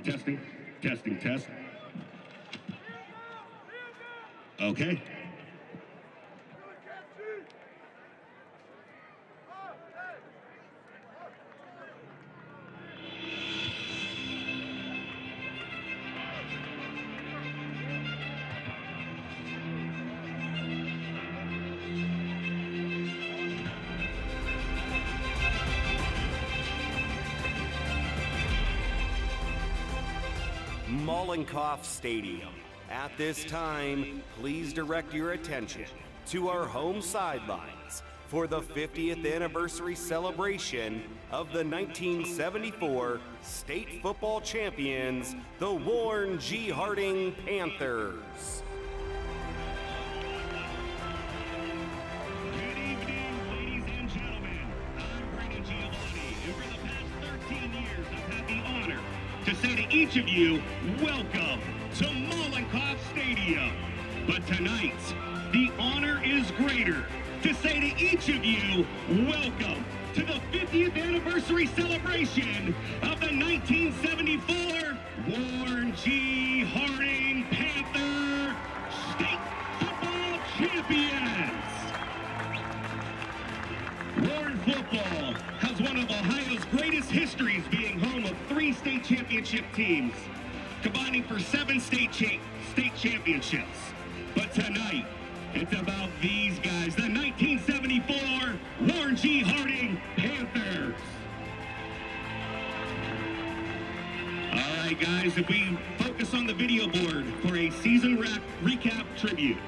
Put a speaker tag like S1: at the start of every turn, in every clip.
S1: Testing, testing, test. Okay.
S2: Kickoff Stadium. At this time, please direct your attention to our home sidelines for the 50th anniversary celebration of the 1974 state football champions, the Warren G. Harding Panthers.
S1: Good evening, ladies and gentlemen. I'm Brandon Giovanni, and for the past 13 years, I've had the honor to say to each of you, welcome to Mollenkoff Stadium. But tonight, the honor is greater to say to each of you, welcome to the 50th anniversary celebration of the 1974 Warren G. Harding Panther State Football Champions. Warren football has one of Ohio's greatest histories, being home of 3 state championship teams, combining for 7 state championships. But tonight, it's about these guys, the 1974 Warren G. Harding Panthers. All right, guys, if we focus on the video board for a season recap tribute.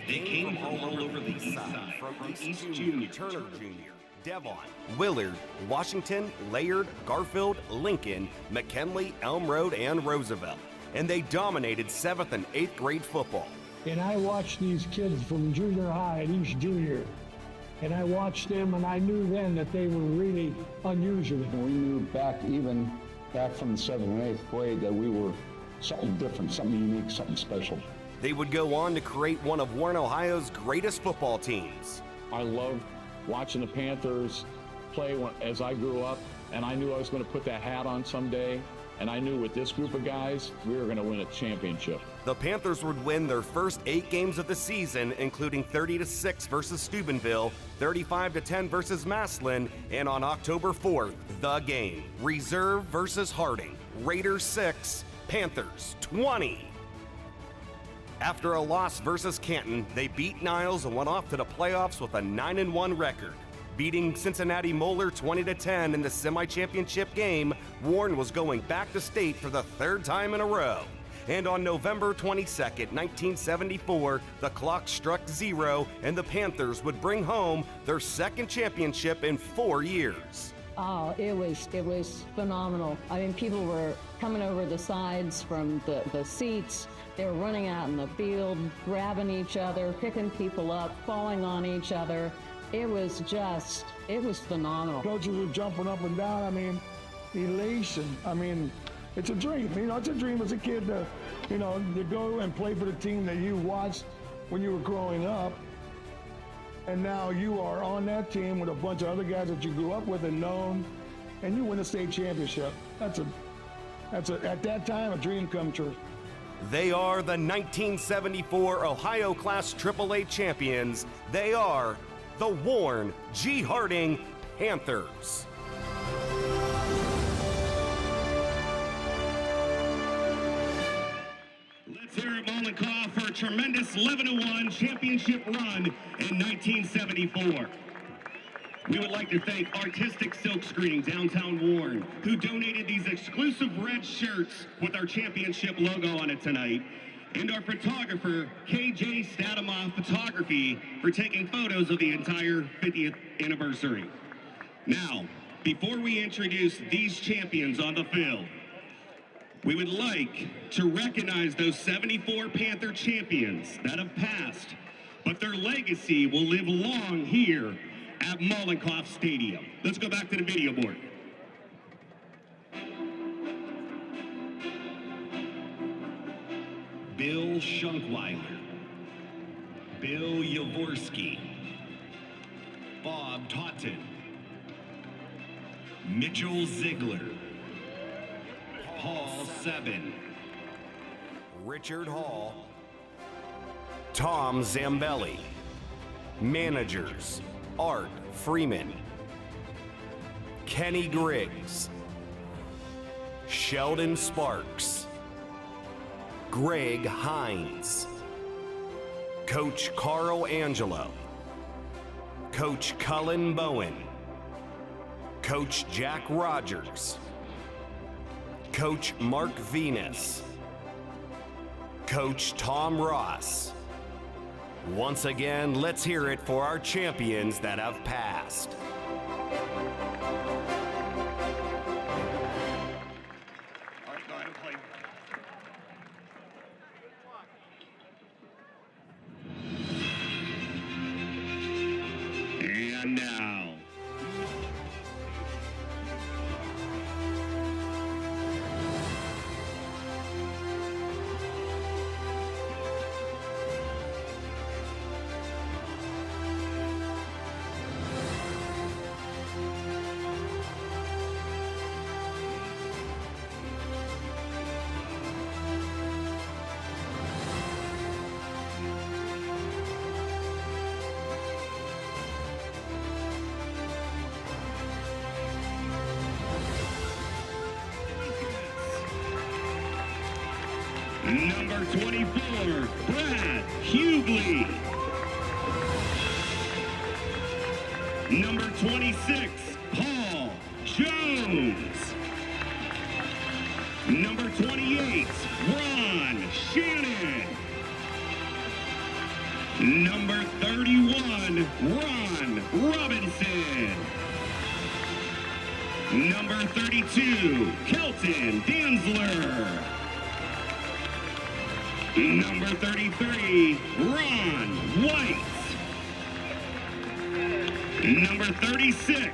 S2: They came from all over the east side, from East Junior, Turner Jr., Devon, Willard, Washington, Laird, Garfield, Lincoln, McKinley, Elm Road, and Roosevelt. And they dominated 7th and 8th grade football.
S3: And I watched these kids from junior high at East Junior. And I watched them, and I knew then that they were really unusual.
S4: And we knew back from the 7th and 8th grade that we were something different, something unique, something special.
S2: They would go on to create one of Warren, Ohio's greatest football teams.
S5: I loved watching the Panthers play as I grew up, and I knew I was going to put that hat on someday, and I knew with this group of guys, we were going to win a championship.
S2: The Panthers would win their first 8 games of the season, including 30-6 versus Steubenville, 35-10 versus Massillon, and on October 4th, the game, Reserve versus Harding, Raiders 6, Panthers 20. After a loss versus Canton, they beat Niles and went off to the playoffs with a 9-1 record. Beating Cincinnati Moeller 20-10 in the semi-championship game, Warren was going back to state for the 3rd time in a row. And on November 22nd, 1974, the clock struck 0 and the Panthers would bring home their 2nd championship in 4 years.
S6: Oh, it was phenomenal. I mean, people were coming over the sides from the seats. They were running out in the field, grabbing each other, picking people up, falling on each other. It was phenomenal.
S3: Coaches were jumping up and down. I mean, elation. I mean, it's a dream. You know, it's a dream as a kid to go and play for the team that you watched when you were growing up. And now you are on that team with a bunch of other guys that you grew up with and known, and you win a state championship. That's at that time, a dream come true.
S2: They are the 1974 Ohio Class AAA champions. They are the Warren G. Harding Panthers.
S1: Let's hear it, Mollenkoff, for a tremendous 11-1 championship run in 1974. We would like to thank Artistic Silkscreen Downtown Warren, who donated these exclusive red shirts with our championship logo on it tonight, and our photographer, KJ Stadimoff Photography, for taking photos of the entire 50th anniversary. Now, before we introduce these champions on the field, we would like to recognize those 74 Panther champions that have passed, but their legacy will live long here at Mollenkoff Stadium. Let's go back to the video board. Bill Schunkweiler, Bill Yavorski, Bob Totten, Mitchell Ziegler. Paul Seven.
S2: Richard Hall. Tom Zambelli. Managers, Art Freeman. Kenny Griggs. Sheldon Sparks. Greg Hines. Coach Carl Angelo. Coach Cullen Bowen. Coach Jack Rogers. Coach Mark Venus. Coach Tom Ross. Once again, let's hear it for our champions that have passed.
S1: All right, go ahead and play. And now, number 24, Brad Hughley. Number 26, Paul Jones. Number 28, Ron Shannon. Number 31, Ron Robinson. Number 32, Kelton Danzler. Number 33, Ron White. Number 36,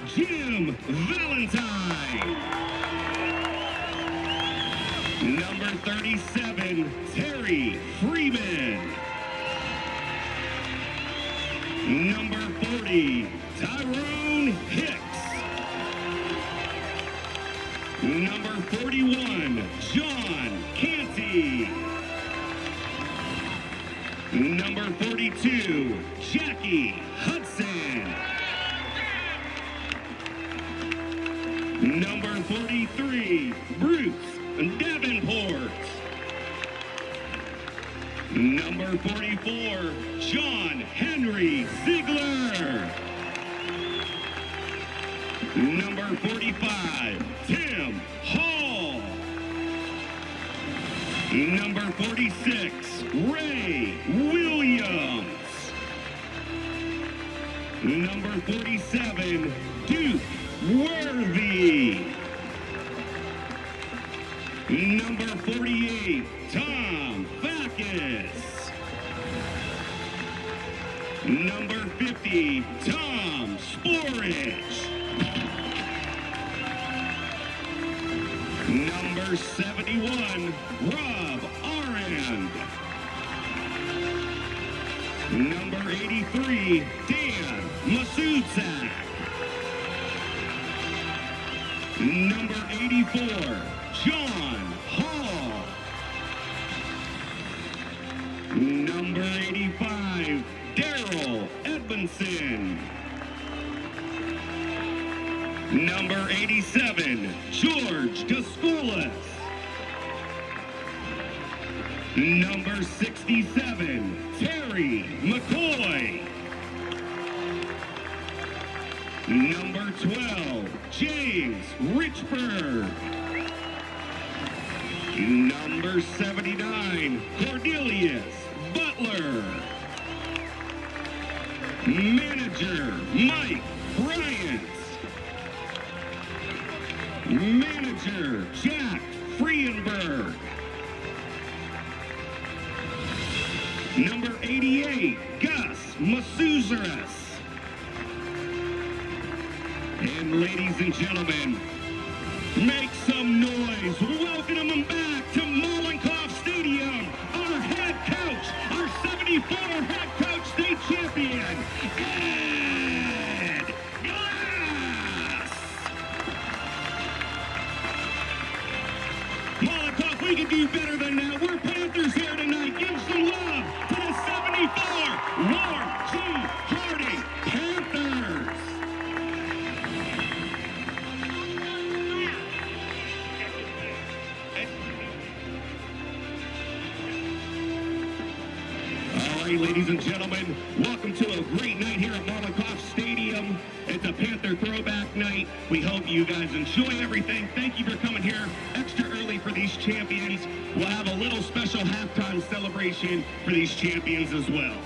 S1: Jim Valentine. Number 37, Terry Freeman. Number 40, Tyrone Hicks. Number 41, John Canty. Number 42, Jackie Hudson. Number 43, Bruce Davenport. Number 44, John Henry Ziegler. Number 45, Tim Hall. Number 46, Ray Williams. Number 47, Duke Worthy. Number 48, Tom Backus. Number 50, Tom Sporich. Number 71, Rob Arend. Number 83, Dan Masudzak. Number 84, John Hall. Number 85, Daryl Edmondson. Number 87, George Gaskoulas. Number 67, Terry McCoy. Number 12, James Richburg. Number 79, Cornelius Butler. Manager, Mike Bryant. Manager, Jack Freenberg. Number 88, Gus Masuzaras. And ladies and gentlemen, make some noise. Welcome them back to Mollenkopf Stadium. Our head coach, our 74 head coach, state champion, Ed Glass. we can do better than that. We're Panthers here tonight. Give some love to the 74 Warren G. Harding Panthers. All right, ladies and gentlemen, welcome to a great night here at Kickoff Stadium. It's a Panther throwback night. We hope you guys enjoy everything. Thank you for coming here extra early for these champions. We'll have a little special halftime celebration for these champions as well.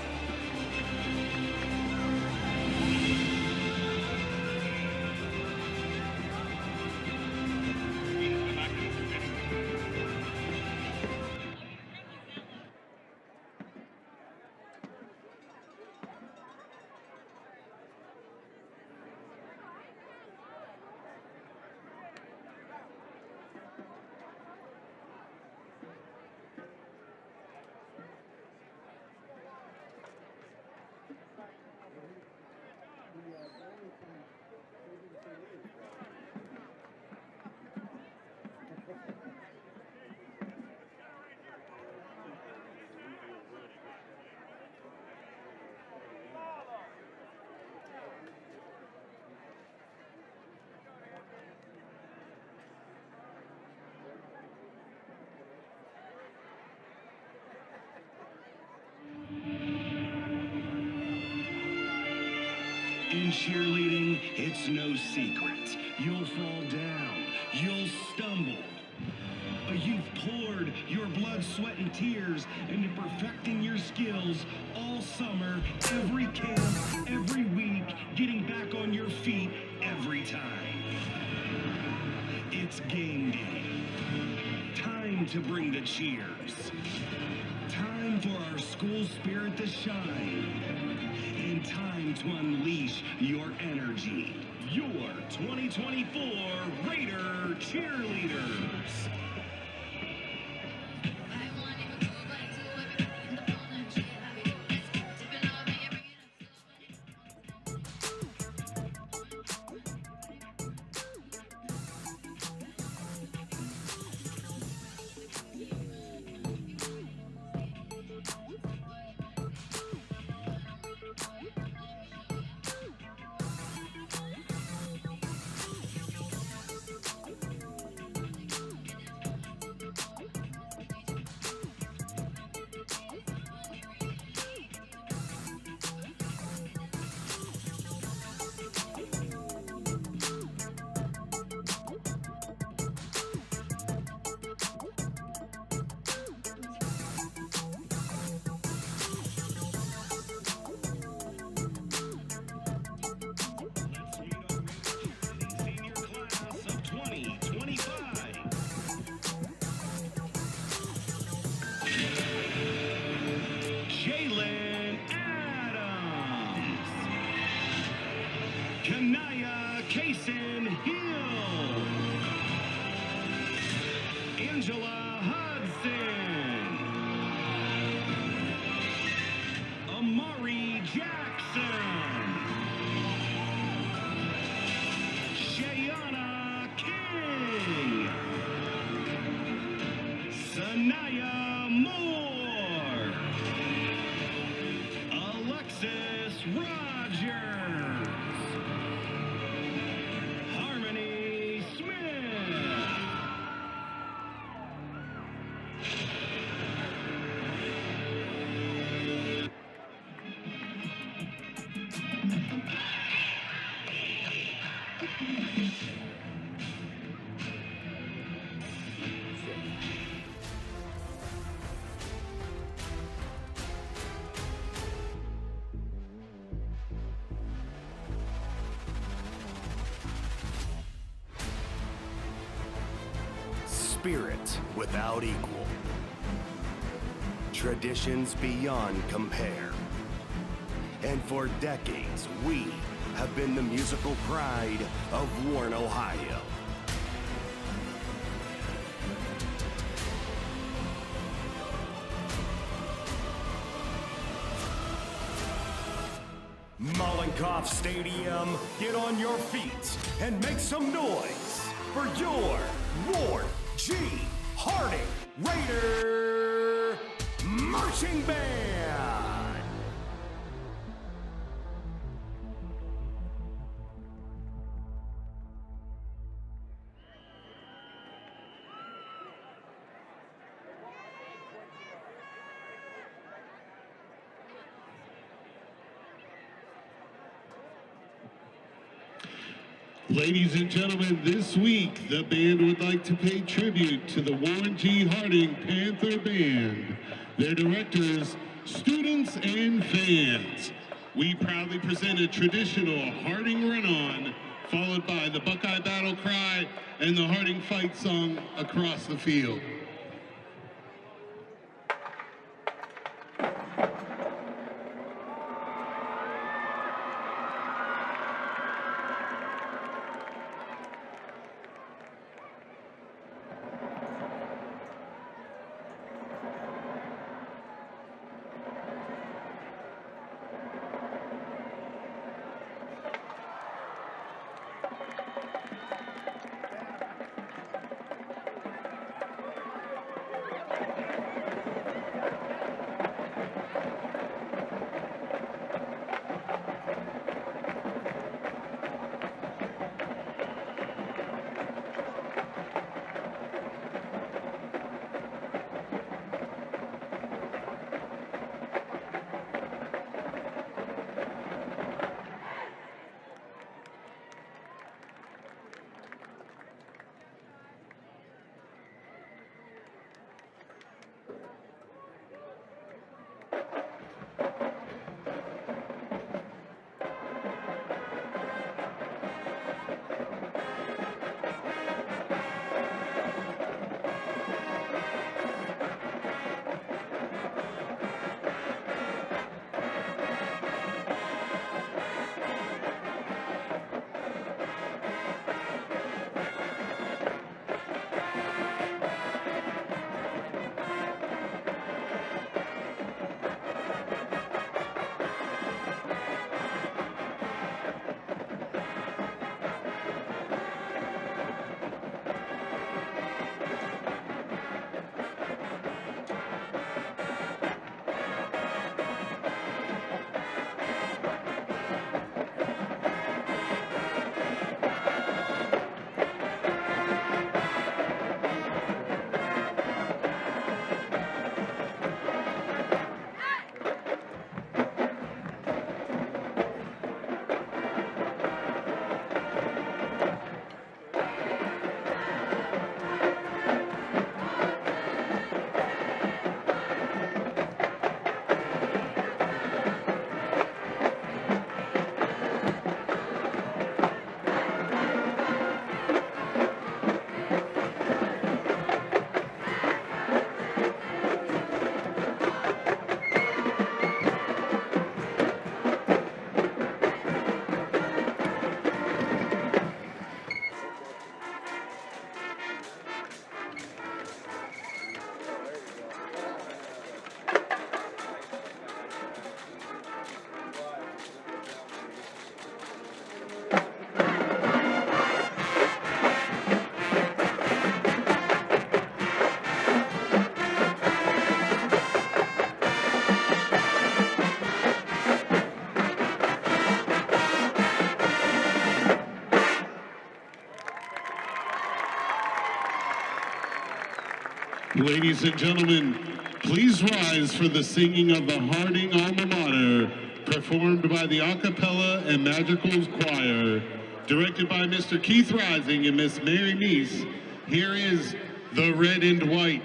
S1: In cheerleading, it's no secret. You'll fall down, you'll stumble. But you've poured your blood, sweat, and tears into perfecting your skills all summer, every camp, every week, getting back on your feet every time. It's game day. Time to bring the cheers. Time for our school spirit to shine. And time to unleash your energy. Your 2024 Raider Cheerleaders.
S2: Spirit without equal. Traditions beyond compare. And for decades, we have been the musical pride of Warren, Ohio. Kickoff Stadium, get on your feet and make some noise for your WGH Harding Raider Marching Band.
S7: Ladies and gentlemen, this week the band would like to pay tribute to the Warren G. Harding Panther Band, their directors, students, and fans. We proudly present a traditional Harding run-on, followed by the Buckeye Battle Cry and the Harding Fight Song across the field. Ladies and gentlemen, please rise for the singing of the Harding Alma Mater, performed by the a cappella and Magicals Choir, directed by Mr. Keith Rising and Miss Mary Neese. Here is the Red and White.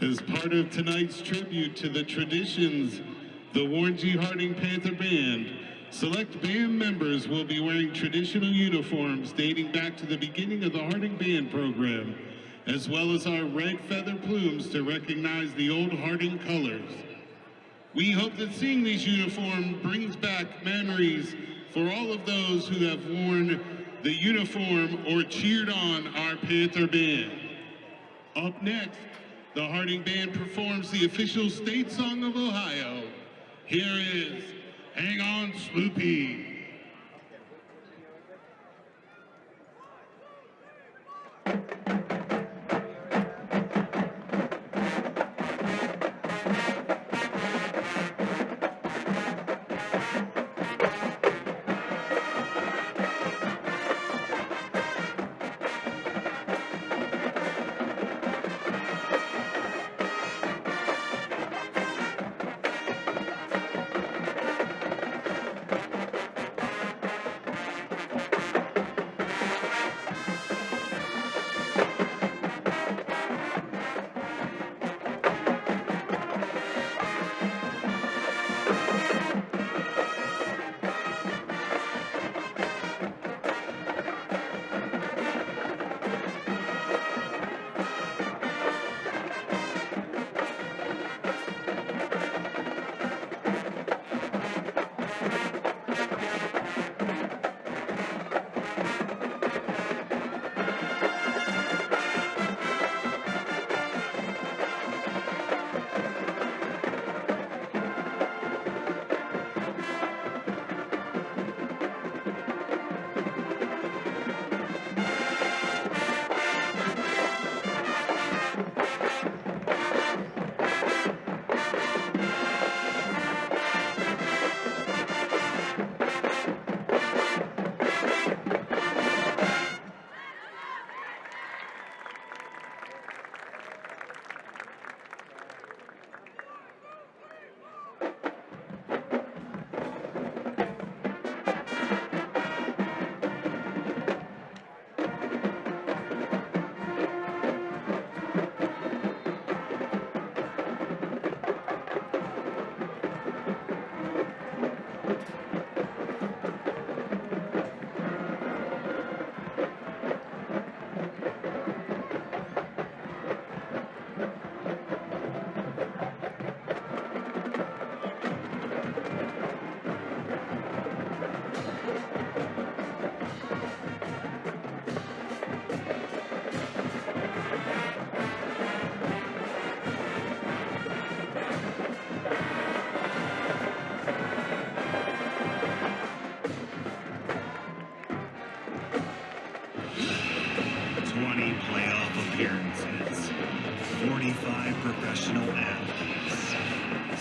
S7: As part of tonight's tribute to the traditions, the Warren G. Harding Panther Band, select band members will be wearing traditional uniforms dating back to the beginning of the Harding Band program, as well as our red feather plumes to recognize the old Harding colors. We hope that seeing these uniforms brings back memories for all of those who have worn the uniform or cheered on our Panther Band. Up next, the Harding Band performs the official state song of Ohio. Here is Hang On Sloopy.
S1: appearances, 45 professional athletes,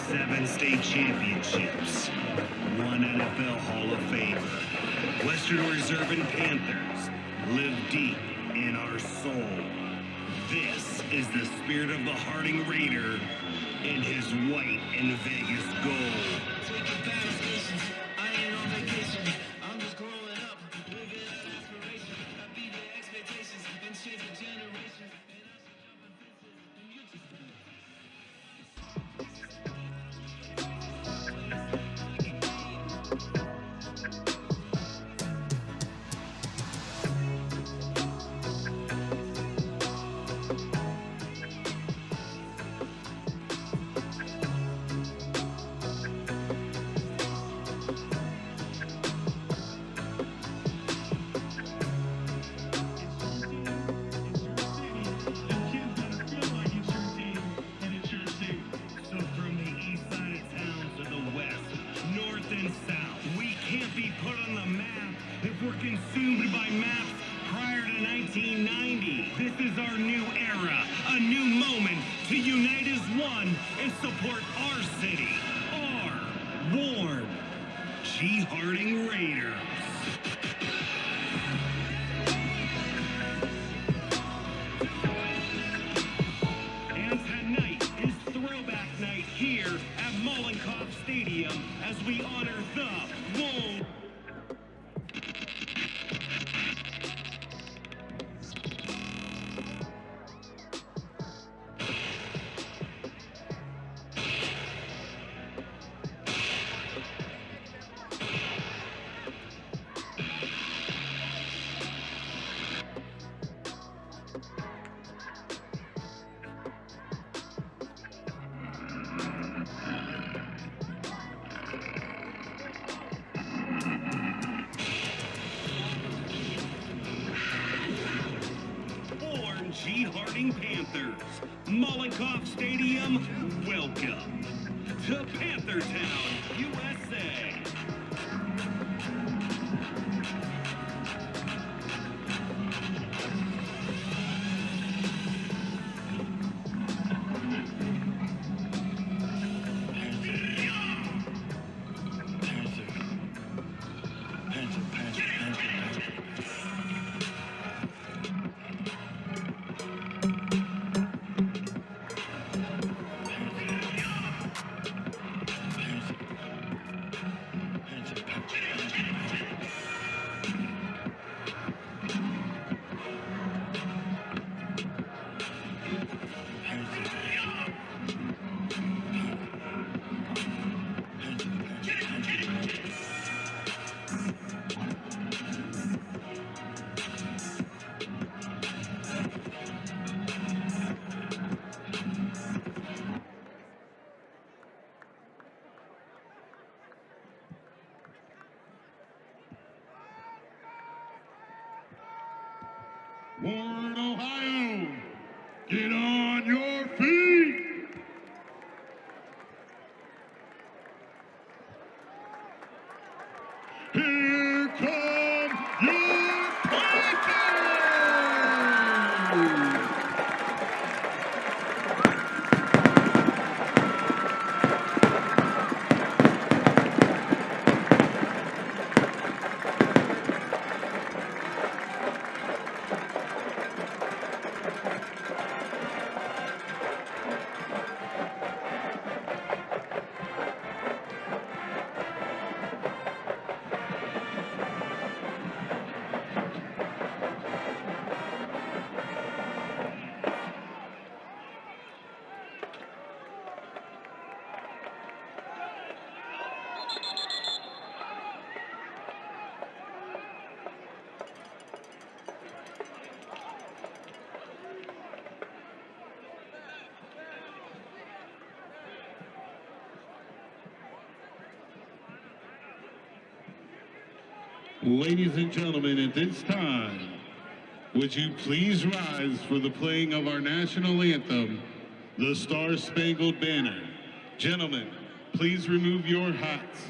S1: 7 state championships, 1 NFL Hall of Famer. Western Reserve and Panthers live deep in our soul. This is the spirit of the Harding Raider in his white and Vegas gold. Consumed by maps prior to 1990. This is our new era, a new moment to unite as one and support our city, our Warren G. Harding Raiders. And tonight is Throwback Night here at Mollenkoff Stadium as we honor the Wolves. Harding Panthers. Mollenkoff Stadium, welcome to Panthertown, USA.
S7: Warren, Ohio, get on your feet. Here come your Panthers! Ladies and gentlemen, at this time, would you please rise for the playing of our national anthem, the Star-Spangled Banner. Gentlemen, please remove your hats.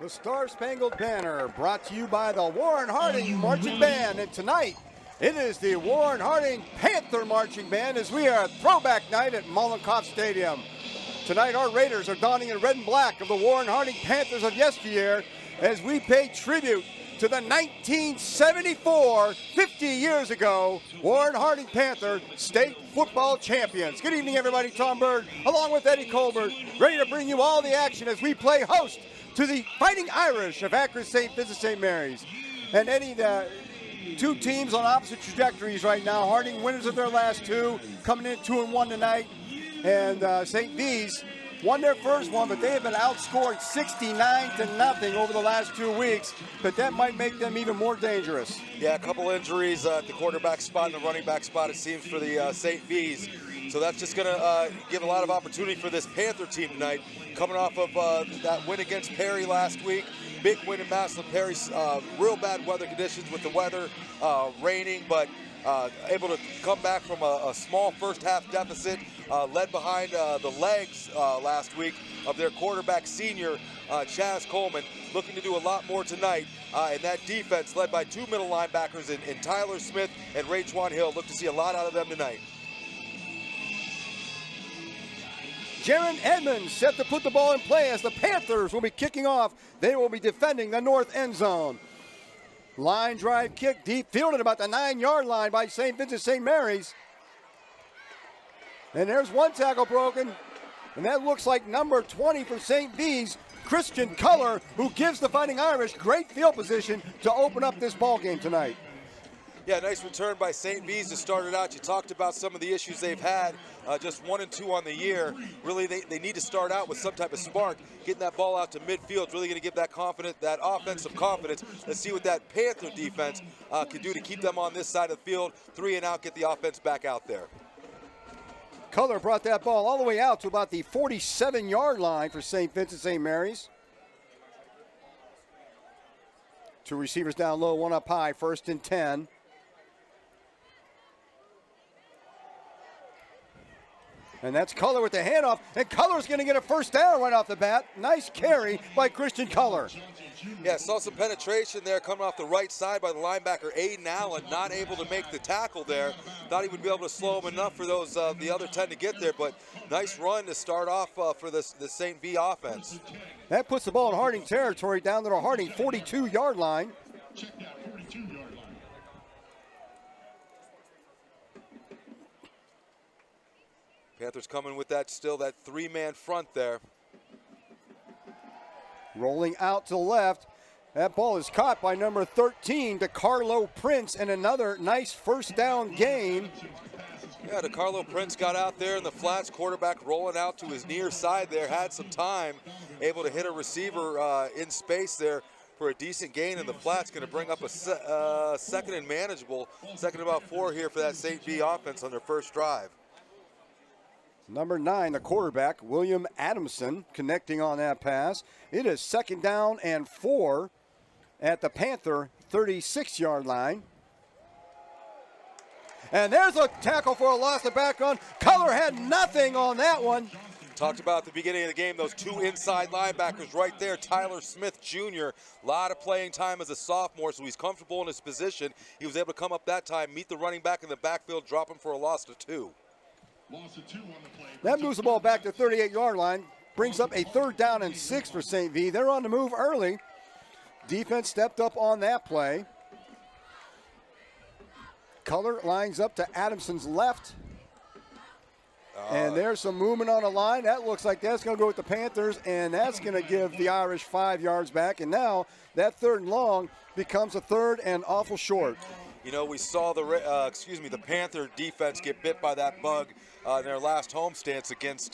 S8: The Star-Spangled Banner brought to you by the Warren Harding Marching Band. And tonight, it is the Warren Harding Panther Marching Band as we are at Throwback Night at Mollenkoff Stadium. Tonight, our Raiders are donning in red and black of the Warren Harding Panthers of yesteryear as we pay tribute to the 1974, 50 years ago, Warren Harding Panther state football champions. Good evening, everybody. Tom Bird, along with Eddie Colbert, ready to bring you all the action as we play host to the Fighting Irish of Akron St. Vincent-St. Mary's. And Eddie, the two teams on opposite trajectories right now. Harding winners of their last two, coming in 2-1 tonight. And St. V's won their first one, but they have been outscored 69-0 over the last 2 weeks. But that might make them even more dangerous.
S9: Yeah, a couple injuries at the quarterback spot and the running back spot, it seems, for the St. V's. So that's just going to give a lot of opportunity for this Panther team tonight. Coming off of that win against Perry last week. Big win in Massillon. Perry's real bad weather conditions with the weather, raining, but able to come back from a small first half deficit, led behind the legs last week of their quarterback senior, Chaz Coleman, looking to do a lot more tonight. And that defense, led by 2 middle linebackers in Tyler Smith and Raytwan Hill, look to see a lot out of them tonight.
S8: Jaron Edmonds set to put the ball in play as the Panthers will be kicking off. They will be defending the north end zone. Line drive kick deep, fielded about the 9-yard line by St. Vincent-St. Mary's. And there's one tackle broken, and that looks like number 20 for St. V's, Christian Culler, who gives the Fighting Irish great field position to open up this ball game tonight.
S9: Yeah, nice return by St. V's to start it out. You talked about some of the issues they've had, just 1 and 2 on the year. Really, they need to start out with some type of spark. Getting that ball out to midfield is really going to give that offensive confidence. Let's see what that Panther defense can do to keep them on this side of the field. 3 and out, get the offense back out there.
S8: Culler brought that ball all the way out to about the 47-yard line for St. Vincent-St. Mary's. 2 receivers down low, 1 up high, 1st and 10. And that's Culler with the handoff, and Culler's going to get a first down right off the bat. Nice carry by Christian Culler.
S9: Yeah, saw some penetration there coming off the right side by the linebacker, Aiden Allen, not able to make the tackle there. Thought he would be able to slow him enough for those the other 10 to get there, but nice run to start off for the St. V offense.
S8: That puts the ball in Harding territory down to the Harding 42-yard line.
S7: Check that 42-yard line.
S9: Panthers coming with that 3-man front there.
S8: Rolling out to the left. That ball is caught by number 13, DeCarlo Prince, and another nice first down gain.
S9: Yeah, DeCarlo Prince got out there in the flats, quarterback rolling out to his near side there, had some time, able to hit a receiver in space there for a decent gain in the flats. Going to bring up a second and manageable, second and about 4 here for that St. V offense on their first drive.
S8: Number 9, the quarterback, William Adamson, connecting on that pass. It is 2nd down and 4 at the Panther 36-yard line. And there's a tackle for a loss of back run. Culler had nothing on that one.
S9: Talked about at the beginning of the game, those 2 inside linebackers right there. Tyler Smith Jr., a lot of playing time as a sophomore, so he's comfortable in his position. He was able to come up that time, meet the running back in the backfield, drop him for a loss of 2.
S8: That moves the ball back to the 38-yard line, brings up a 3rd down and 6 for St. V. They're on the move early. Defense stepped up on that play. Culler lines up to Adamson's left. And there's some movement on the line. That looks like that's going to go with the Panthers, and that's going to give the Irish 5 yards back. And now that 3rd and long becomes a 3rd and awful short.
S9: You know, we saw the Panther defense get bit by that bug in their last homestance against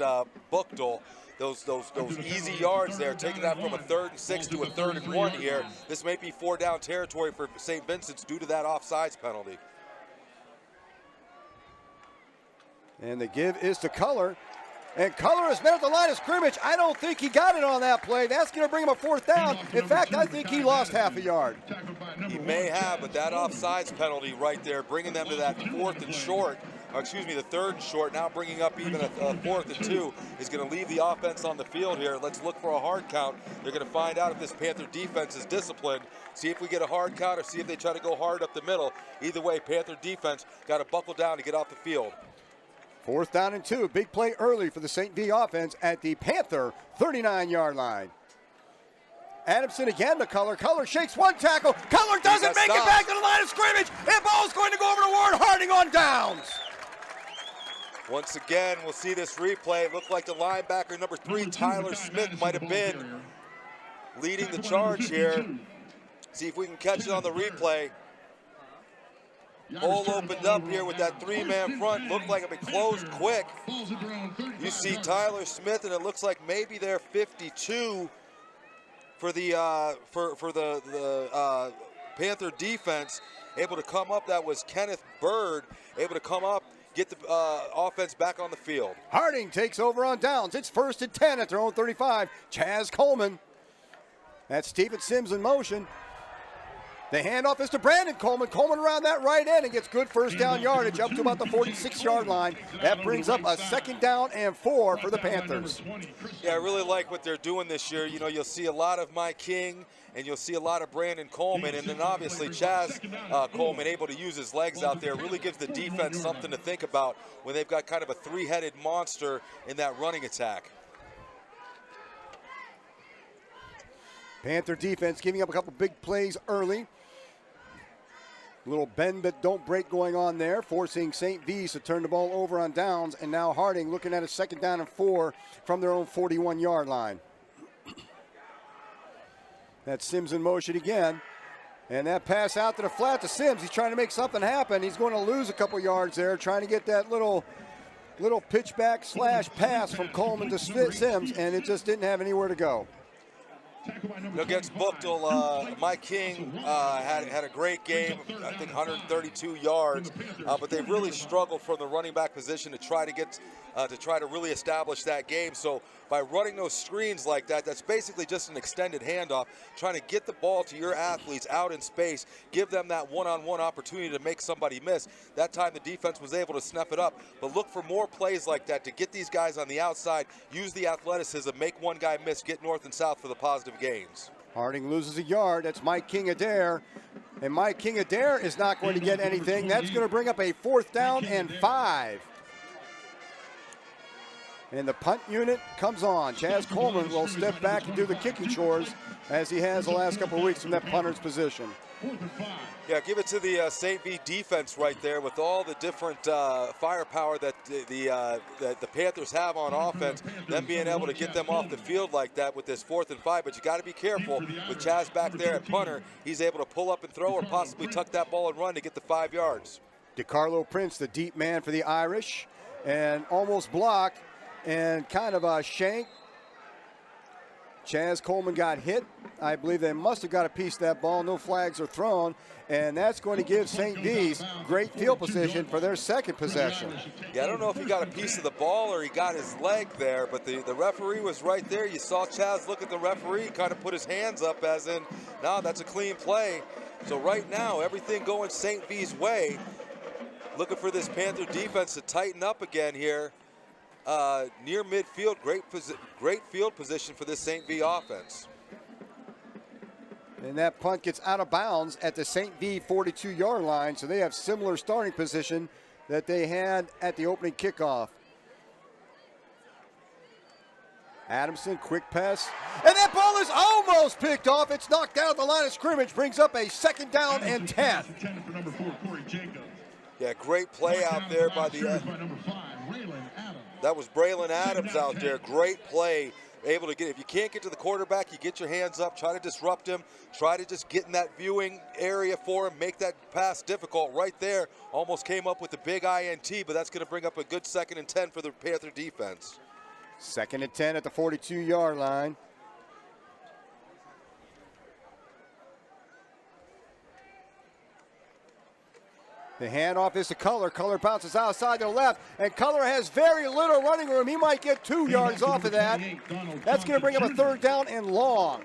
S9: Buchtel. Those easy yards there, taking that from a 3rd and 6 to a 3rd and 1 here. This may be 4-down territory for St. Vincent's due to that offsides penalty.
S8: And the give is to Culler. And Culler has been at the line of scrimmage. I don't think he got it on that play. That's going to bring him a 4th down. In fact, I think he lost half a yard.
S9: He may have, but that offsides penalty right there, bringing them to that 4th and short, the 3rd and short, now bringing up even a 4th and 2, is going to leave the offense on the field here. Let's look for a hard count. They're going to find out if this Panther defense is disciplined, see if we get a hard count or see if they try to go hard up the middle. Either way, Panther defense got to buckle down to get off the field.
S8: 4th down and 2. Big play early for the St. V offense at the Panther 39-yard line. Adamson again to Culler. Culler shakes one tackle. Culler doesn't make it back to the line of scrimmage. And ball's going to go over to Warren Harding on downs.
S9: Once again, we'll see this replay. It looked like the linebacker, number 3, Tyler Smith, might have been leading the charge here. See if we can catch it on the replay. hole opened up here with that three-man front. Looked like it would close quick. You see Tyler Smith, and it looks like maybe they're 52 for the Panther defense. Able to come up. That was Kenneth Bird, able to come up, get the offense back on the field.
S8: Harding takes over on downs. It's 1st and 10 at their own 35. Chaz Coleman. That's Steven Sims in motion. The handoff is to Brandon Coleman. Coleman around that right end and gets good first down yardage up to about the 46-yard line. That brings up a 2nd down and 4 for the Panthers.
S9: Yeah, I really like what they're doing this year. You know, you'll see a lot of Mike King and you'll see a lot of Brandon Coleman, and then obviously Chaz Coleman able to use his legs out there. Really gives the defense something to think about when they've got kind of a three-headed monster in that running attack.
S8: Panther defense giving up a couple big plays early. Little bend but don't break going on there, forcing St. V's to turn the ball over on downs, and now Harding looking at a 2nd down and 4 from their own 41-yard line. That's Sims in motion again, and that pass out to the flat to Sims. He's trying to make something happen. He's going to lose a couple yards there, trying to get that little pitchback slash pass from Coleman to Sims, and it just didn't have anywhere to go.
S9: Against Buchtel, Mike King had a great game, I think 132 yards, but they really struggled from the running back position to try to really establish that game. So by running those screens like that, that's basically just an extended handoff, trying to get the ball to your athletes out in space, give them that one-on-one opportunity to make somebody miss. That time the defense was able to snuff it up, but look for more plays like that to get these guys on the outside, use the athleticism, make one guy miss, get north and south for the positive gains.
S8: Harding loses a yard. That's Mike King-Adair. And Mike King-Adair is not going to get anything. That's going to bring up a 4th down and 5. And the punt unit comes on. Chaz Coleman will step back and do the kicking chores as he has the last couple of weeks from that punter's position.
S9: Yeah, give it to the St. V defense right there with all the different firepower that the Panthers have on offense, them being able to get them off the field like that with this 4th and 5. But you got to be careful with Chaz back there at punter. He's able to pull up and throw or possibly tuck that ball and run to get the 5 yards.
S8: DeCarlo Prince, the deep man for the Irish, and almost blocked and kind of a shank. Chaz Coleman got hit. I believe they must have got a piece of that ball. No flags are thrown, and that's going to give St. V's great field position for their 2nd possession.
S9: Yeah, I don't know if he got a piece of the ball or he got his leg there, but the referee was right there. You saw Chaz look at the referee, kind of put his hands up as in, no, that's a clean play. So right now, everything going St. V's way. Looking for this Panther defense to tighten up again here. Near midfield, great field position for this St. V offense.
S8: And that punt gets out of bounds at the St. V 42-yard line, so they have similar starting position that they had at the opening kickoff. Adamson, quick pass, and that ball is almost picked off. It's knocked down at the line of scrimmage, brings up a 2nd down and 10.
S9: Yeah, great play out there by the that was Braylon Adams out there. Great play. Able to get, if you can't get to the quarterback, you get your hands up, try to disrupt him, try to just get in that viewing area for him, make that pass difficult. Right there, almost came up with the big INT, but that's going to bring up a good 2nd and 10 for the Panther defense.
S8: 2nd and 10 at the 42-yard line. The handoff is to Color. Color bounces outside to the left, and Color has very little running room. He might get 2 yards off of that. That's going to bring up a 3rd down and long.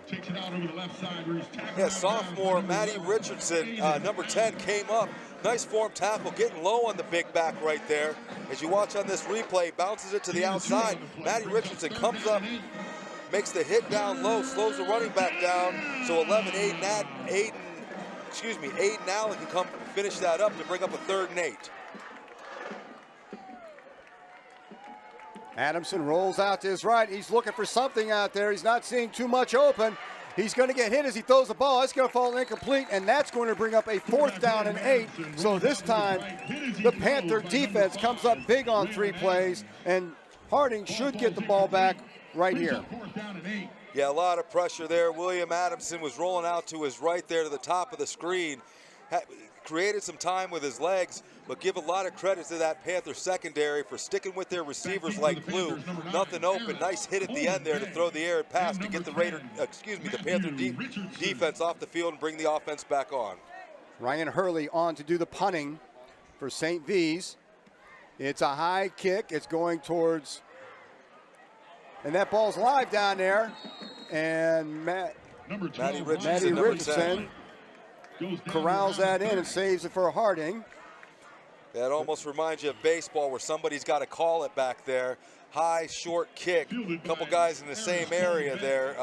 S9: Yeah, sophomore Matty Richardson, number 10, came up. Nice form tackle, getting low on the big back right there. As you watch on this replay, bounces it to the outside. Matty Richardson comes up, makes the hit down low, slows the running back down. So 11, Aiden Allen can come finish that up to bring up a 3rd and 8.
S8: Adamson rolls out to his right. He's looking for something out there. He's not seeing too much open. He's going to get hit as he throws the ball. It's going to fall incomplete, and that's going to bring up a 4th down and 8. So this time, the Panther defense comes up big on 3 plays, and Harding should get the ball back right here.
S9: Yeah, a lot of pressure there. William Adamson was rolling out to his right there to the top of the screen. created some time with his legs, but give a lot of credit to that Panther secondary for sticking with their receivers like glue. Nothing open. Nice hit at the end there to throw the air pass to get the Panther defense off the field and bring the offense back on.
S8: Ryan Hurley on to do the punting for St. V's. It's a high kick. It's going towards, and that ball's live down there. And
S9: Matty
S8: Richardson corrals that in and saves it for Harding.
S9: That almost reminds you of baseball where somebody's got to call it back there. High, short kick. A couple guys in the same area there.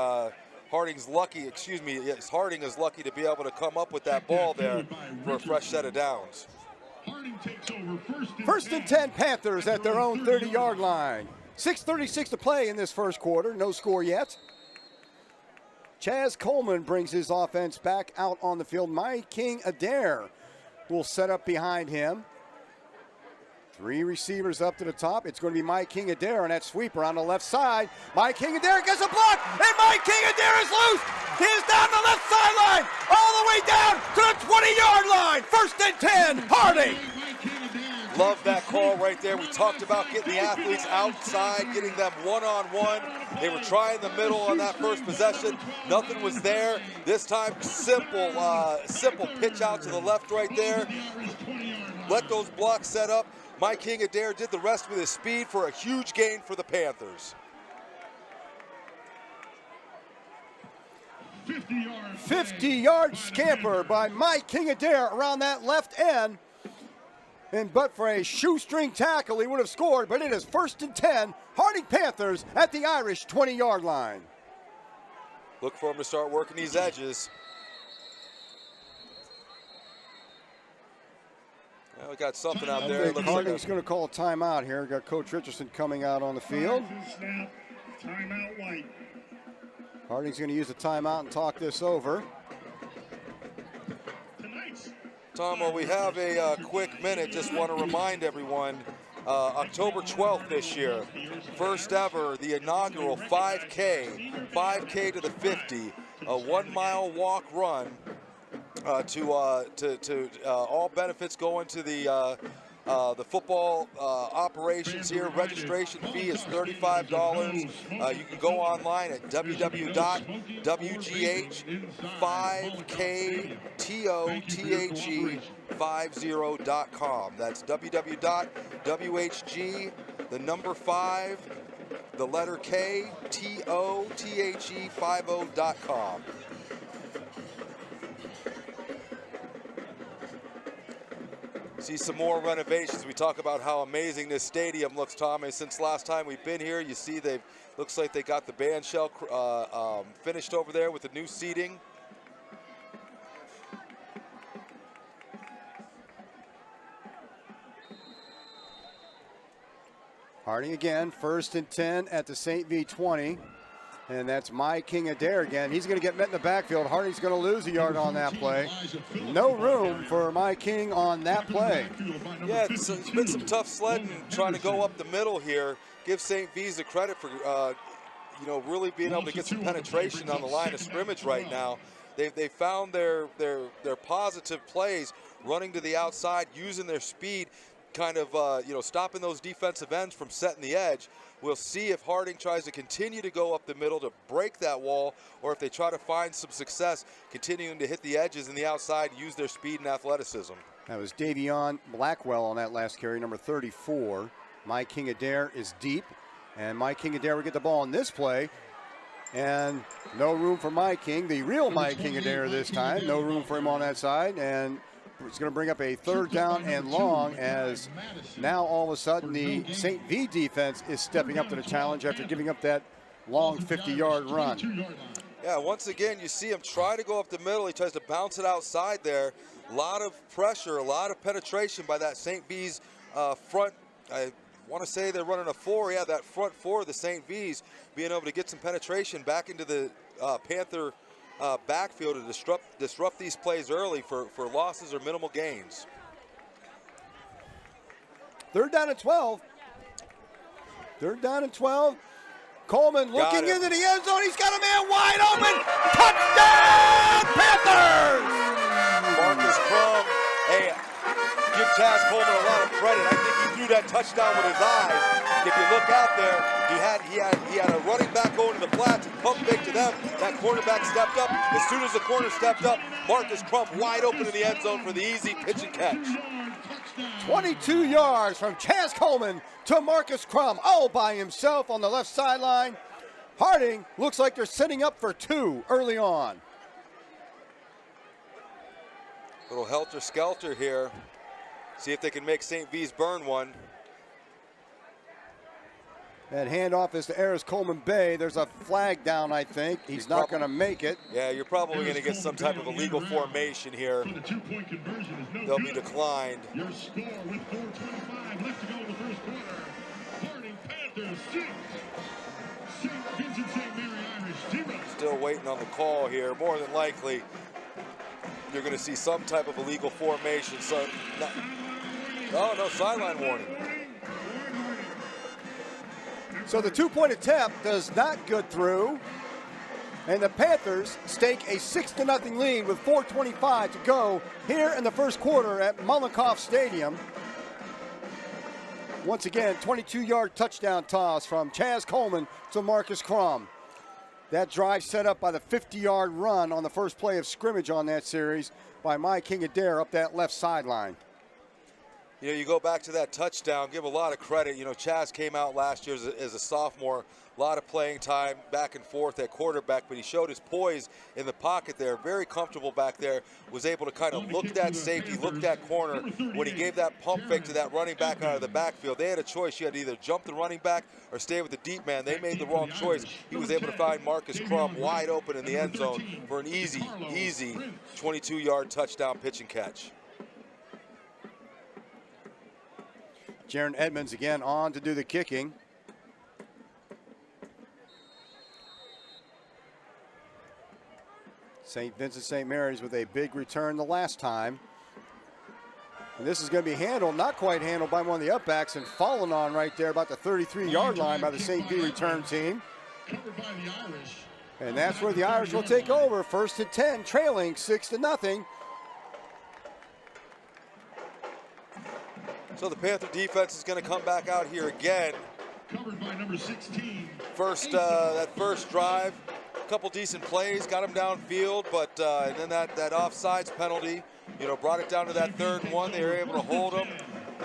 S9: Harding is lucky to be able to come up with that ball there for a fresh set of downs.
S8: First and 10 Panthers at their own 30-yard line. 6:36 to play in this first quarter. No score yet. Chaz Coleman brings his offense back out on the field. My King Adair will set up behind him. 3 receivers up to the top. It's going to be My King Adair on that sweeper on the left side. My King Adair gets a block, and My King Adair is loose. He is down the left sideline, all the way down to the 20-yard line. First and 10, Harding.
S9: Love that call right there. We talked about getting the athletes outside, getting them one-on-one. They were trying the middle on that first possession. Nothing was there. This time, simple pitch out to the left right there. Let those blocks set up. My King Adair did the rest with his speed for a huge gain for the Panthers.
S8: 50-yard scamper by My King Adair around that left end. And but for a shoestring tackle, he would have scored. But it is first and 10, Harding Panthers at the Irish 20-yard line.
S9: Look for him to start working these edges. Well, we got something out there.
S8: Harding's going to call a timeout here. We've got Coach Richardson coming out on the field.
S7: Timeout White.
S8: Harding's going to use a timeout and talk this over.
S9: Tom, while we have a quick minute, just want to remind everyone, October 12th this year, first ever, the inaugural 5K to the 50, a 1-mile walk run to all benefits going to the football operations here. Registration fee is $35. You can go online at www.WGH50THE50.com. That's www.WHG, the number 5, the letter K, TOTHE50.com. See some more renovations. We talk about how amazing this stadium looks, Tom. And since last time we've been here, you see looks like they got the band shell finished over there with the new seating.
S8: Harding again, first and 10 at the St. V 20. And that's My King Adair again. He's going to get met in the backfield. Harding's going to lose a yard on that play. No room for My King on that play.
S9: Yeah, it's been some tough sledding trying to go up the middle here. Give St. V's the credit for, really being able to get some penetration on the line of scrimmage right now. They found their positive plays, running to the outside, using their speed, kind of stopping those defensive ends from setting the edge. We'll see if Harding tries to continue to go up the middle to break that wall, or if they try to find some success continuing to hit the edges and the outside, use their speed and athleticism.
S8: That was Davion Blackwell on that last carry, number 34. My King Adair is deep, and My King Adair will get the ball on this play. And no room for My King, the real My King Adair this time. No room for him on that side, and it's going to bring up a third down and long, as now all of a sudden the St. V defense is stepping up to the challenge after giving up that long 50-yard run.
S9: Yeah, once again, you see him try to go up the middle. He tries to bounce it outside there. A lot of pressure, a lot of penetration by that St. V's front. I want to say they're running a 4. Yeah, that front 4 of the St. V's being able to get some penetration back into the Panther backfield to disrupt these plays early for losses or minimal gains.
S8: Third down and 12. Coleman looking into the end zone. He's got a man wide open. Touchdown, Panthers!
S9: Marcus Crum, a Chaz Coleman a lot of credit. I think he threw that touchdown with his eyes. If you look out there, he had a running back going to the flats and pump fake to them. That cornerback stepped up. As soon as the corner stepped up, Marcus Crump wide open in the end zone for the easy pitch and catch.
S8: 22 yards from Chaz Coleman to Marcus Crump, all by himself on the left sideline. Harding looks like they're setting up for two early on.
S9: Little helter-skelter here. See if they can make St. V's burn one.
S8: That handoff is to Aris Coleman Bay. There's a flag down, I think. He's not going to make it.
S9: Yeah, you're probably going to get some type of illegal formation here. They'll be declined.
S7: Your score with 4:25 left to go in the first quarter. Harding Panthers 6. St. Vincent-St. Mary Irish 0.
S9: Still waiting on the call here. More than likely, you're going to see some type of illegal formation. So, no sideline warning.
S8: So the two-point attempt does not go through, and the Panthers stake a 6-0 lead with 4:25 to go here in the first quarter at Mollenkoff Stadium. Once again, 22-yard touchdown toss from Chaz Coleman to Marcus Crump. That drive set up by the 50-yard run on the first play of scrimmage on that series by Mike King Adair up that left sideline.
S9: You know, you go back to that touchdown, give a lot of credit. You know, Chaz came out last year as a sophomore, a lot of playing time back and forth at quarterback, but he showed his poise in the pocket there, very comfortable back there, was able to kind of look that safety, look that corner. When he gave that pump fake to that running back out of the backfield, they had a choice. You had to either jump the running back or stay with the deep man. They made the wrong choice. He was able to find Marcus Crump wide open in the end zone for an easy 22-yard touchdown pitch and catch.
S8: Jaron Edmonds again on to do the kicking. St. Vincent-St. Mary's with a big return the last time. And this is going to be handled, not quite handled by one of the upbacks, and fallen on right there about the 33-yard line by the St. V return team. And that's where the Irish will take over. 1st and 10, trailing 6-0.
S9: So the Panther defense is going to come back out here again.
S7: Covered by number 16.
S9: That first drive, a couple decent plays, got him downfield, but and then that offsides penalty, you know, brought it down to that 3rd and 1. They were able to hold him,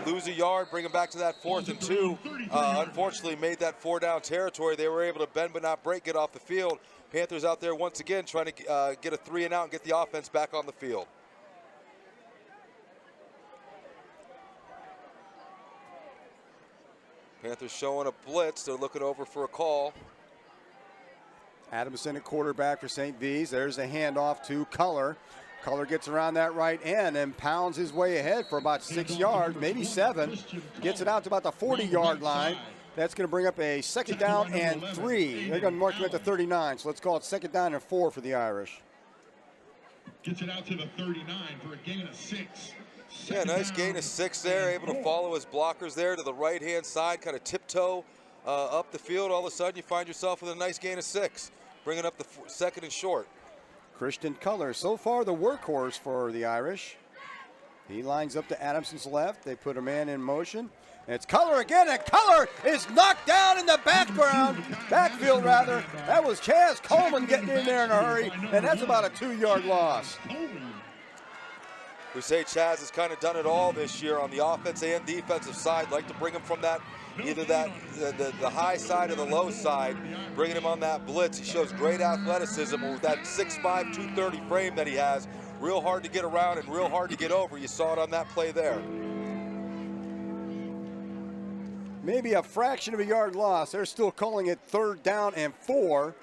S9: lose a yard, bring him back to that 4th and 2. Unfortunately, made that 4-down territory. They were able to bend but not break, get off the field. Panthers out there once again trying to get a 3-and-out and get the offense back on the field. Panthers showing a blitz. They're looking over for a call.
S8: Adamson at quarterback for St. V's. There's a handoff to Culler. Culler gets around that right end and pounds his way ahead for about 6 yards, maybe 7. Gets it out to about the 40-yard line. That's going to bring up a 2nd down and 3. They're going to mark him at the 39, so let's call it 2nd down and 4 for the Irish.
S7: Gets it out to the 39 for a gain of 6.
S9: Yeah, nice gain of 6 there, able to follow his blockers there to the right-hand side, kind of tiptoe up the field. All of a sudden, you find yourself with a nice gain of 6, bringing up the 2nd and short.
S8: Christian Culler, so far the workhorse for the Irish. He lines up to Adamson's left. They put a man in motion. And it's Culler again, and Culler is knocked down in the backfield rather. That was Chaz Coleman getting in there in a hurry, and that's about a 2-yard loss.
S9: We say Chaz has kind of done it all this year on the offense and defensive side. Like to bring him from either the high side or the low side, bringing him on that blitz. He shows great athleticism with that 6'5", 230 frame that he has. Real hard to get around and real hard to get over. You saw it on that play there.
S8: Maybe a fraction of a yard loss. They're still calling it 3rd down and 4.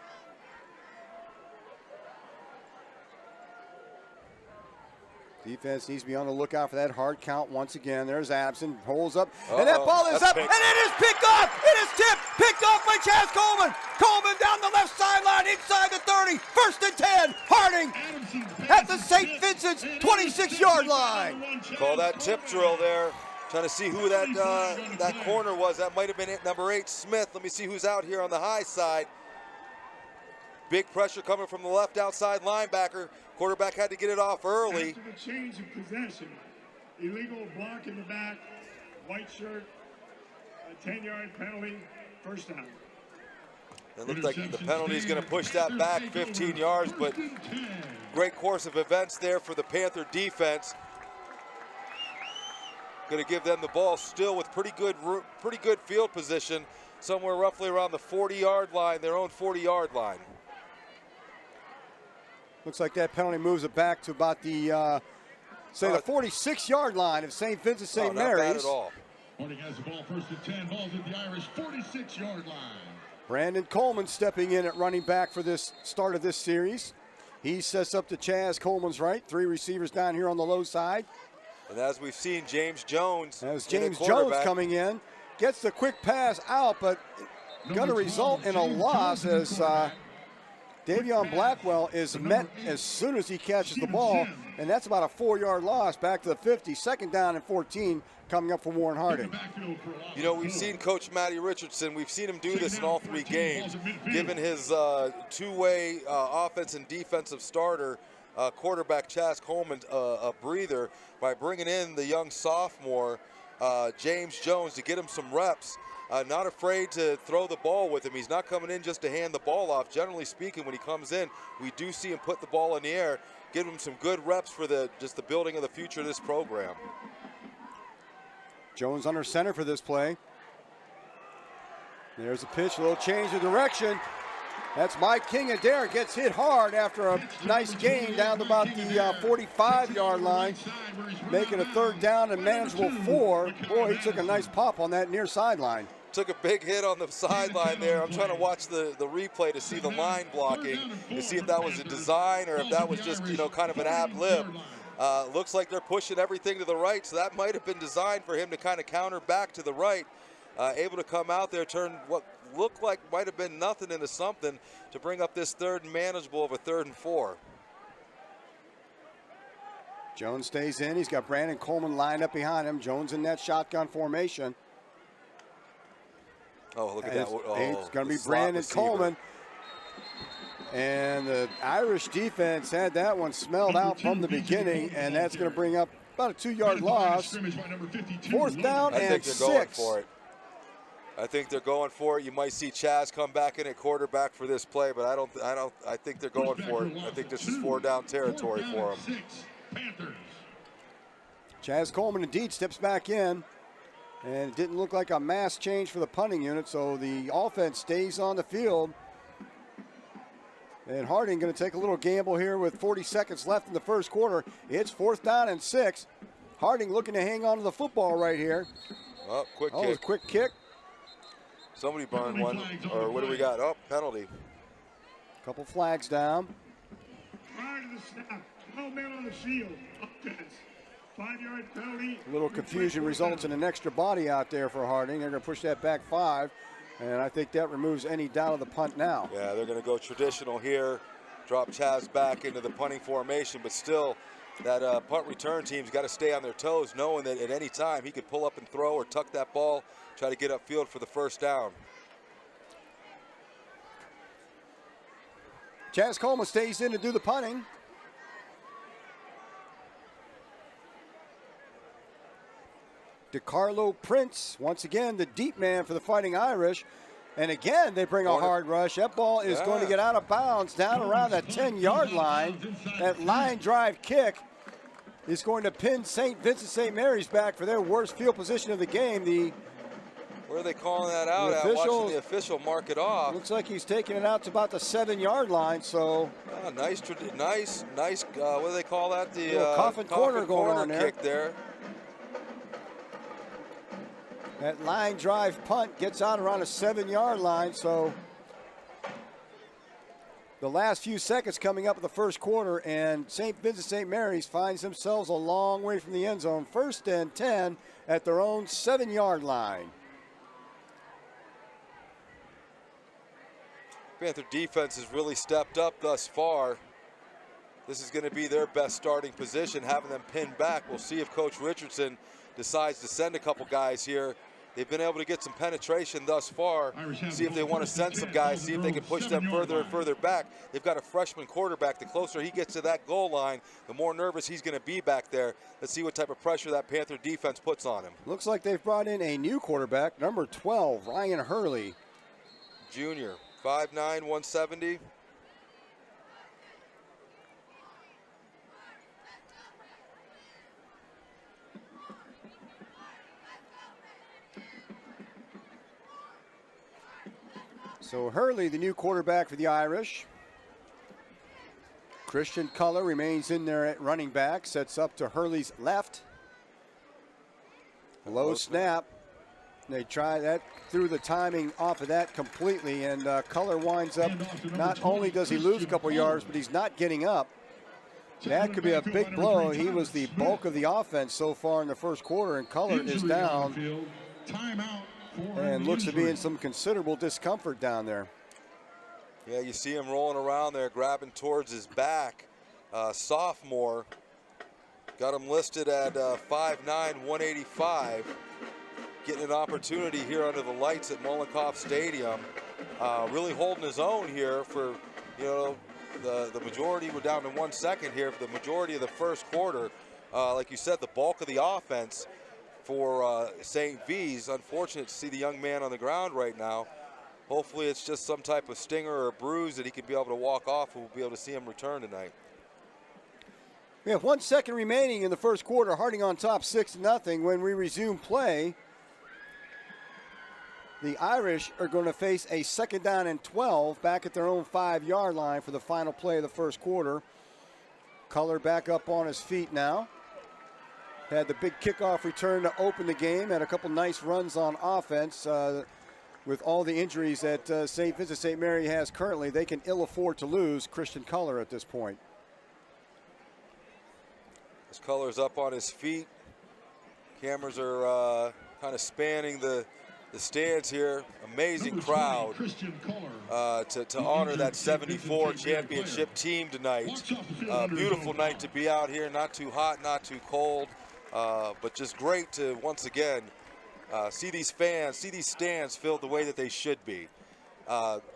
S8: Defense needs to be on the lookout for that hard count once again. There's Adamson, holds up, and that ball is up, and it is picked off! It is tipped, picked off by Chaz Coleman! Coleman down the left sideline, inside the 30, 1st and 10, Harding at the St. Vincent's 26-yard line.
S9: Call that tip drill there. Trying to see who that corner was. That might have been number 8, Smith. Let me see who's out here on the high side. Big pressure coming from the left outside linebacker. Quarterback had to get it off early.
S7: After the change of possession,
S3: illegal block in the back, white shirt, a 10-yard penalty, first down.
S9: It looks like the penalty is going to push that back 15 yards, but great course of events there for the Panther defense. Going to give them the ball still with pretty good field position, somewhere roughly around the 40-yard line, their own 40-yard line.
S8: Looks like that penalty moves it back to about the, the 46-yard line of St. Vincent-St. Mary's.
S7: Not bad at all. Horning has the ball first and 10, ball's at the Irish 46-yard line.
S8: Brandon Coleman stepping in at running back for this start of this series. He sets up to Chaz Coleman's right. 3 receivers down here on the low side.
S9: And as we've seen, James Jones.
S8: As James Jones coming in, gets the quick pass out, but going to result in a loss as Davion Blackwell is met as soon as he catches the ball, and that's about a 4-yard loss back to the 50. Second down and 14 coming up for Warren Harding.
S9: You know, we've seen Coach Matty Richardson, we've seen him do this in all 3 games, given his two-way offense and defensive starter, quarterback Chaz Coleman, a breather by bringing in the young sophomore, James Jones, to get him some reps. Not afraid to throw the ball with him. He's not coming in just to hand the ball off. Generally speaking, when he comes in, we do see him put the ball in the air, give him some good reps for just the building of the future of this program.
S8: Jones under center for this play. There's a pitch, a little change of direction. That's Mike King Adair, gets hit hard after a nice gain down to about the 45-yard line, making a 3rd down and manageable 4. Boy, he took a nice pop on that near sideline.
S9: Took a big hit on the sideline there. I'm trying to watch the replay to see the line blocking, to see if that was a design or if that was just, you know, kind of an ab lib. Looks like they're pushing everything to the right, so that might have been designed for him to kind of counter back to the right. Able to come out there, turn what looked like might have been nothing into something to bring up this 3rd and manageable of a 3rd and 4.
S8: Jones stays in. He's got Brandon Coleman lined up behind him. Jones in that shotgun formation.
S9: Oh, look at that.
S8: It's going to be Brandon Coleman. And the Irish defense had that one smelled out from the beginning, and that's going to bring up about a 2-yard loss. 4th down and 6.
S9: Going for it. I think they're going for it. You might see Chaz come back in at quarterback for this play, but I think they're going for it. I think this is 4-down territory for them.
S8: Chaz Coleman indeed steps back in, and it didn't look like a mass change for the punting unit, so the offense stays on the field. And Harding going to take a little gamble here with 40 seconds left in the first quarter. It's 4th down and 6. Harding looking to hang on to the football right here.
S9: Oh, quick kick.
S8: Oh, quick kick.
S9: Somebody burned one, or what do we got? Oh, penalty.
S8: Couple flags down.
S3: Prior to the snap, 12 men on the field. Offense. 5-yard penalty.
S8: A little confusion results in an extra body out there for Harding. They're going to push that back 5, and I think that removes any doubt of the punt now.
S9: Yeah, they're going to go traditional here, drop Chaz back into the punting formation, but still that punt return team's got to stay on their toes, knowing that at any time he could pull up and throw or tuck that ball, try to get upfield for the 1st down.
S8: Chaz Coleman stays in to do the punting. DeCarlo Prince, once again, the deep man for the Fighting Irish. And again, they bring a hard rush. That ball is going to get out of bounds down around that 10-yard line. That line drive kick is going to pin St. Vincent-St. Mary's back for their worst field position of the game.
S9: Where are they calling that out at? Watching the official mark it off.
S8: Looks like he's taking it out to about the 7-yard line. So
S9: nice. What do they call that? The
S8: coffin corner going on there.
S9: Kick there.
S8: That line drive punt gets out around a 7-yard line. So the last few seconds coming up in the first quarter, and St. Vincent-St. Mary's finds themselves a long way from the end zone. 1st and 10 at their own 7-yard line.
S9: Panther defense has really stepped up thus far. This is going to be their best starting position, having them pinned back. We'll see if Coach Richardson decides to send a couple guys here They've been able to get some penetration thus far. See if they want to send some guys, see if they can push them further and further back. They've got a freshman quarterback. The closer he gets to that goal line, the more nervous he's going to be back there. Let's see what type of pressure that Panther defense puts on him.
S8: Looks like they've brought in a new quarterback, number 12, Ryan Hurley.
S9: Junior, 5'9", 170.
S8: So Hurley, the new quarterback for the Irish. Christian Culler remains in there at running back, sets up to Hurley's left. Low snap. They try that, threw the timing off of that completely, and Culler winds up, not only does he lose a couple yards, but he's not getting up. That could be a big blow. He was the bulk of the offense so far in the first quarter, and Culler is down and looks to be in some considerable discomfort down there.
S9: Yeah, you see him rolling around there, grabbing towards his back. Sophomore, got him listed at 5'9", 185. Getting an opportunity here under the lights at Mollenkoff Stadium. Really holding his own here for, you know, the majority. We're down to 1 second here for the majority of the first quarter. Like you said, the bulk of the offense for St. V's. Unfortunate to see the young man on the ground right now. Hopefully it's just some type of stinger or a bruise that he can be able to walk off, and we'll be able to see him return tonight.
S8: We have 1 second remaining in the first quarter. Harding on top 6-0. When we resume play, the Irish are going to face a 2nd down and 12 back at their own 5-yard line for the final play of the first quarter. Culler back up on his feet now. Had the big kickoff return to open the game. Had a couple nice runs on offense. With all the injuries that St. Vincent-St. Mary has currently, they can ill afford to lose Christian Culler at this point.
S9: As Culler's up on his feet, cameras are kind of spanning the stands here. Amazing crowd to honor that 74 championship team tonight. Beautiful night to be out here, not too hot, not too cold, but just great to once again see these fans, see these stands filled the way that they should be.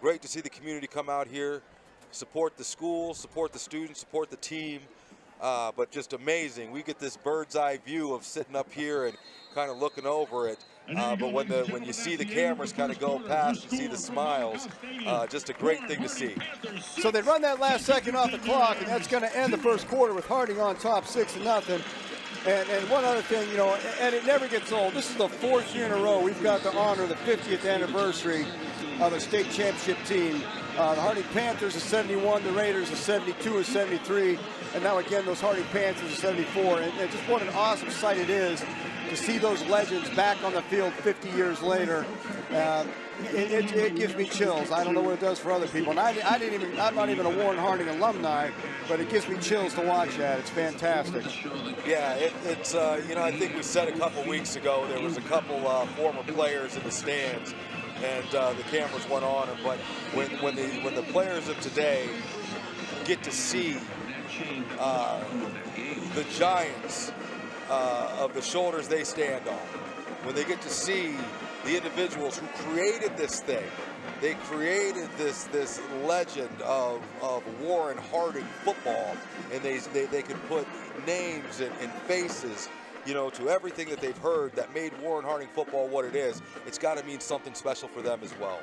S9: Great to see the community come out here, support the school, support the students, support the team. But just amazing. We get this bird's eye view of sitting up here and kind of looking over it. But when you see the cameras kind of go past and see the smiles, just a great thing to see.
S8: So they run that last second off the clock, and that's going to end the first quarter with Harding on top 6-0. And one other thing, you know, and it never gets old. This is the 4th year in a row we've got to honor the 50th anniversary of a state championship team. The Harding Panthers is 71, the Raiders is 72 and 73, and now again those Harding Panthers are 74. And just what an awesome sight it is to see those legends back on the field 50 years later. It gives me chills. I don't know what it does for other people. And I'm not even a Warren Harding alumni, but it gives me chills to watch that. It's fantastic.
S9: Yeah, it's you know, I think we said a couple weeks ago there was a couple former players in the stands, and the cameras went on them. But when the players of today get to see the giants of the shoulders they stand on, when they get to see the individuals who created this thing, they created this legend of Warren Harding football, and they can put names and faces, you know, to everything that they've heard that made Warren Harding football what it is. It's got to mean something special for them as well.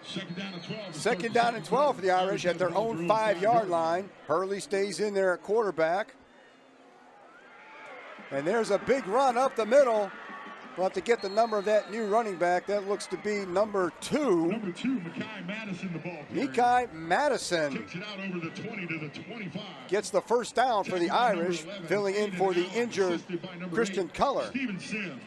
S8: 2nd down and 12 for the Irish at their own 5-yard line. Hurley stays in there at quarterback. And there's a big run up the middle. We'll have to get the number of that new running back. That looks to be number 2.
S7: Number 2, Mekhi Madison, the ball carrier.
S8: Mekhi Madison
S7: Kicks it out over the 20 to the 25.
S8: gets the first down for the Irish,
S7: 11,
S8: filling in for the injured Christian Culler.
S7: Steven Sims.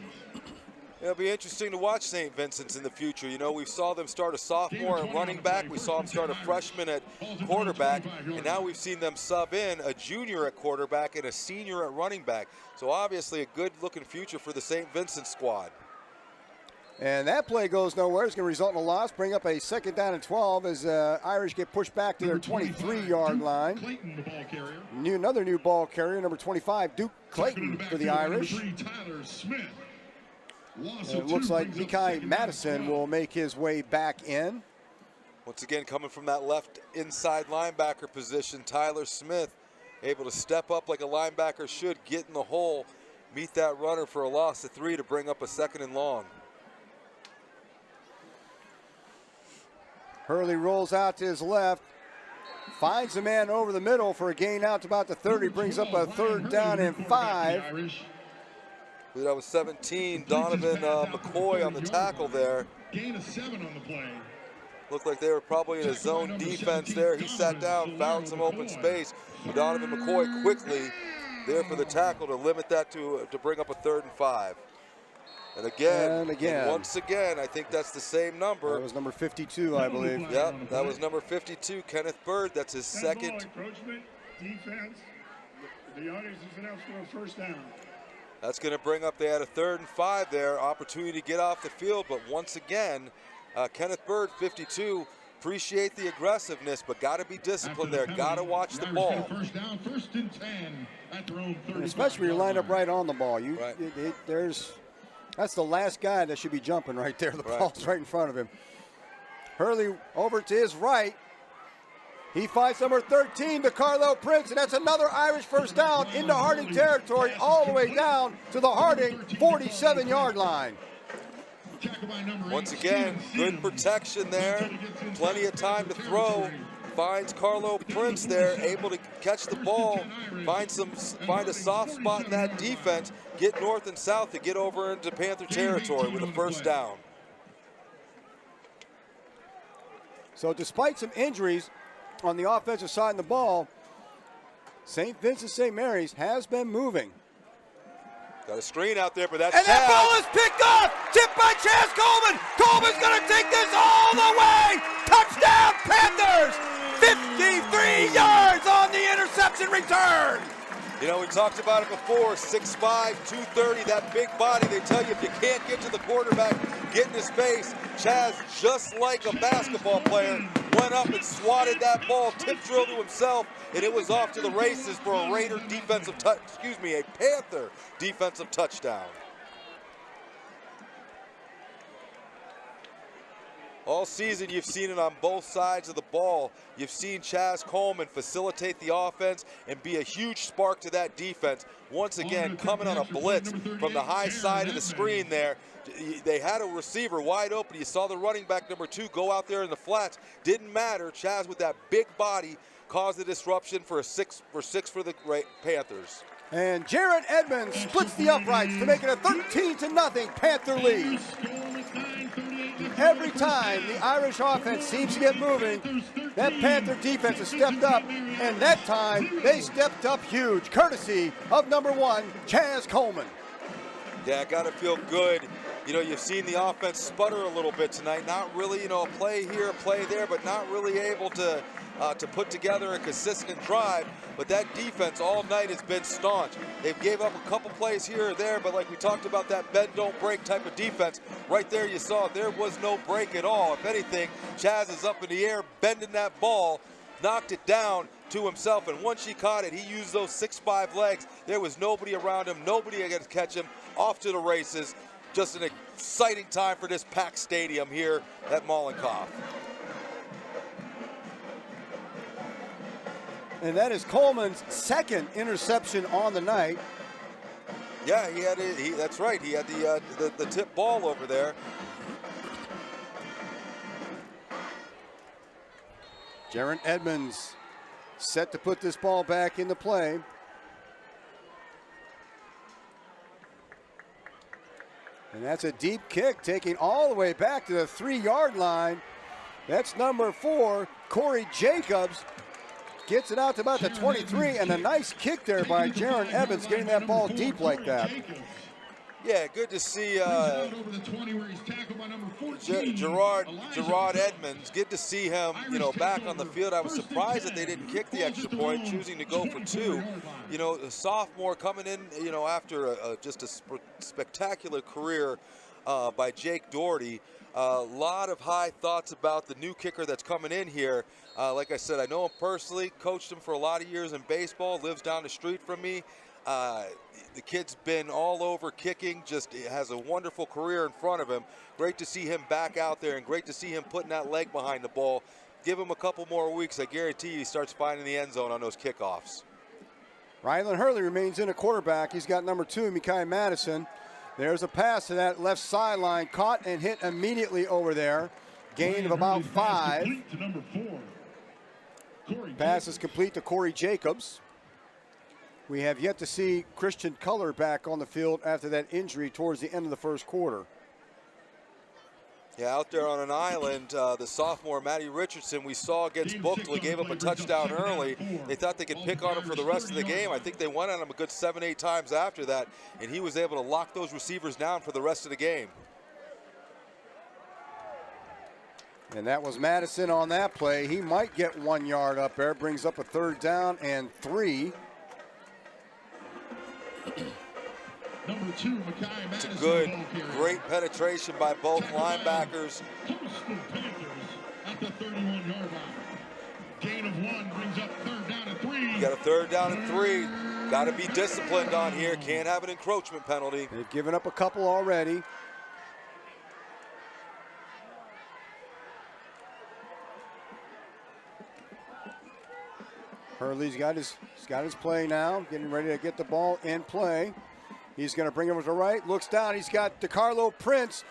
S9: It'll be interesting to watch St. Vincent's in the future. You know, we saw them start a sophomore at running back. We saw them start a freshman at quarterback. And now we've seen them sub in a junior at quarterback and a senior at running back. So obviously a good-looking future for the St. Vincent squad.
S8: And that play goes nowhere. It's going to result in a loss. Bring up a 2nd down and 12 as Irish get pushed back to their 23-yard line.
S7: Clayton, the ball carrier.
S8: Another new ball carrier, number 25, Duke Clayton for the Irish.
S7: Number 3, Tyler Smith.
S8: It looks like Mikai Madison will make his way back in.
S9: Once again, coming from that left inside linebacker position, Tyler Smith able to step up like a linebacker should, get in the hole, meet that runner for a loss of 3 to bring up a 2nd and long.
S8: Hurley rolls out to his left, finds a man over the middle for a gain out to about the 30, brings up a 3rd down and 5.
S9: I believe that was 17, Donovan McCoy on the tackle there.
S7: Gain of 7 on the play.
S9: Looked like they were probably in a zone defense there. He sat down, found some open space. Donovan McCoy quickly there for the tackle to limit that to bring up a 3rd and 5. And again, once again, I think that's the same number.
S8: That was number 52, I believe.
S9: Yep, that was number 52, Kenneth Bird. That's his 2nd.
S3: Encroachment, defense. The audience is announced for a 1st down.
S9: That's going to bring up, they had a 3rd and 5 there, opportunity to get off the field, but once again, Kenneth Bird, 52, appreciate the aggressiveness, but got to be disciplined there, got to watch the ball.
S7: 1st down, 1st and 10 at their own 30.
S8: Especially when you're lined up right on the ball. That's the last guy that should be jumping right there. The ball's right in front of him. Hurley over to his right. He finds number 13, DeCarlo Prince, and that's another Irish 1st down into Harding territory, all the way down to the Harding 47-yard line.
S9: Once again, good protection there. Plenty of time to throw. Finds Carlo Prince there, able to catch the ball. Find a soft spot in that defense. Get north and south to get over into Panther territory with a 1st down.
S8: So despite some injuries on the offensive side of the ball, St. Vincent-St. Mary's has been moving.
S9: Got a screen out there, but that's
S8: And that ball is picked off, tipped by Chaz Coleman. Coleman's going to take this all the way. Touchdown, Panthers! 53 yards on the interception return.
S9: You know, we talked about it before, 6'5", 230, that big body. They tell you if you can't get to the quarterback, get in his face. Chaz, just like a basketball player, went up and swatted that ball, tip drill to himself, and it was off to the races for a Panther defensive touchdown. All season, you've seen it on both sides of the ball. You've seen Chaz Coleman facilitate the offense and be a huge spark to that defense. Once again, coming on a blitz from the high side of the screen there. They had a receiver wide open. You saw the running back, number 2, go out there in the flats. Didn't matter. Chaz, with that big body, caused the disruption for a 6 for the Panthers.
S8: And Jaron Edmonds splits the uprights to make it a 13-0 Panther lead. Every time the Irish offense seems to get moving, that Panther defense has stepped up, and that time they stepped up huge, courtesy of number 1, Chaz Coleman.
S9: Yeah, got to feel good. You know, you've seen the offense sputter a little bit tonight. Not really, you know, a play here, a play there, but not really able to put together a consistent drive. But that defense all night has been staunch. They've gave up a couple plays here or there, but like we talked about, that bend don't break type of defense. Right there you saw there was no break at all. If anything, Chaz is up in the air, bending that ball, knocked it down to himself, and once he caught it, he used those 6'5" legs. There was nobody around him, nobody going to catch him. Off to the races. Just an exciting time for this packed stadium here at Mollenkoff.
S8: And that is Coleman's 2nd interception on the night.
S9: Yeah, that's right. He had the tip ball over there.
S8: Jaron Edmonds set to put this ball back into play. And that's a deep kick, taking all the way back to the 3-yard line. That's number 4, Corey Jacobs. Gets it out to about the 23, and a nice kick there by Jaron Evans, getting that ball deep like that.
S9: Yeah, good to see Gerard Edmonds. Good to see him, you know, back on the field. I was surprised that they didn't kick the extra point, choosing to go for 2. You know, the sophomore coming in, you know, after just a spectacular career by Jake Doherty. A lot of high thoughts about the new kicker that's coming in here. Like I said, I know him personally, coached him for a lot of years in baseball, lives down the street from me. The kid's been all over kicking, just has a wonderful career in front of him. Great to see him back out there and great to see him putting that leg behind the ball. Give him a couple more weeks, I guarantee you he starts finding the end zone on those kickoffs.
S8: Rylan Hurley remains in a quarterback. He's got number 2, Mekhi Madison. There's a pass to that left sideline, caught and hit immediately over there. Gain of about 5. Pass is complete to Corey Jacobs. We have yet to see Christian Culler back on the field after that injury towards the end of the first quarter.
S9: Yeah, out there on an island, the sophomore Matty Richardson we saw against Buchtel gave up a touchdown early. They thought they could pick on him for the rest of the game. I think they went on him a good 7-8 times after that, and he was able to lock those receivers down for the rest of the game.
S8: And that was Madison on that play. He might get 1 yard up there. Brings up a 3rd down and 3.
S7: Number 2, Mekhi Madison.
S9: It's a good, great penetration by both linebackers.
S7: Coastal Panthers at the 31-yard line. Gain of 1 brings up 3rd down and 3.
S9: You got a 3rd down and 3. Got to be disciplined on here. Can't have an encroachment penalty.
S8: They've given up a couple already. Hurley's got his play now, getting ready to get the ball in play. He's going to bring him to the right, looks down, he's got DeCarlo Prince.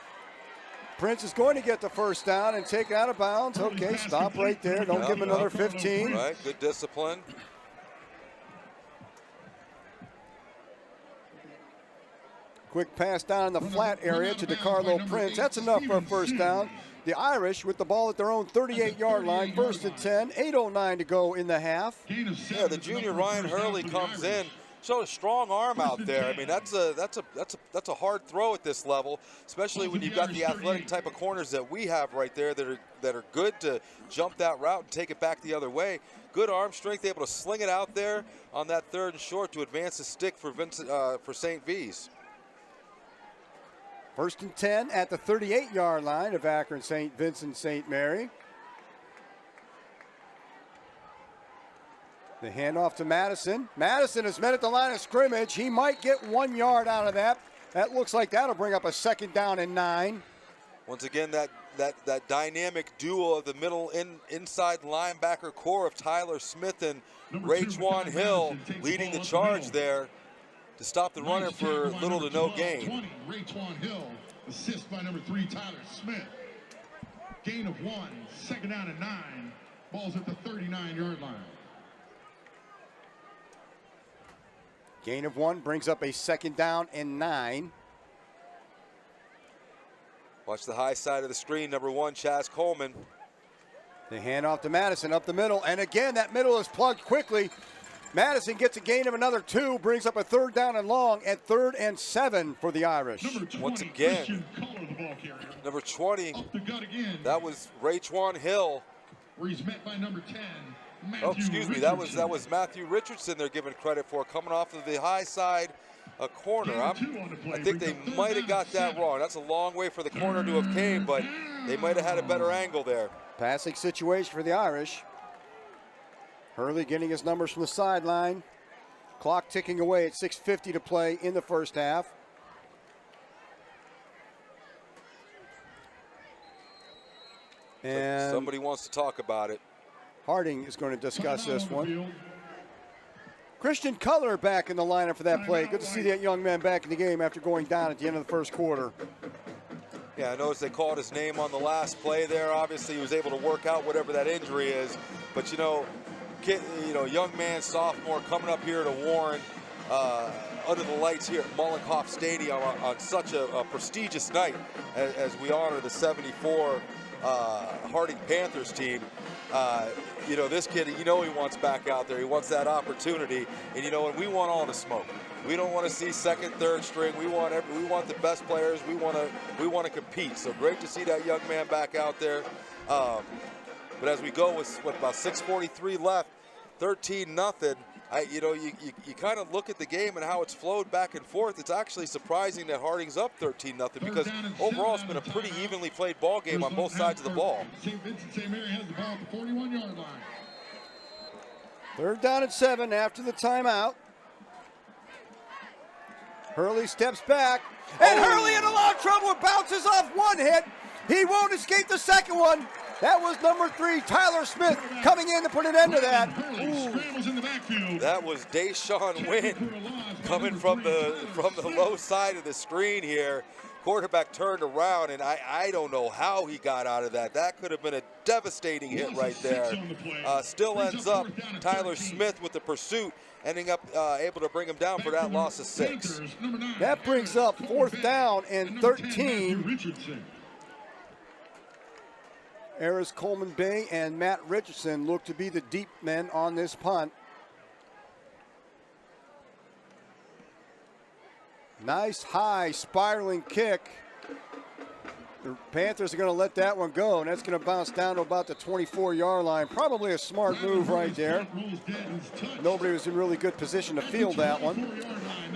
S8: Prince is going to get the 1st down and take it out of bounds. Okay, stop right there, don't give him another 15.
S9: Right, good discipline.
S8: Quick pass down in the flat area to DeCarlo Prince. That's enough for a 1st down. The Irish with the ball at their own 38-yard line, 1st and 10, 8:09 to go in the half.
S9: Yeah, the junior Ryan Hurley comes in, showed a strong arm out there. I mean, that's a hard throw at this level, especially when you've got the athletic type of corners that we have right there that are good to jump that route and take it back the other way. Good arm strength, able to sling it out there on that 3rd and short to advance the stick for St. V's.
S8: 1st and 10 at the 38-yard line of Akron St. Vincent-St. Mary. The handoff to Madison. Madison is met at the line of scrimmage. He might get 1 yard out of that. That looks like that'll bring up a 2nd down and 9.
S9: Once again, that dynamic duo of the middle inside linebacker core of Tyler Smith and Rayjuan Hill leading the charge there to stop the runner for little to no gain.
S7: Rayjuan Hill, assist by number 3, Tyler Smith. Gain of 1, 2nd down and 9. Ball's at the 39-yard line.
S8: Gain of 1 brings up a 2nd down and 9.
S9: Watch the high side of the screen, number 1, Chaz Coleman.
S8: The handoff to Madison up the middle, and again that middle is plugged quickly. Madison gets a gain of another 2, brings up a 3rd down and long at 3rd and 7 for the Irish.
S7: 20,
S9: once again, number 20, that was Rayjuan Hill.
S7: Where he's met by number 10.
S9: Oh, excuse me, that was Matthew Richardson they're giving credit for, coming off of the high side corner. I think they might have got that wrong. That's a long way for the corner to have came, but they might have had a better angle there.
S8: Passing situation for the Irish. Hurley getting his numbers from the sideline. Clock ticking away at 6:50 to play in the 1st half. And
S9: somebody wants to talk about it.
S8: Harding is going to discuss this one. Christian Culler back in the lineup for that play. Good to see that young man back in the game after going down at the end of the 1st quarter.
S9: Yeah, I noticed they called his name on the last play there. Obviously, he was able to work out whatever that injury is. But, young man, sophomore, coming up here to Warren under the lights here at Mullenhoff Stadium on such a prestigious night as we honor the 74 Harding Panthers team. This kid, he wants back out there. He wants that opportunity. And, and we want all the smoke. We don't want to see 2nd, 3rd string. We want the best players. We want to compete. So great to see that young man back out there. But as we go with about 6:43 left, 13-0. You kind of look at the game and how it's flowed back and forth. It's actually surprising that Harding's up 13-0 because overall it's been a pretty evenly played ball game on both sides of the ball.
S7: St. Vincent-St. Mary has the ball at the 41-yard line.
S8: 3rd down and 7 after the timeout. Hurley steps back, and Hurley in a lot of trouble. Bounces off one hit. He won't escape the second one. That was number 3, Tyler Smith, coming in to put an end to that.
S9: That was Deshaun Wynn coming from the low side of the screen here. Quarterback turned around, and I don't know how he got out of that. That could have been a devastating hit right there. Still ends up Tyler Smith with the pursuit, ending up able to bring him down for that loss of 6.
S8: That brings up 4th down and 13. Eris Coleman Bay and Matt Richardson look to be the deep men on this punt. Nice high spiraling kick. The Panthers are going to let that one go, and that's going to bounce down to about the 24-yard line. Probably a smart move right there. Nobody was in really good position to field that one.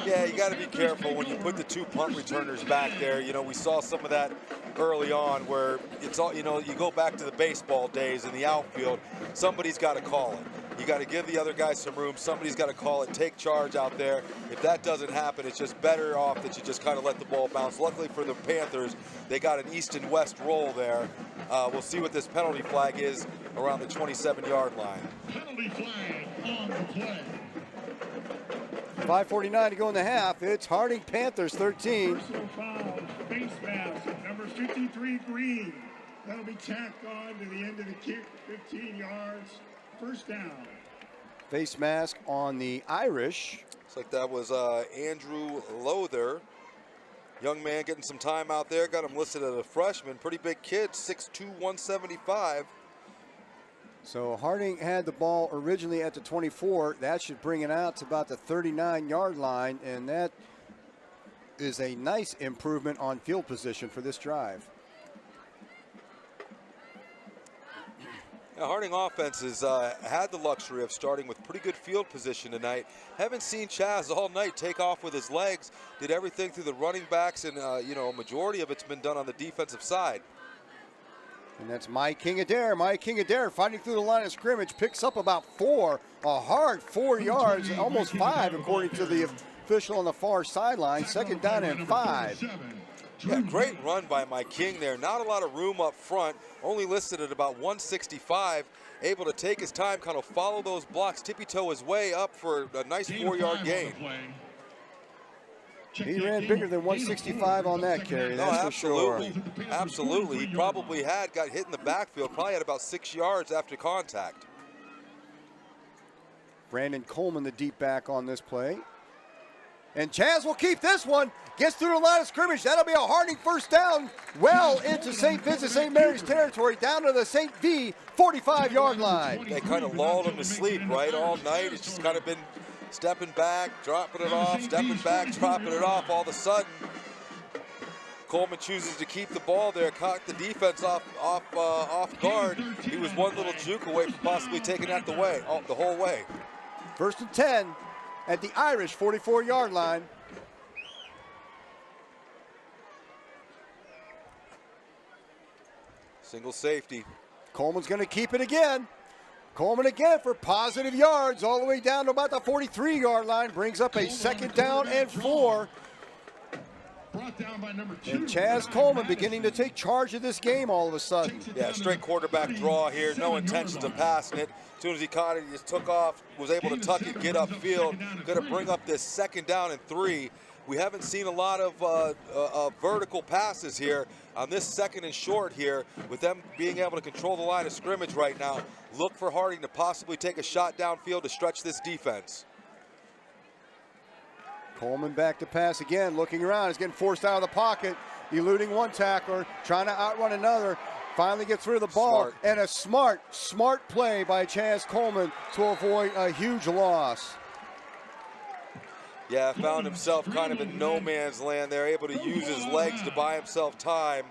S9: Yeah, you got to be careful when you put the 2 punt returners back there. You know, we saw some of that early on where it's all, you know, you go back to the baseball days in the outfield, somebody's got to call it. You got to give the other guys some room. Somebody's got to call it, take charge out there. If that doesn't happen, it's just better off that you just kind of let the ball bounce. Luckily for the Panthers, they got an east and west roll there. We'll see what this penalty flag is around the 27-yard line.
S7: Penalty flag on the play.
S8: 5:49 to go in the half. It's Harding Panthers 13.
S10: Personal foul, face mask, number 53, Green. That'll be tacked on to the end of the kick, 15 yards. First down.
S8: Face mask on the Irish.
S9: Looks like that was Andrew Lother. Young man getting some time out there. Got him listed as a freshman. Pretty big kid, 6'2", 175.
S8: So Harding had the ball originally at the 24. That should bring it out to about the 39-yard line, and that is a nice improvement on field position for this drive.
S9: Now, Harding offense has had the luxury of starting with pretty good field position tonight. Haven't seen Chaz all night take off with his legs. Did everything through the running backs, and you know, a majority of it's been done on the defensive side.
S8: And that's Mike King Adair. Mike King Adair fighting through the line of scrimmage, picks up about 4, a hard 4 yards, almost 5 according to the official on the far sideline. Second down and 5.
S9: Yeah, great run by Mike King there. Not a lot of room up front, only listed at about 165. Able to take his time, kind of follow those blocks, tippy-toe his way up for a nice 4-yard gain.
S8: He ran bigger than 165 on that carry, that's for sure.
S9: Absolutely. He probably got hit in the backfield, probably had about 6 yards after contact.
S8: Brandon Coleman, the deep back on this play. And Chaz will keep this one. Gets through the line of scrimmage. That'll be a Harding first down. Well into St. Vincent St. Mary's territory, down to the St. V 45-yard line.
S9: They kind of lulled him to sleep, right, all night. It's just kind of been stepping back, dropping it off, stepping back, dropping it off. All of a sudden, Coleman chooses to keep the ball there, caught the defense off guard. He was one little juke away from possibly taking that the whole way.
S8: First and 10 at the Irish 44-yard line.
S9: Single safety.
S8: Coleman's going to keep it again. Coleman again for positive yards all the way down to about the 43-yard line. Brings up a second down and 4. And Chaz Coleman beginning to take charge of this game all of a sudden.
S9: Yeah, straight quarterback draw here. No intentions of passing it. As soon as he caught it, he just took off, was able to tuck it, get upfield. Going to bring up this second down and 3. We haven't seen a lot of vertical passes here on this second and short here, with them being able to control the line of scrimmage right now. Look for Harding to possibly take a shot downfield to stretch this defense.
S8: Coleman back to pass again, looking around. He's getting forced out of the pocket, eluding one tackler, trying to outrun another. Finally gets rid of the ball, and a smart play by Chaz Coleman to avoid a huge loss.
S9: Yeah, found himself kind of in no man's land there, able to use his legs to buy himself time.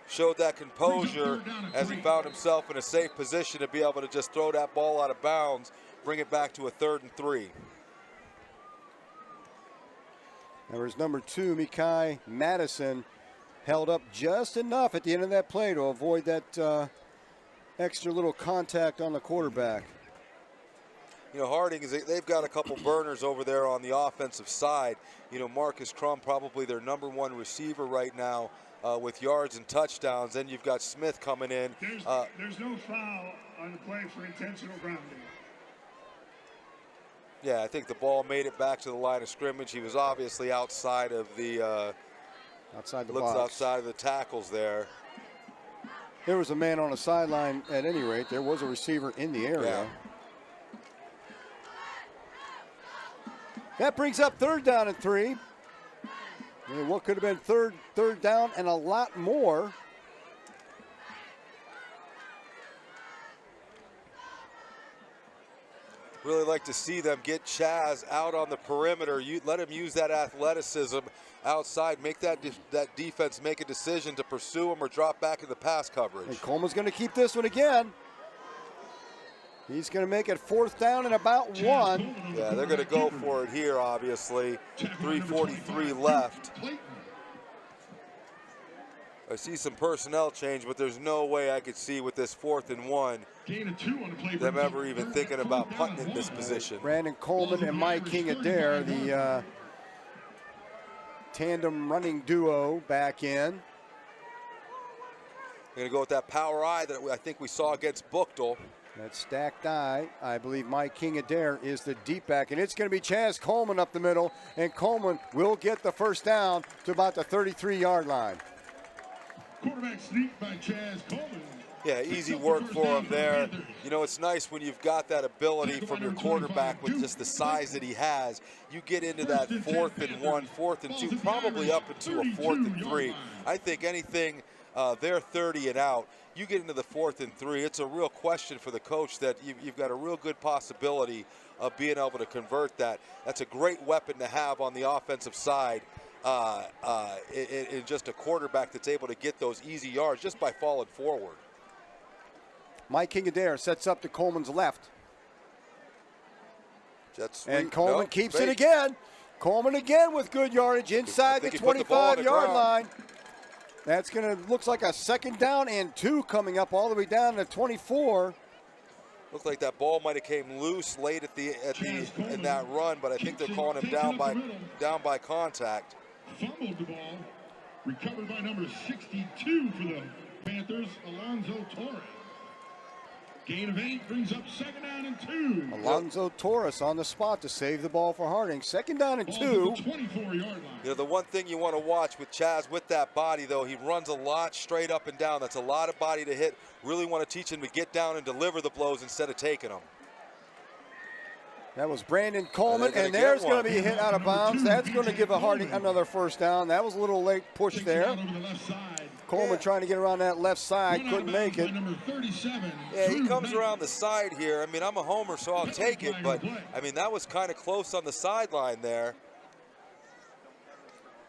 S9: Showed that composure as he found himself in a safe position to be able to just throw that ball out of bounds, bring it back to a 3rd and 3.
S8: There was number 2, Mekhi Madison, held up just enough at the end of that play to avoid that extra little contact on the quarterback.
S9: you know, Harding, they've got a couple burners over there on the offensive side. You know, Marcus Crum, probably their #1 receiver right now with yards and touchdowns. Then you've got Smith coming in.
S10: There's no foul on the play for intentional grounding.
S9: Yeah, I think the ball made it back to the line of scrimmage. He was obviously outside of the
S8: outside the
S9: looks
S8: box.
S9: outside of the tackles there.
S8: There was a man on the sideline at any rate. There was a receiver in the area.
S9: Yeah.
S8: That brings up 3rd down and 3. And what could have been third down and a lot more.
S9: Really like to see them get Chaz out on the perimeter. You let him use that athleticism outside. Make that defense make a decision to pursue him or drop back in the pass coverage.
S8: And Coleman's going to keep this one again. He's going to make it 4th down and about 1.
S9: Yeah, they're going to go for it here, obviously. 3:43 left. I see some personnel change, but there's no way I could see with this 4th and 1 them ever even thinking about punting in this position.
S8: Brandon Coleman and Mike King-Adair, the tandem running duo back in.
S9: They're going to go with that power eye that I think we saw against Buchtel.
S8: That stacked eye, I believe Mike King-Adair is the deep back, and it's going to be Chaz Coleman up the middle, and Coleman will get the 1st down to about the 33-yard line.
S10: Quarterback sneak by Chaz Coleman.
S9: Yeah, easy work for him there. You know, it's nice when you've got that ability from your quarterback with just the size that he has. You get into that 4th and 1, 4th and 2, probably up into a 4th and 3. I think anything they're 30 and out. You get into the 4th and 3, it's a real question for the coach that you've got a real good possibility of being able to convert that. That's a great weapon to have on the offensive side. In just a quarterback that's able to get those easy yards just by falling forward.
S8: Mike King-Adair sets up to Coleman's left.
S9: Jet sweep.
S8: And Coleman keeps it again. Coleman again with good yardage inside the 25-yard line. That's going to, looks like a 2nd down and 2 coming up all the way down to 24.
S9: Looks like that ball might have came loose late in that run, but I think they're calling him down by contact.
S10: Fumbled the ball. Recovered by number 62 for the Panthers, Alonzo Torres. Gain of 8 brings up 2nd down and 2.
S8: Alonzo Torres on the spot to save the ball for Harding. 2nd down and 2.
S10: 24-yard line.
S9: You know, the one thing you want to watch with Chaz with that body, though, he runs a lot straight up and down. That's a lot of body to hit. Really want to teach him to get down and deliver the blows instead of taking them.
S8: That was Brandon Coleman, and there's going to be a hit out of bounds. That's going to give a Harding another 1st down. That was a little late push there. Coleman trying to get around that left side, couldn't make it.
S9: Yeah, he comes around the side here. I mean, I'm a homer, so I'll take it, but, I mean, that was kind of close on the sideline there.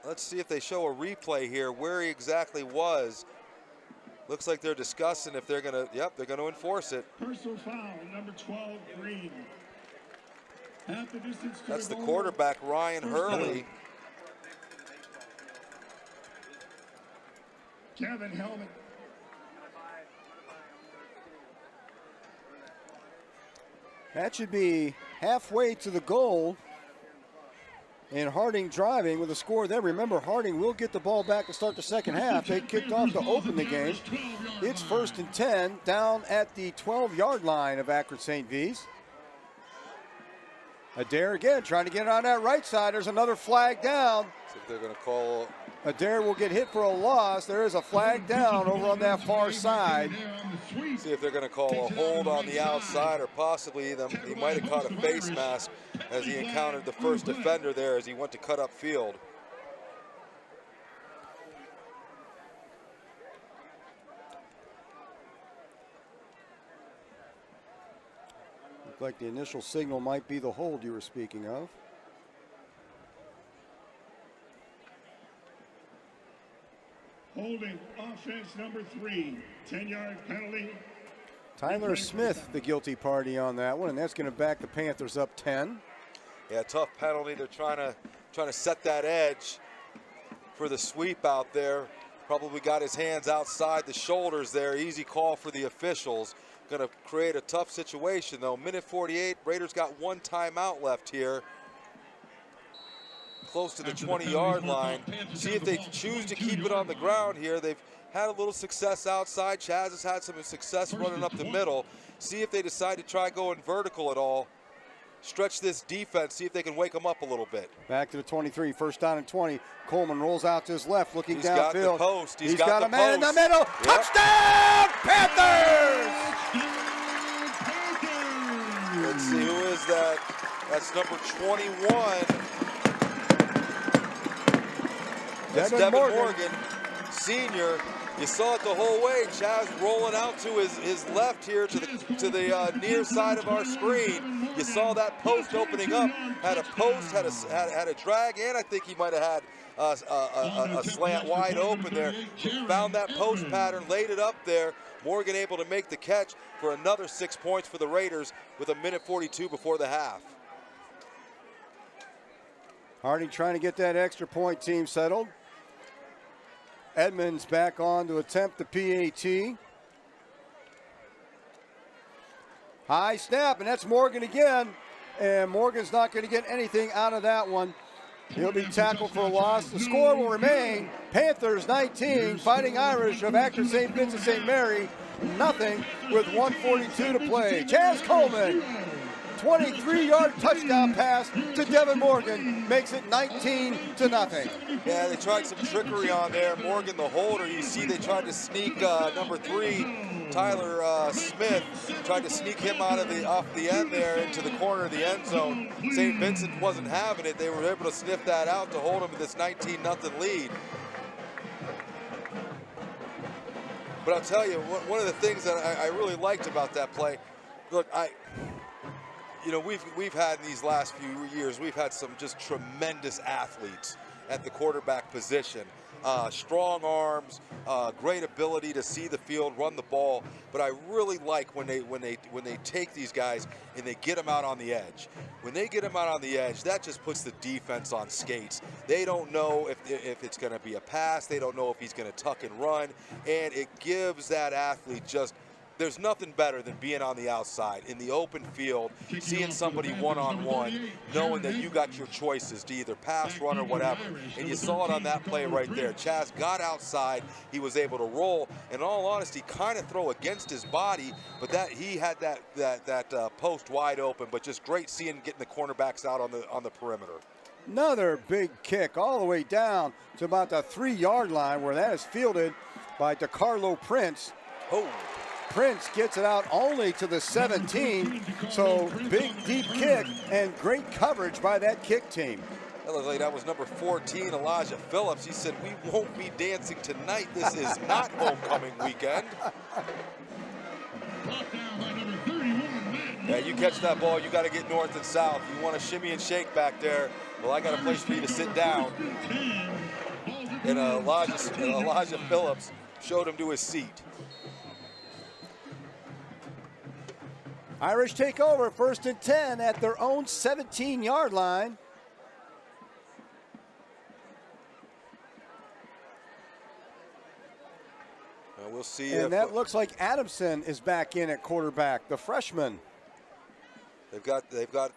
S9: Let's see if they show a replay here where he exactly was. Looks like they're discussing if they're going to, yep, they're going to enforce it.
S10: Personal foul, number 12, Green. Half the distance to
S9: That's the quarterback, Ryan Hurley.
S10: Kevin Helmet.
S8: That should be halfway to the goal. And Harding driving with a score there. Remember, Harding will get the ball back to start the 2nd half. They kicked off to open the game. It's 1st and 10 down at the 12-yard line of Akron St. V's. Adair again trying to get it on that right side. There's another flag down.
S9: So they're going to call.
S8: Adair will get hit for a loss. There is a flag down over on that far side.
S9: See if they're going to call a hold on the outside, or possibly he might have caught a face mask as he encountered the first defender there as he went to cut up field.
S8: Looked like the initial signal might be the hold you were speaking of.
S10: Holding offense number 3, 10-yard penalty.
S8: Tyler Smith, the guilty party on that one, and that's going to back the Panthers up 10.
S9: Yeah, tough penalty. They're trying to set that edge for the sweep out there. Probably got his hands outside the shoulders there. Easy call for the officials. going to create a tough situation, though. Minute 48, Raiders got 1 timeout left here. Close to the 20-yard line. See if they choose to keep it on the ground here. They've had a little success outside. Chaz has had some success running up the middle. See if they decide to try going vertical at all. Stretch this defense, see if they can wake them up a little bit.
S8: Back to the 23, first down and 20. Coleman rolls out to his left, looking
S9: He's
S8: downfield.
S9: Got the post.
S8: He's got a man in the middle.
S9: Yep.
S8: Touchdown, Panthers!
S9: Let's see, who is that? That's number 21. That's Devin Morgan, senior. You saw it the whole way. Chaz rolling out to his left here to the near side of our screen. You saw that post opening up. Had a post, had a drag, and I think he might have had a slant wide open there. Found that post pattern, laid it up there. Morgan able to make the catch for another 6 points for the Raiders with a minute 42 before the half.
S8: Harding trying to get that extra point team settled. Edmonds back on to attempt the PAT. High snap, and that's Morgan again. And Morgan's not going to get anything out of that one. He'll be tackled for a loss. The score will remain Panthers 19, Fighting Irish of Akron St. Vincent-St. Mary, nothing with 1:42 to play. Chaz Coleman, 23-yard touchdown pass to Devin Morgan, makes it 19-0.
S9: Yeah, they tried some trickery on there. Morgan, the holder, you see they tried to sneak number 3, Tyler Smith, tried to sneak him off the end there into the corner of the end zone. St. Vincent wasn't having it. They were able to sniff that out to hold him to this 19-0 lead. But I'll tell you, one of the things that I really liked about that play, look, you know, we've had in these last few years, we've had some just tremendous athletes at the quarterback position. Strong arms, great ability to see the field, run the ball. But I really like when they take these guys and they get them out on the edge. When they get them out on the edge, that just puts the defense on skates. They don't know if it's going to be a pass. They don't know if he's going to tuck and run, and it gives that athlete just. There's nothing better than being on the outside in the open field, seeing somebody one-on-one, knowing that you got your choices to either pass, run, or whatever. And you saw it on that play right there. Chaz got outside. He was able to roll. And in all honesty, kind of throw against his body, but that he had that post wide open. But just great seeing getting the cornerbacks out on the perimeter.
S8: Another big kick all the way down to about the 3-yard line, where that is fielded by DeCarlo Prince.
S9: Oh.
S8: Prince gets it out only to the 17, so big deep kick and great coverage by that kick team.
S9: That looked like that was number 14, Elijah Phillips. He said, "We won't be dancing tonight. This is not homecoming weekend." Yeah, you catch that ball, you got to get north and south. You want to shimmy and shake back there. Well, I got a place for you to sit down. And Elijah Phillips showed him to his seat.
S8: Irish take over, 1st and 10 at their own 17-yard line.
S9: We'll see.
S8: And that looks like Adamson is back in at quarterback, the freshman.
S9: They've got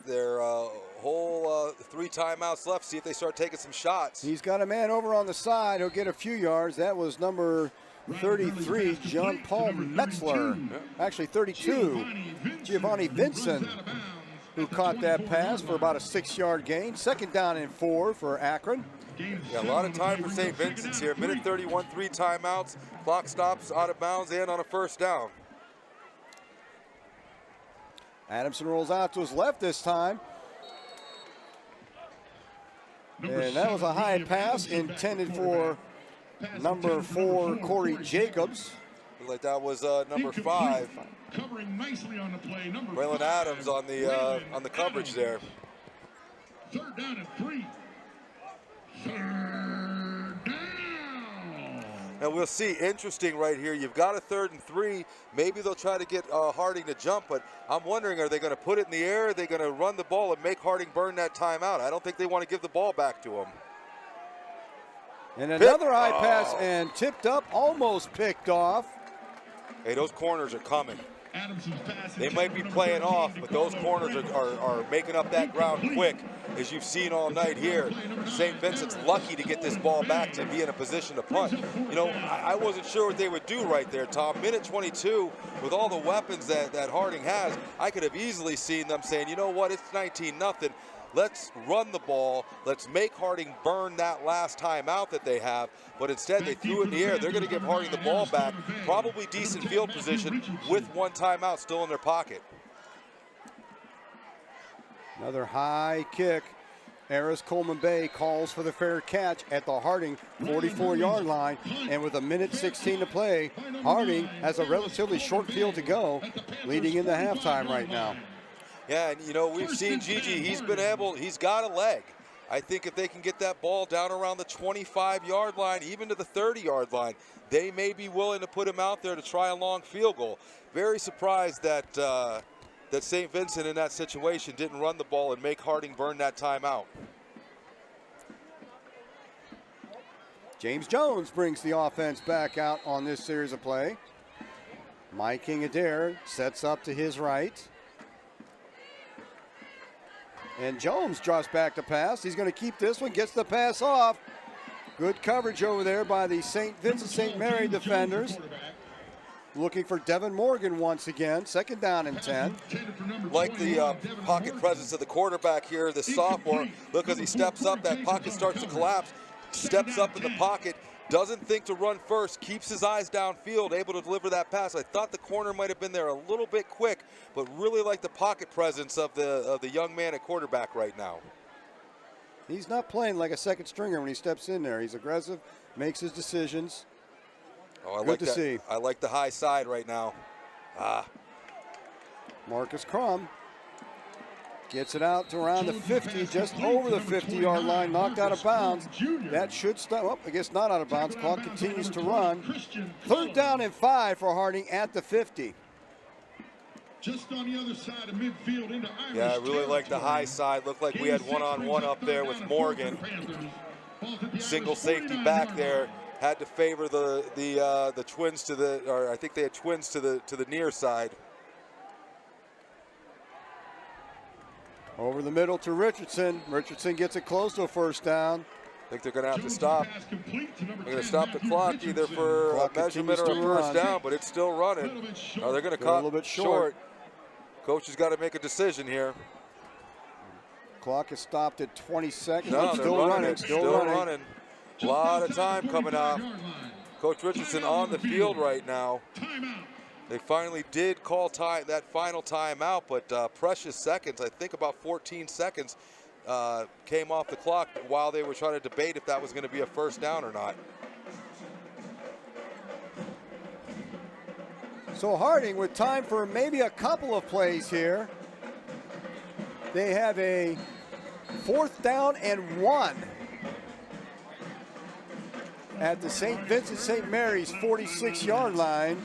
S9: their whole 3 timeouts left. See if they start taking some shots.
S8: He's got a man over on the side. He'll get a few yards. That was number 33, John Paul Metzler. Actually 32, Giovanni Vincent, who caught that pass for about a 6-yard gain. 2nd down and 4 for Akron.
S9: Yeah, a lot of time for St. Vincent's here. Minute 31, 3 timeouts. Clock stops out of bounds and on a 1st down.
S8: Adamson rolls out to his left this time. And that was a high pass intended for number 4, Corey Jacobs.
S9: Looked like that was number 5.
S10: Covering nicely on the play, number
S9: Braylon
S10: 5.
S9: Adams on the coverage there.
S10: 3rd down and 3. 3rd down.
S9: And we'll see. Interesting right here. You've got a 3rd and 3. Maybe they'll try to get Harding to jump, but I'm wondering, are they going to put it in the air? Are they going to run the ball and make Harding burn that timeout? I don't think they want to give the ball back to him.
S8: And another high pass and tipped up, almost picked off.
S9: Hey, those corners are coming. They might be playing off, but those corners are making up that ground quick, as you've seen all night here. St. Vincent's lucky to get this ball back to be in a position to punt. You know, I wasn't sure what they would do right there, Tom. Minute 22, with all the weapons that Harding has, I could have easily seen them saying, you know what, it's 19-0. Let's run the ball. Let's make Harding burn that last timeout that they have. But instead, they threw it in the air. They're going to give Harding the ball back. Probably decent field position with one timeout still in their pocket.
S8: Another high kick. Aris Coleman Bay calls for the fair catch at the Harding 44-yard line. And with 1:16 to play, Harding has a relatively short field to go, leading into halftime right now.
S9: Yeah, and you know, we've seen Gigi, he's got a leg. I think if they can get that ball down around the 25-yard line, even to the 30-yard line, they may be willing to put him out there to try a long field goal. Very surprised that that St. Vincent in that situation didn't run the ball and make Harding burn that timeout.
S8: James Jones brings the offense back out on this series of play. Mike King-Adair sets up to his right. And Jones drops back to pass. He's going to keep this one, gets the pass off. Good coverage over there by the St. Vincent-St. Mary defenders. Looking for Devin Morgan once again. 2nd down and 10.
S9: Like the pocket presence of the quarterback here, the sophomore. Look, as he steps up, that pocket starts to collapse. Steps up in the pocket. Doesn't think to run first, keeps his eyes downfield, able to deliver that pass. I thought the corner might have been there a little bit quick, but really like the pocket presence of the young man at quarterback right now.
S8: He's not playing like a second stringer when he steps in there. He's aggressive, makes his decisions.
S9: Oh, I
S8: Good
S9: like
S8: to
S9: that.
S8: see.
S9: I like the high side right now.
S8: Marcus Crum gets it out to around the 50, just over the 50-yard line, knocked out of bounds. That should stop. Oh, I guess not out of bounds. Clock continues to run. 3rd down and 5 for Harding at the 50.
S10: Just on the other side of midfield into Irish.
S9: Yeah, I really like the high side. Looked like we had one-on-one up there with Morgan. Single safety back there. Had to favor the twins to the, or I think they had twins to the near side.
S8: Over the middle to Richardson. Richardson gets it close to a 1st down.
S9: I think they're going to have to stop. They're going to stop the clock either for a measurement or a 1st down, but it's still running. Oh, they're going to cut
S8: a little bit short.
S9: Coach has got to make a decision here.
S8: Clock is stopped at 20 seconds.
S9: No,
S8: still running.
S9: Still running. A lot of time coming off. Coach Richardson on the field right now. They finally did call that final timeout, but precious seconds, I think about 14 seconds, came off the clock while they were trying to debate if that was going to be a 1st down or not.
S8: So Harding with time for maybe a couple of plays here. They have a 4th down and 1 at the St. Vincent-St. Mary's 46-yard line.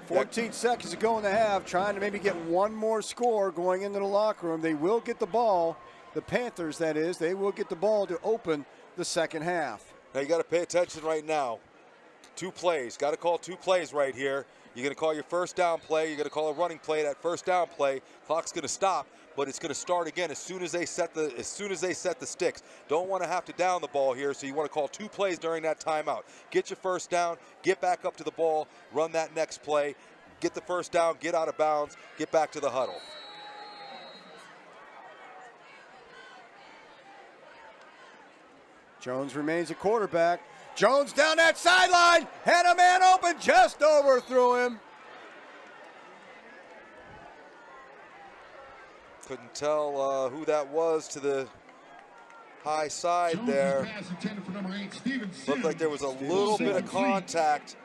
S8: 14 seconds to go in the half, trying to maybe get one more score going into the locker room. They will get the ball, the Panthers that is, they will get the ball to open the second half.
S9: Now you got to pay attention right now. 2 plays, got to call 2 plays right here. You're going to call your 1st down play, you're going to call a running play, that 1st down play, clock's going to stop, but it's going to start again as soon as they set the sticks. Don't want to have to down the ball here, so you want to call 2 plays during that timeout. Get your 1st down, get back up to the ball, run that next play, get the 1st down, get out of bounds, get back to the huddle.
S8: Jones remains at quarterback. Jones down that sideline, had a man open, just overthrew him.
S9: Couldn't tell who that was to the high side there. Looked like there was a little bit of contact.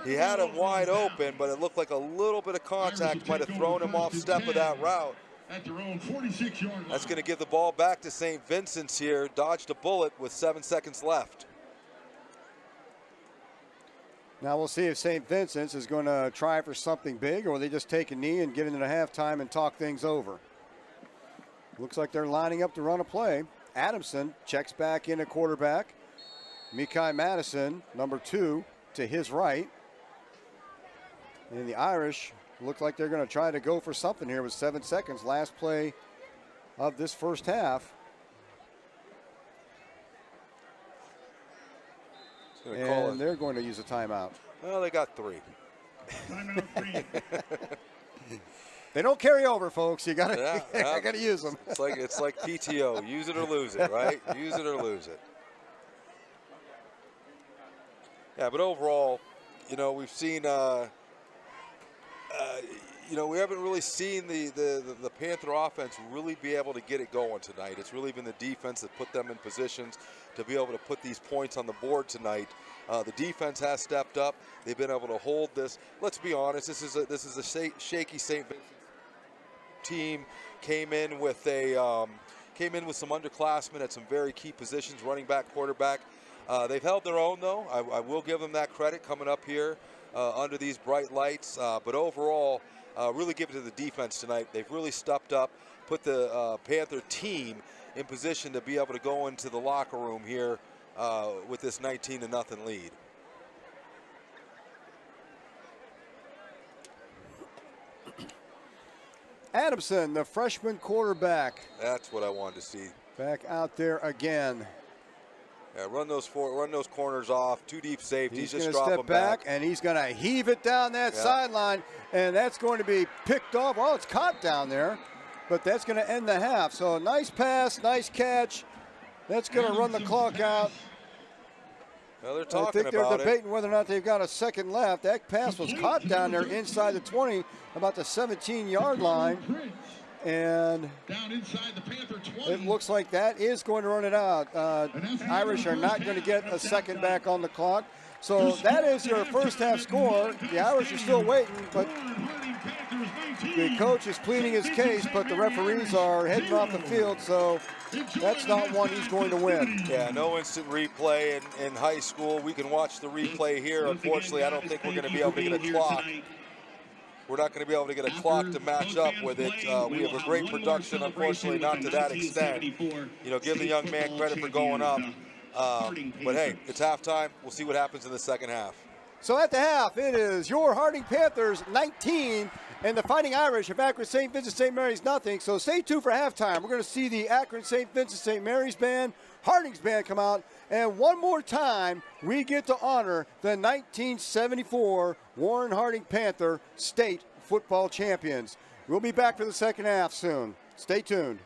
S9: He had him wide open, but it looked like a little bit of contact might have thrown him off step of that route. That's going to give the ball back to St. Vincent's here. Dodged a bullet with 7 seconds left.
S8: Now we'll see if St. Vincent's is going to try for something big, or they just take a knee and get into the halftime and talk things over. Looks like they're lining up to run a play. Adamson checks back in at quarterback. Mikai Madison, number 2, to his right. And the Irish Look like they're going to try to go for something here with 7 seconds. Last play of this first half. And they're going to use a timeout.
S9: Well, they got 3.
S10: Timeout 3.
S8: They don't carry over, folks. You got to
S9: Yeah.
S8: got to use them.
S9: It's like PTO. Use it or lose it, right? Use it or lose it. Yeah, but overall, we've seen, we haven't really seen the Panther offense really be able to get it going tonight. It's really been the defense that put them in positions to be able to put these points on the board tonight. The defense has stepped up. They've been able to hold this. Let's be honest. This is a shaky St. Vincent team. Came in with some underclassmen at some very key positions, running back, quarterback. They've held their own, though. I will give them that credit coming up here under these bright lights. But overall, really give it to the defense tonight. They've really stepped up, put the Panther team in position to be able to go into the locker room here with this 19-0 lead.
S8: Adamson, the freshman quarterback.
S9: That's what I wanted to see.
S8: Back out there again.
S9: Yeah, run those corners off. 2 deep safeties.
S8: He's
S9: Just
S8: going to
S9: drop
S8: step
S9: them
S8: back, and he's going to heave it down that sideline, and that's going to be picked off. Well, it's caught down there, but that's going to end the half. So a nice pass, nice catch. That's going to run the clock out.
S9: Well, they're
S8: I
S9: talking
S8: think they're
S9: about
S8: debating whether or not they've got a second left. That pass was caught down there inside the 20, about the 17-yard line. And
S10: down inside the Panther 20.
S8: it looks like that is going to run it out. Irish are not going to get a second back on the clock. So that is your first half score. The Irish are still waiting, but the coach is pleading his case, but the referees are heading off the field, so that's not one he's going to win.
S9: Yeah, no instant replay in high school. We can watch the replay here. Unfortunately, I don't think we're going to be able to get a clock. We're not going to be able to get a clock to match up with it. We have a great production, unfortunately, not to that extent. Give the young man credit for going up. But hey, it's halftime. We'll see what happens in the second half.
S8: So at the half, it is your Harding Panthers 19 and the Fighting Irish of Akron St. Vincent-St. Mary's nothing. So stay tuned for halftime. We're going to see the Akron St. Vincent-St. Mary's band, Harding's band come out. And one more time, we get to honor the 1974 Warren Harding Panther State Football Champions. We'll be back for the second half soon. Stay tuned.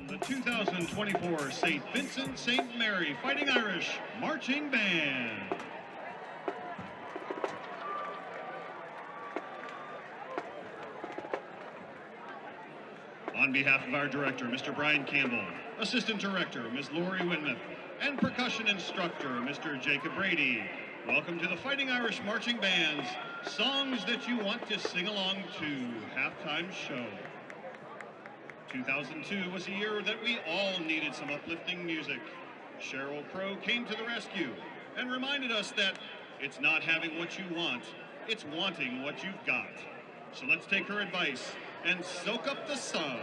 S10: The 2024 St. Vincent-St. Mary Fighting Irish Marching Band. On behalf of our director, Mr. Brian Campbell, assistant director, Ms. Lori Winmouth, and percussion instructor, Mr. Jacob Brady, welcome to the Fighting Irish Marching Band's Songs That You Want to Sing Along To halftime show. 2002 was a year that we all needed some uplifting music. Cheryl Crow came to the rescue and reminded us that it's not having what you want, it's wanting what you've got. So let's take her advice and soak up the sun.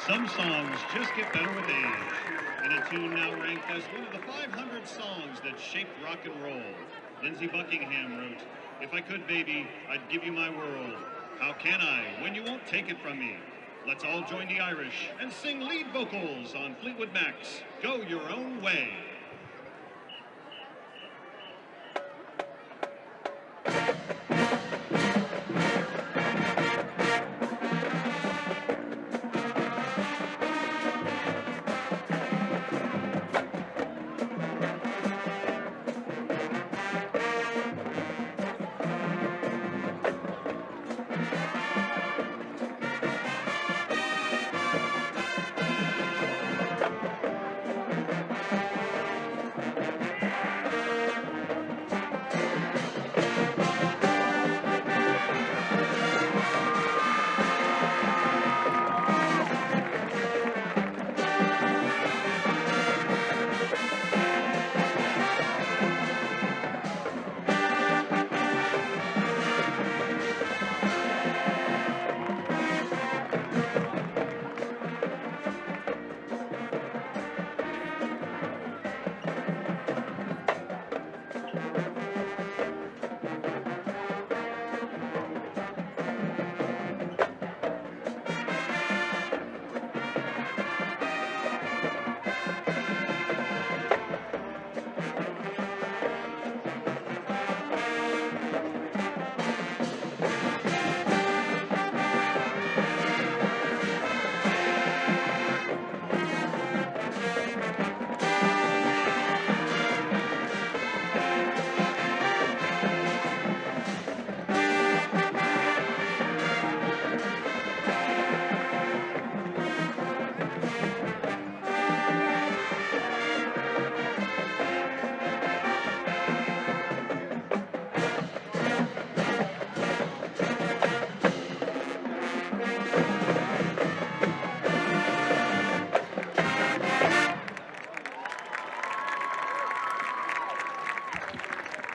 S10: Some songs just get better with age. And a tune now ranked as one of the 500 songs that shaped rock and roll. Lindsey Buckingham wrote, "If I could, baby, I'd give you my world. How can I when you won't take it from me?" Let's all join the Irish and sing lead vocals on Fleetwood Mac's "Go Your Own Way."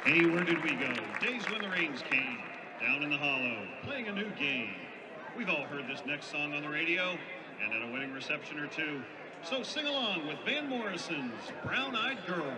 S10: Hey, where did we go? Days when the rains came, down in the hollow, playing a new game. We've all heard this next song on the radio and at a wedding reception or two. So sing along with Van Morrison's Brown-Eyed Girl.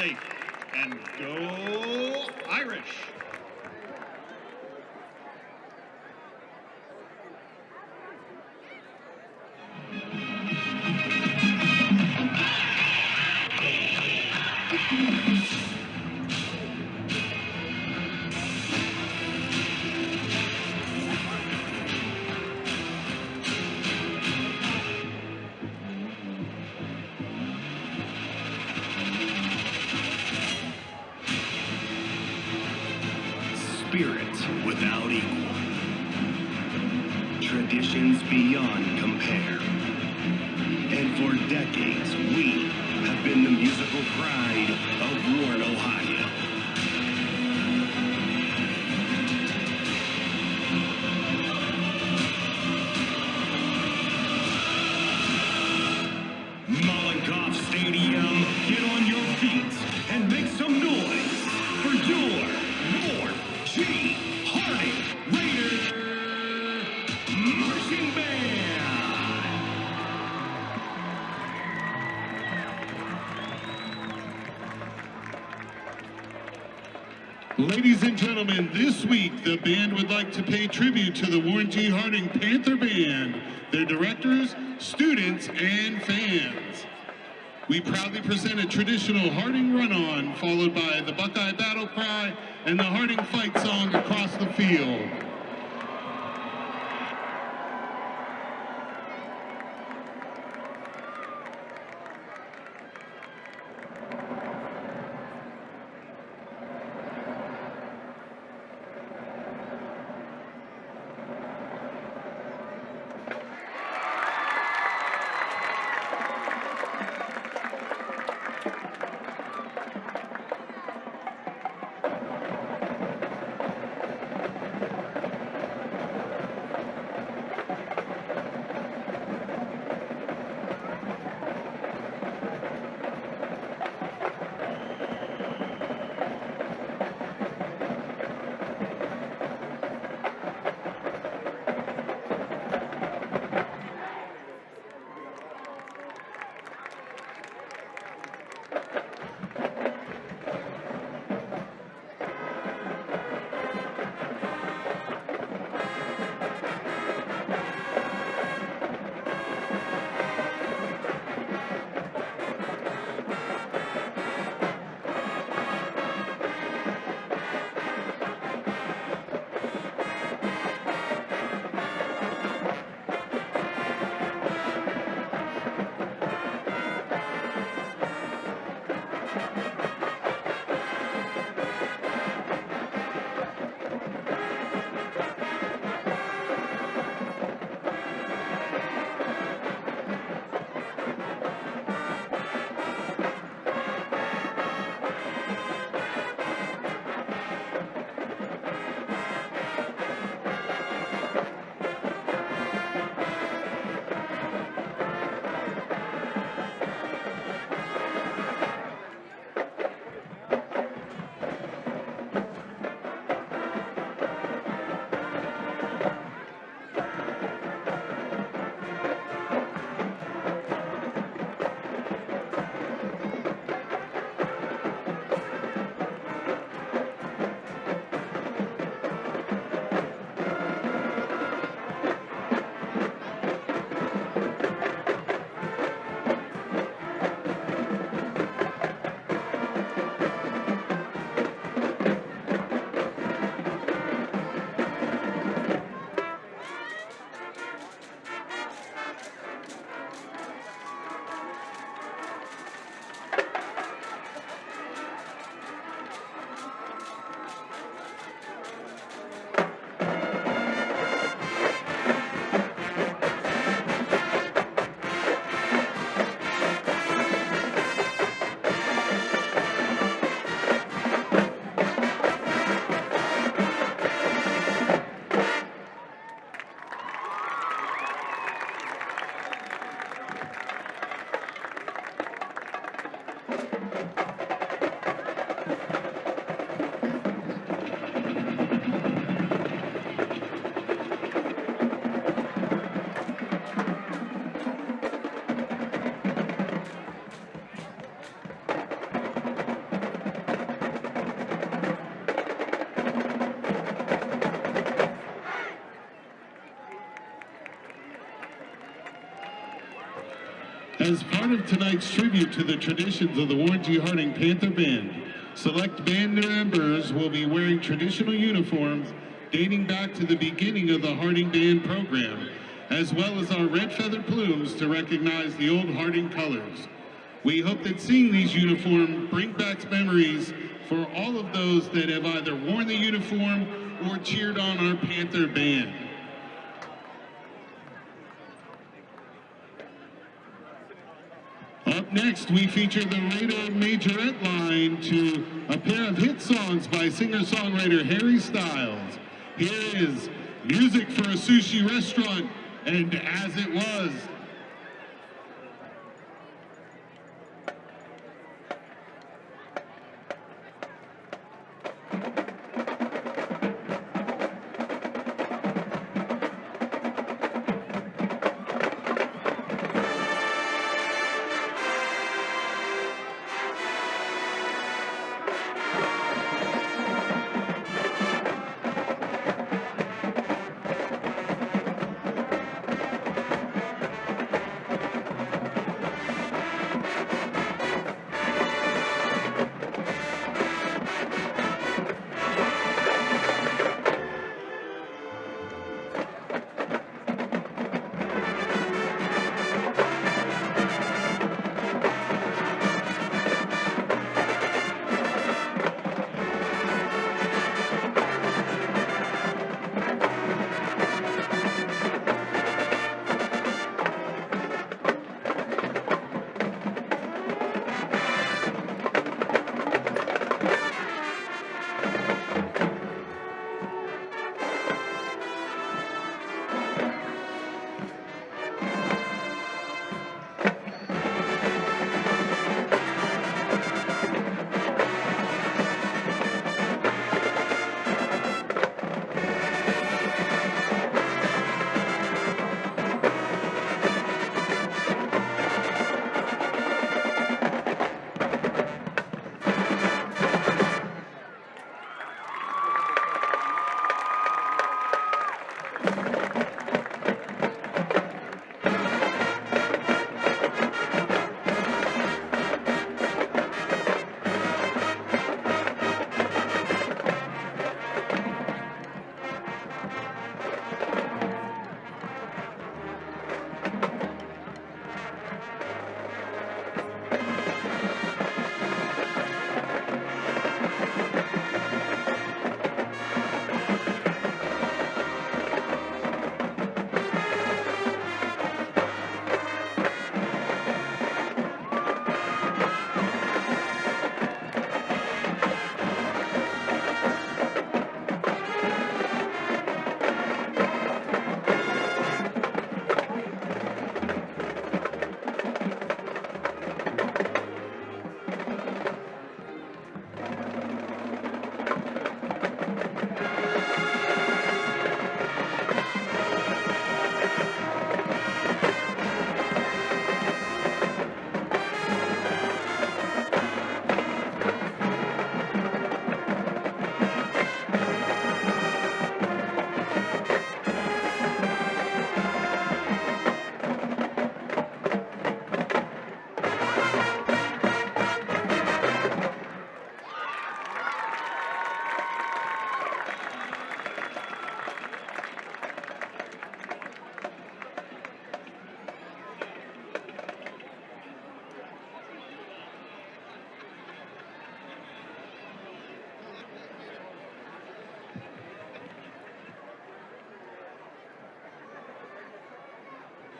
S10: safe. And go Irish!
S1: Spirit without equal. Traditions beyond compare. And for decades, we have been the musical pride of Warren, Ohio. Molotov Stadium, get on your feet and make some noise for your Warren G. Harding Raider Marching Band.
S7: Ladies and gentlemen, this week the band would like to pay tribute to the Warren G. Harding Panther Band, their directors, students, and fans. We proudly present a traditional Harding run-on, followed by the Buckeye Battle Cry and the Harding Fight Song across the field. As part of tonight's tribute to the traditions of the Warren G. Harding Panther Band, select band members will be wearing traditional uniforms dating back to the beginning of the Harding Band program, as well as our red feather plumes to recognize the old Harding colors. We hope that seeing these uniforms bring back memories for all of those that have either worn the uniform or cheered on our Panther Band. Up next, we feature the Raider Majorette line to a pair of hit songs by singer-songwriter Harry Styles. Here is Music for a Sushi Restaurant and As It Was.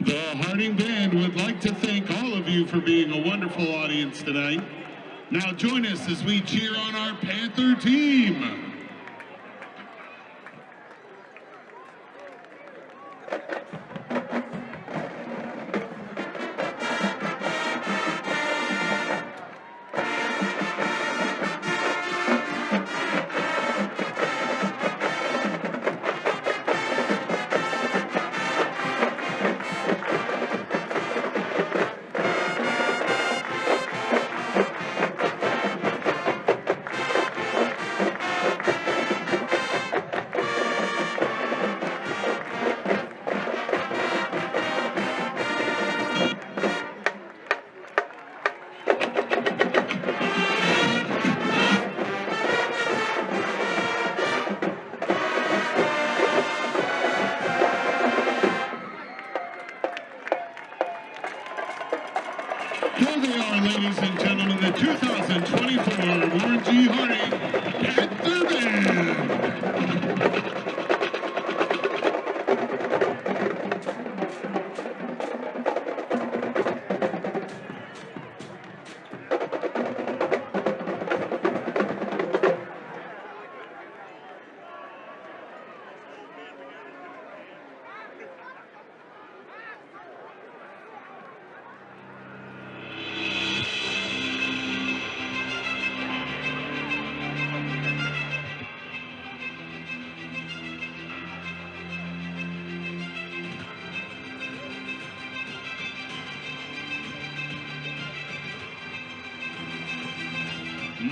S7: The Harding Band would like to thank all of you for being a wonderful audience tonight. Now join us as we cheer on our Panther team.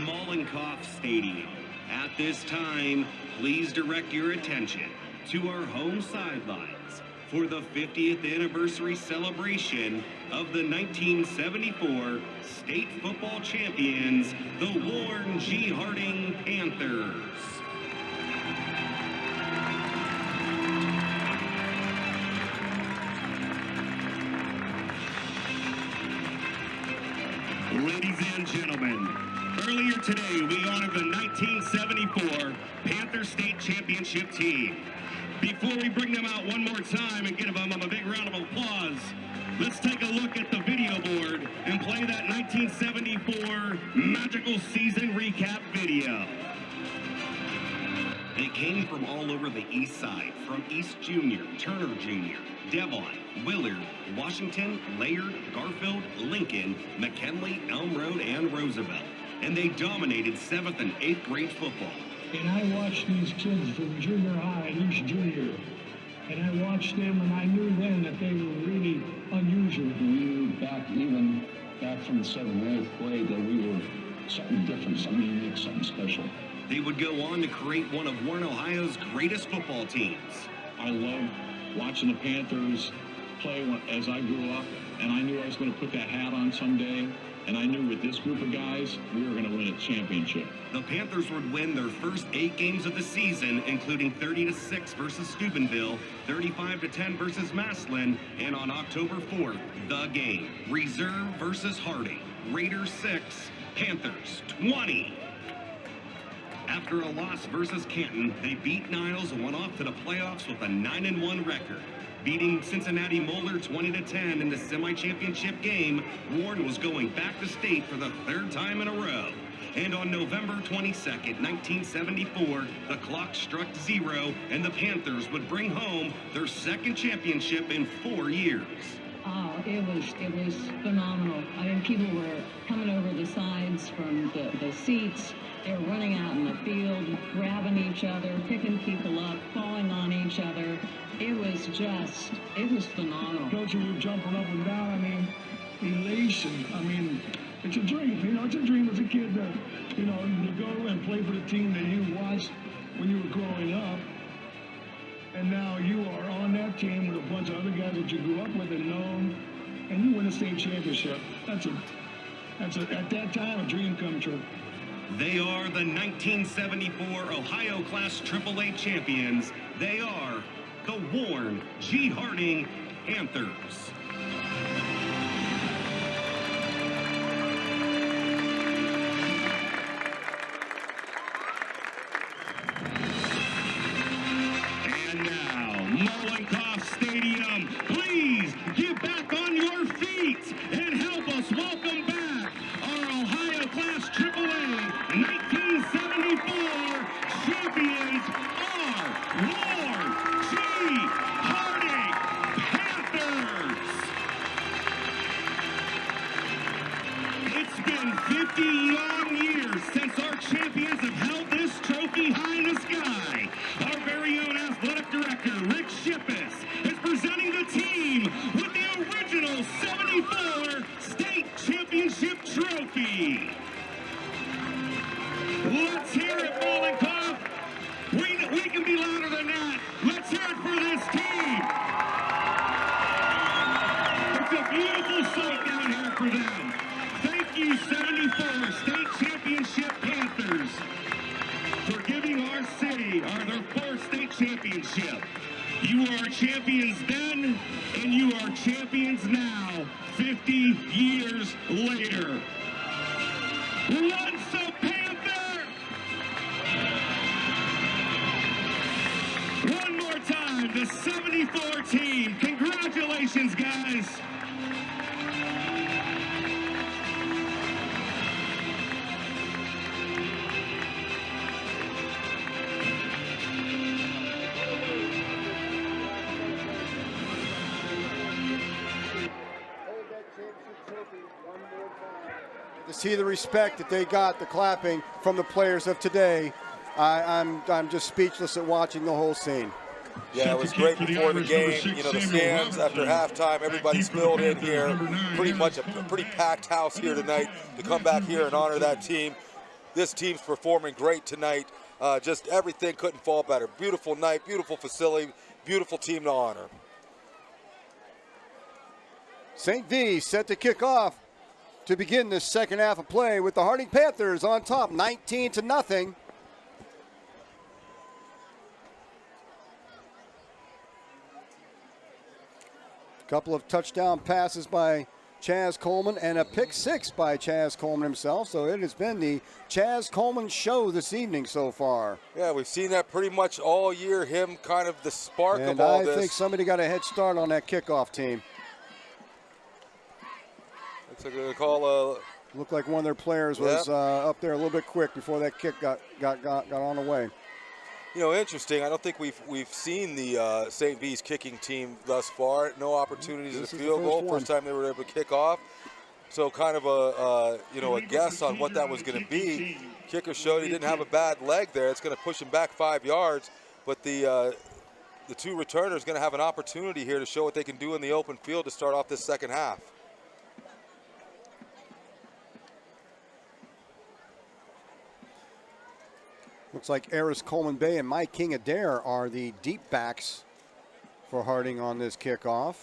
S2: Mollenkoff Stadium. At this time, please direct your attention to our home sidelines for the 50th anniversary celebration of the 1974 state football champions, the Warren G. Harding Panthers.
S1: Ladies and gentlemen, earlier today we honored the 1974 Panther State Championship team. Before we bring them out one more time and give them a big round of applause, let's take a look at the video board and play that 1974 magical season recap video.
S2: They came from all over the east side, from East Junior, Turner Junior, Devon, Willard, Washington, Laird, Garfield, Lincoln, McKinley, Elm Road, and Roosevelt. And they dominated 7th and 8th grade football.
S3: And I watched these kids from junior high and East Junior. And I watched them, and I knew then that they were really unusual.
S4: We knew back from the 7th and 8th grade that we were something different, something unique, something special.
S2: They would go on to create one of Warren, Ohio's greatest football teams.
S5: I loved watching the Panthers play as I grew up, and I knew I was going to put that hat on someday. And I knew with this group of guys, we were going to win a championship.
S2: The Panthers would win their first 8 games of the season, including 30-6 versus Steubenville, 35-10 versus Massillon, and on October 4th, the game, Reserve versus Harding, Raiders 6, Panthers 20. After a loss versus Canton, they beat Niles and went off to the playoffs with a 9-1 record. Beating Cincinnati Moeller 20-10 in the semi-championship game, Warren was going back to state for the 3rd time in a row. And on November 22nd, 1974, the clock struck 0, and the Panthers would bring home their 2nd championship in 4 years.
S6: Oh, it was phenomenal. I mean, people were coming over the sides from the seats. They were running out in the field, grabbing each other, picking people up, falling on each other. It was phenomenal.
S3: Coach, we were jumping up and down. I mean, elation. I mean, it's a dream. You know, it's a dream as a kid to go and play for the team that you watched when you were growing up. And now you are on that team with a bunch of other guys that you grew up with and known, and you win a state championship. That's at that time, a dream come true.
S2: They are the 1974 Ohio Class AAA champions. They are the Warren G. Harding Panthers.
S1: And now, Mollenkoff Stadium, please get back on your feet and help us welcome back our Ohio Class AAA 1974 champions, our Warren G. Harding Panthers. It's been 50 long years since our champions have held this trophy high in the sky. Our very own athletic director, Rick Shippus, is presenting the team with the original 74 state championship trophy. Let's hear it, Mollenkoff. We can be louder than that. Let's hear it for this team. It's a beautiful sight down here for them. Thank you, 74 state championship Panthers, for giving our city their 4th state championship. You are champions then, and you are champions now, 50 years later. Once a Panther! One more time, the 74 team. Congratulations, guys.
S8: To see the respect that they got, the clapping from the players of today, I'm just speechless at watching the whole scene.
S9: Yeah, it was great before the game. You know, the stands after halftime, everybody's filled in here. Pretty much a pretty packed house here tonight to come back here and honor that team. this team's performing great tonight. Just everything couldn't fall better. Beautiful night, beautiful facility, beautiful team to honor.
S8: St. V set to kick off to begin this second half of play with the Harding Panthers on top, 19-0. Couple of touchdown passes by Chaz Coleman and a pick six by Chaz Coleman himself. So it has been the Chaz Coleman show this evening so far.
S9: Yeah, we've seen that pretty much all year, him kind of the spark of all this.
S8: And I think somebody got a head start on that kickoff team.
S9: Looks like they're call
S8: looked like one of their players was up there a little bit quick before that kick got on the way.
S9: You know, interesting. I don't think we've seen the St. V's kicking team thus far. No opportunities in the field goal. First time they were able to kick off. So kind of a guess on what that was going to be. Kicker showed he didn't have a bad leg there. It's going to push him back 5 yards, but the two returners going to have an opportunity here to show what they can do in the open field to start off this second half.
S8: Looks like Eris Coleman Bay and Mike King Adair are the deep backs for Harding on this kickoff.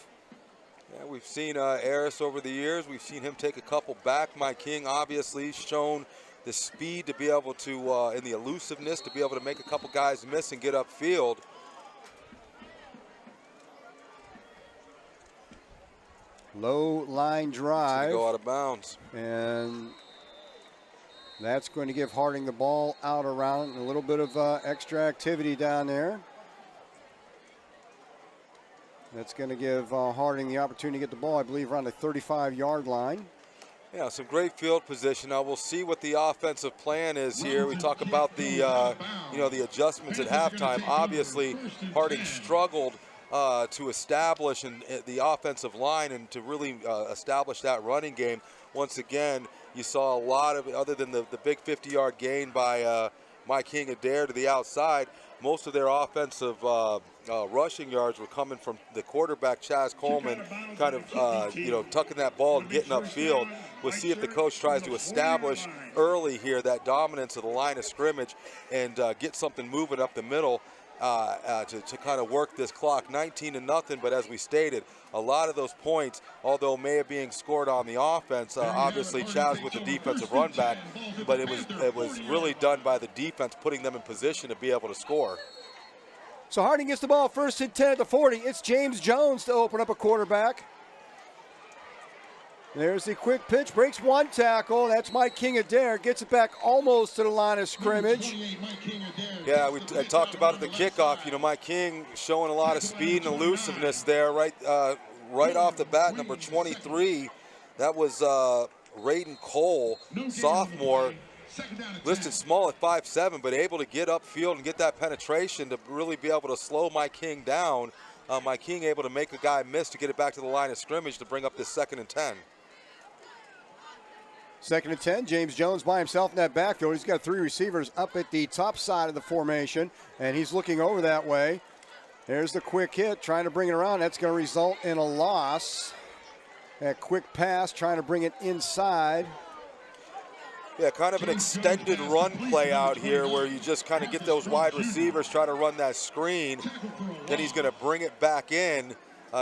S9: Yeah, we've seen Eris over the years. We've seen him take a couple back. Mike King obviously shown the speed to be able to, and the elusiveness to be able to make a couple guys miss and get upfield.
S8: Low line drive.
S9: Go out of bounds.
S8: And that's going to give Harding the ball out around, a little bit of extra activity down there. That's going to give Harding the opportunity to get the ball, I believe, around the 35-yard line.
S9: Yeah, some great field position. Now we'll see what the offensive plan is here. We talk about the, the adjustments at halftime. Obviously, Harding struggled to establish the offensive line and to really establish that running game. Once again, you saw a lot of, other than the big 50-yard gain by Mike King Adair to the outside, most of their offensive rushing yards were coming from the quarterback, Chaz Coleman, kind of, tucking that ball and getting upfield. We'll see if the coach tries to establish early here that dominance of the line of scrimmage and get something moving up the middle to kind of work this clock. 19-0, but as we stated, a lot of those points, although may have been scored on the offense, obviously Chaz with the defensive run back, but it was really done by the defense, putting them in position to be able to score.
S8: So Harding gets the ball first and 10 at the 40. It's James Jones to open up a quarterback. There's the quick pitch, breaks one tackle. That's Mike King Adair, gets it back almost to the line of scrimmage.
S9: Yeah, I talked about at the kickoff. Mike King showing a lot of speed and elusiveness there, right off the bat. Number 23, that was Raiden Cole, sophomore, listed small at 5'7", but able to get upfield and get that penetration to really be able to slow Mike King down. Mike King able to make a guy miss to get it back to the line of scrimmage to bring up this 2nd and 10.
S8: 2nd and 10, James Jones by himself in that backfield. He's got 3 receivers up at the top side of the formation, and he's looking over that way. There's the quick hit, trying to bring it around. That's going to result in a loss. That quick pass, trying to bring it inside.
S9: Yeah, kind of an extended run play out here where you just kind of get those wide receivers, try to run that screen. Then he's going to bring it back in.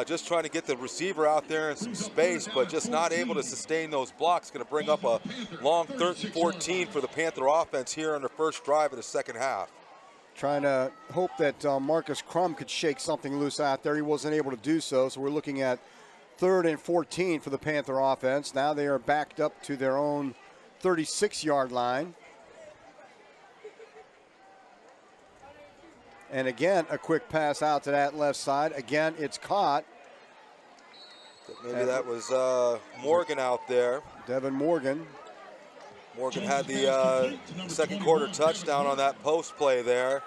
S9: Just trying to get the receiver out there in some space, but just not able to sustain those blocks. Going to bring up a long 3rd and 14 for the Panther offense here on the first drive of the second half.
S8: Trying to hope that Marcus Crum could shake something loose out there. He wasn't able to do so, so we're looking at 3rd and 14 for the Panther offense. Now they are backed up to their own 36-yard line. And again, a quick pass out to that left side. Again, it's caught.
S9: Maybe that was Morgan out there.
S8: Devin Morgan.
S9: Morgan had the second quarter touchdown on that post play there.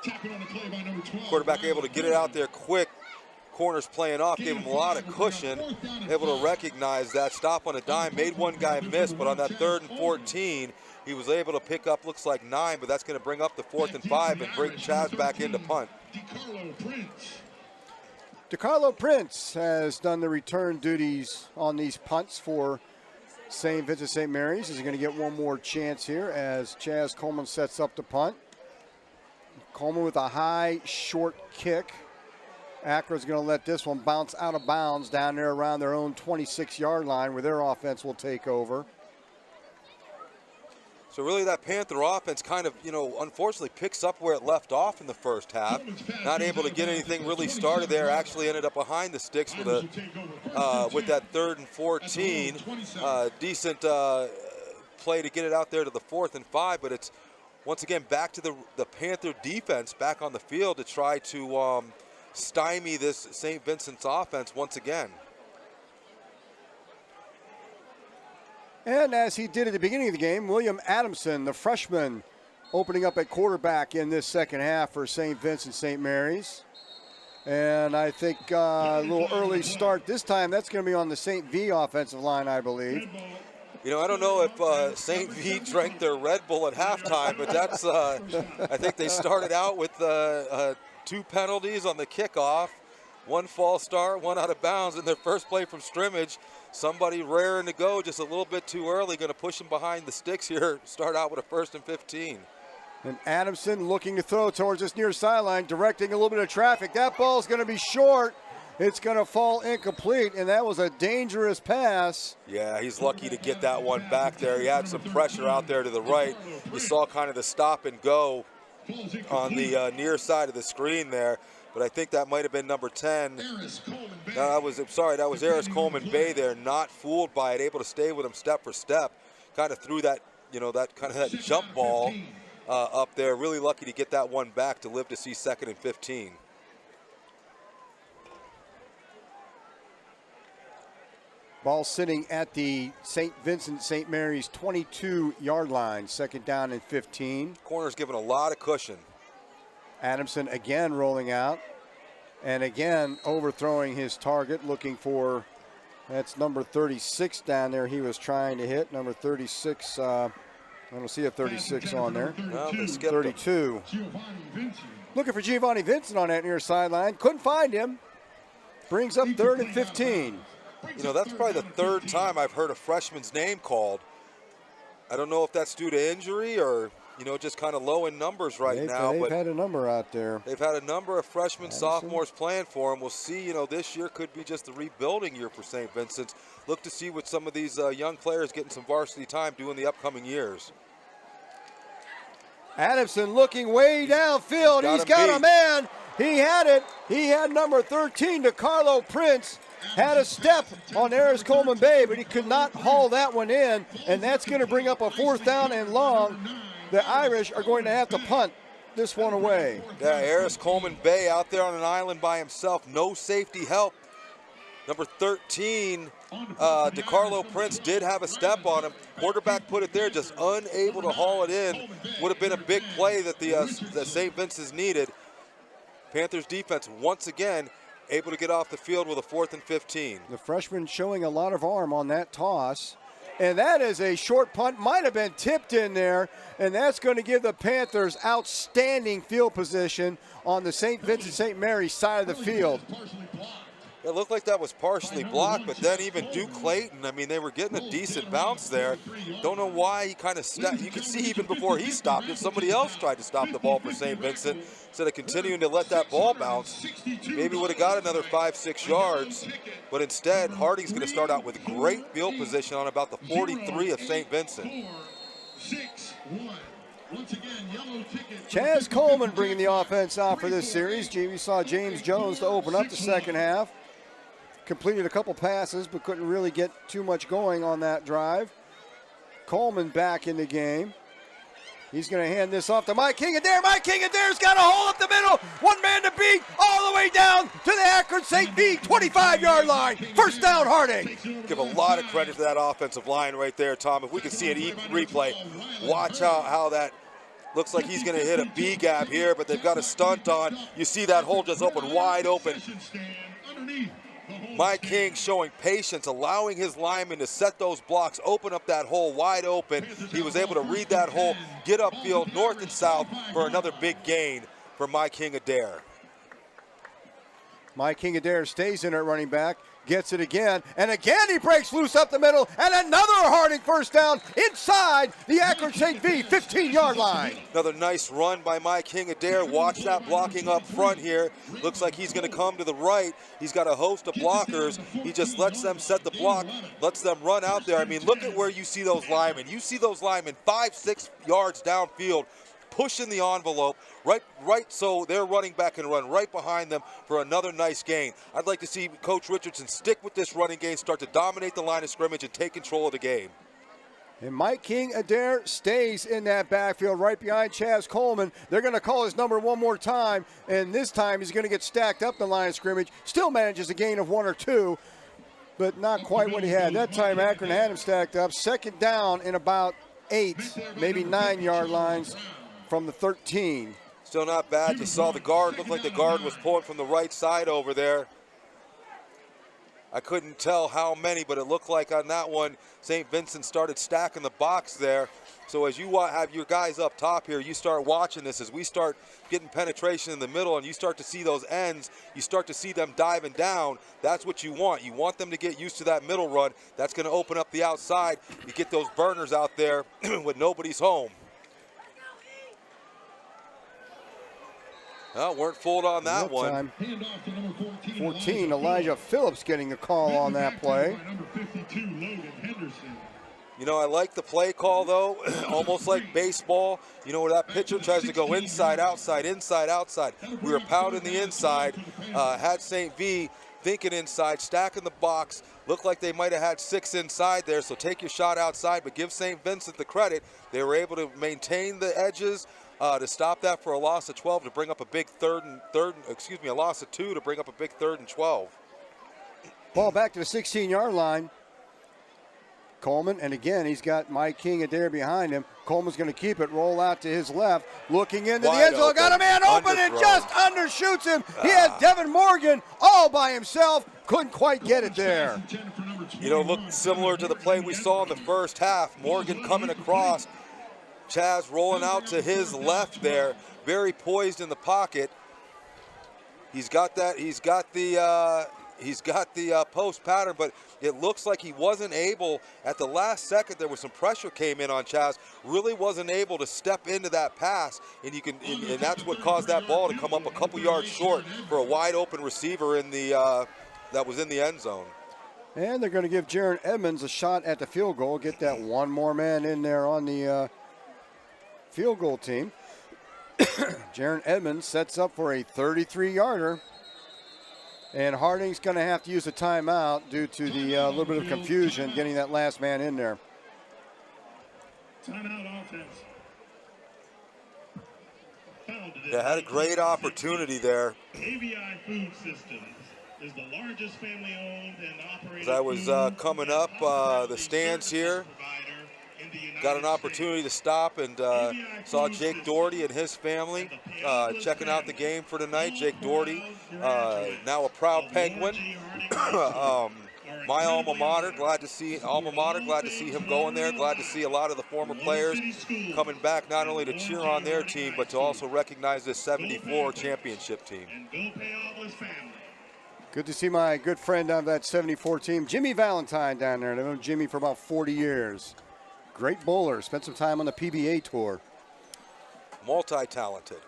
S9: Quarterback able to get it out there quick. Corners playing off, gave him a lot of cushion. Able to recognize that, stop on a dime, made one guy miss, but on that 3rd and 14, he was able to pick up, looks like 9, but that's going to bring up the 4th and 5 and bring Chaz back into punt.
S8: DeCarlo Prince has done the return duties on these punts for St. Vincent-St. Mary's is going to get one more chance here as Chaz Coleman sets up the punt. Coleman with a high, short kick. Akron's going to let this one bounce out of bounds down there around their own 26-yard line where their offense will take over.
S9: So really that Panther offense kind of, unfortunately picks up where it left off in the first half. Not able to get anything really started there. Actually ended up behind the sticks with that 3rd and 14. Decent play to get it out there to the 4th and 5, but it's once again back to the Panther defense back on the field to try to stymie this St. Vincent's offense once again.
S8: And as he did at the beginning of the game, William Adamson, the freshman, opening up at quarterback in this second half for St. Vincent-St. Mary's. And I think a little early start this time. That's going to be on the St. V offensive line, I believe.
S9: I don't know if St. V drank their Red Bull at halftime, but that's, I think they started out with 2 penalties on the kickoff, 1 false start, 1 out of bounds in their first play from scrimmage. Somebody raring to go just a little bit too early, going to push him behind the sticks here, start out with a 1st and 15.
S8: And Adamson looking to throw towards this near sideline, directing a little bit of traffic. That ball is going to be short. It's going to fall incomplete, and that was a dangerous pass.
S9: Yeah, he's lucky to get that one back there. He had some pressure out there to the right. You saw kind of the stop and go on the near side of the screen there. But I think that might have been number 10. That was Eris Coleman Bay there, not fooled by it, able to stay with him step for step. Kind of threw that, that jump ball up there. Really lucky to get that one back to live to see 2nd and 15.
S8: Ball sitting at the St. Vincent-St. Mary's 22-yard line, 2nd down and 15.
S9: Corner's given a lot of cushion.
S8: Adamson again rolling out and again overthrowing his target, looking for, that's number 36 down there he was trying to hit. Number 36, I don't see a 36 on there.
S9: No,
S8: 32. Looking for Giovanni Vincent on that near sideline. Couldn't find him. Brings up 3rd and 15.
S9: That's probably the 3rd time I've heard a freshman's name called. I don't know if that's due to injury or, just kind of low in numbers now.
S8: They've had a number out there.
S9: They've had a number of freshmen, sophomores playing for them. We'll see, this year could be just the rebuilding year for St. Vincent's. Look to see what some of these young players getting some varsity time do in the upcoming years.
S8: Adamson looking way downfield. He's got a man. He had it. He had number 13, DeCarlo Prince. Had a step on Eris Coleman Bay, but he could not haul that one in, and that's going to bring up a 4th down and long. The Irish are going to have to punt this one away.
S9: Yeah, Eris Coleman Bay out there on an island by himself. No safety help. Number 13, DeCarlo Prince did have a step on him. Quarterback put it there, just unable to haul it in. Would have been a big play that the St. Vincent's needed. Panthers defense once again able to get off the field with a 4th and 15.
S8: The freshman showing a lot of arm on that toss. And that is a short punt, might have been tipped in there, and that's going to give the Panthers outstanding field position on the St. Vincent-St. Mary's side of the field.
S9: It looked like that was partially blocked, but then even Duke Clayton, they were getting a decent bounce there. Don't know why he kind of stepped. You can see even before he stopped it, somebody else tried to stop the ball for St. Vincent. Instead of continuing to let that ball bounce, maybe would have got another 5-6 yards. But instead, Harding's going to start out with great field position on about the 43 of St. Vincent.
S8: Chaz Coleman bringing the offense out for this series. We saw James Jones to open up the second half. Completed a couple passes, but couldn't really get too much going on that drive. Coleman back in the game. He's going to hand this off to Mike King Adair. Mike King Adair's got a hole up the middle. One man to beat all the way down to the Akron St. V 25-yard line. 1st down, Harding.
S9: Give a lot of credit to that offensive line right there, Tom. If we can see an replay, watch how that looks like he's going to hit a B gap here, but they've got a stunt on. You see that hole just open wide open. Mike King showing patience, allowing his linemen to set those blocks, open up that hole wide open. He was able to read that hole, get upfield north and south for another big gain for Mike King Adair.
S8: Mike King Adair stays in at running back. gets it again, and again he breaks loose up the middle, and another Harding first down inside the Akron St. V 15-yard line.
S9: Another nice run by Mike King-Adair. Watch that blocking up front here. Looks like he's going to come to the right. He's got a host of blockers. He just lets them set the block, lets them run out there. I mean, look at where you see those linemen. You see those linemen 5-6 yards downfield, pushing the envelope, right, so their running back can run right behind them for another nice gain. I'd like to see Coach Richardson stick with this running game, start to dominate the line of scrimmage and take control of the game.
S8: And Mike King-Adair stays in that backfield right behind Chaz Coleman. They're going to call his number one more time, and this time he's going to get stacked up the line of scrimmage. Still manages a gain of 1 or 2, but not quite what he had. That time Akron had him stacked up. Second down in about 8, maybe 9-yard lines from the 13.
S9: Still not bad. You saw the guard. Looked like the guard was pulling from the right side over there. I couldn't tell how many, but it looked like on that one, St. Vincent started stacking the box there. So as you have your guys up top here, you start watching this. As we start getting penetration in the middle and you start to see those ends, you start to see them diving down. That's what you want. You want them to get used to that middle run. That's going to open up the outside. You get those burners out there when nobody's home. Well, weren't fooled on that one.
S8: 14, Elijah Phillips getting the call on that play.
S9: You know, I like the play call, though, almost like baseball. You know, where that pitcher tries to go inside, outside, inside, outside. We were pounding the inside, had St. V thinking inside, stacking the box. Looked like they might have had 6 inside there, so take your shot outside, but give St. Vincent the credit. They were able to maintain the edges, to stop that for a loss of 12 to bring up a big a loss of 2 to bring up a big 3rd and 12.
S8: Ball back to the 16-yard line. Coleman, and again, he's got Mike King-Adair behind him. Coleman's going to keep it, roll out to his left, looking into the end zone, got a man open and just undershoots him. He has Devin Morgan all by himself, couldn't quite get it there.
S9: You know, looked similar to the play we saw in the first half. Morgan coming across, Chaz rolling out to his left there, very poised in the pocket. He's got the post pattern, but it looks like he wasn't able, at the last second, there was some pressure came in on Chaz, really wasn't able to step into that pass, and that's what caused that ball to come up a couple yards short for a wide open receiver that was in the end zone.
S8: And they're going to give Jaron Edmonds a shot at the field goal, get that one more man in there on the field goal team. Jaron Edmonds sets up for a 33-yarder. And Harding's going to have to use a timeout due to the little bit of confusion getting that last man in there.
S10: Timeout offense.
S9: They had a great opportunity there.
S10: AVI Food Systems is the largest family-owned and operated.
S9: As I was coming up the stands here, got an opportunity to stop and saw Jake Doherty and his family checking out the game for tonight. Jake Doherty, now a proud Penguin. My alma mater, glad to see him going there. Glad to see a lot of the former players coming back, not only to cheer on their team, but to also recognize this 74 championship team.
S8: Good to see my good friend on that 74 team, Jimmy Valentine, down there. I've known Jimmy for about 40 years. Great bowler, spent some time on the PBA tour.
S9: Multi-talented.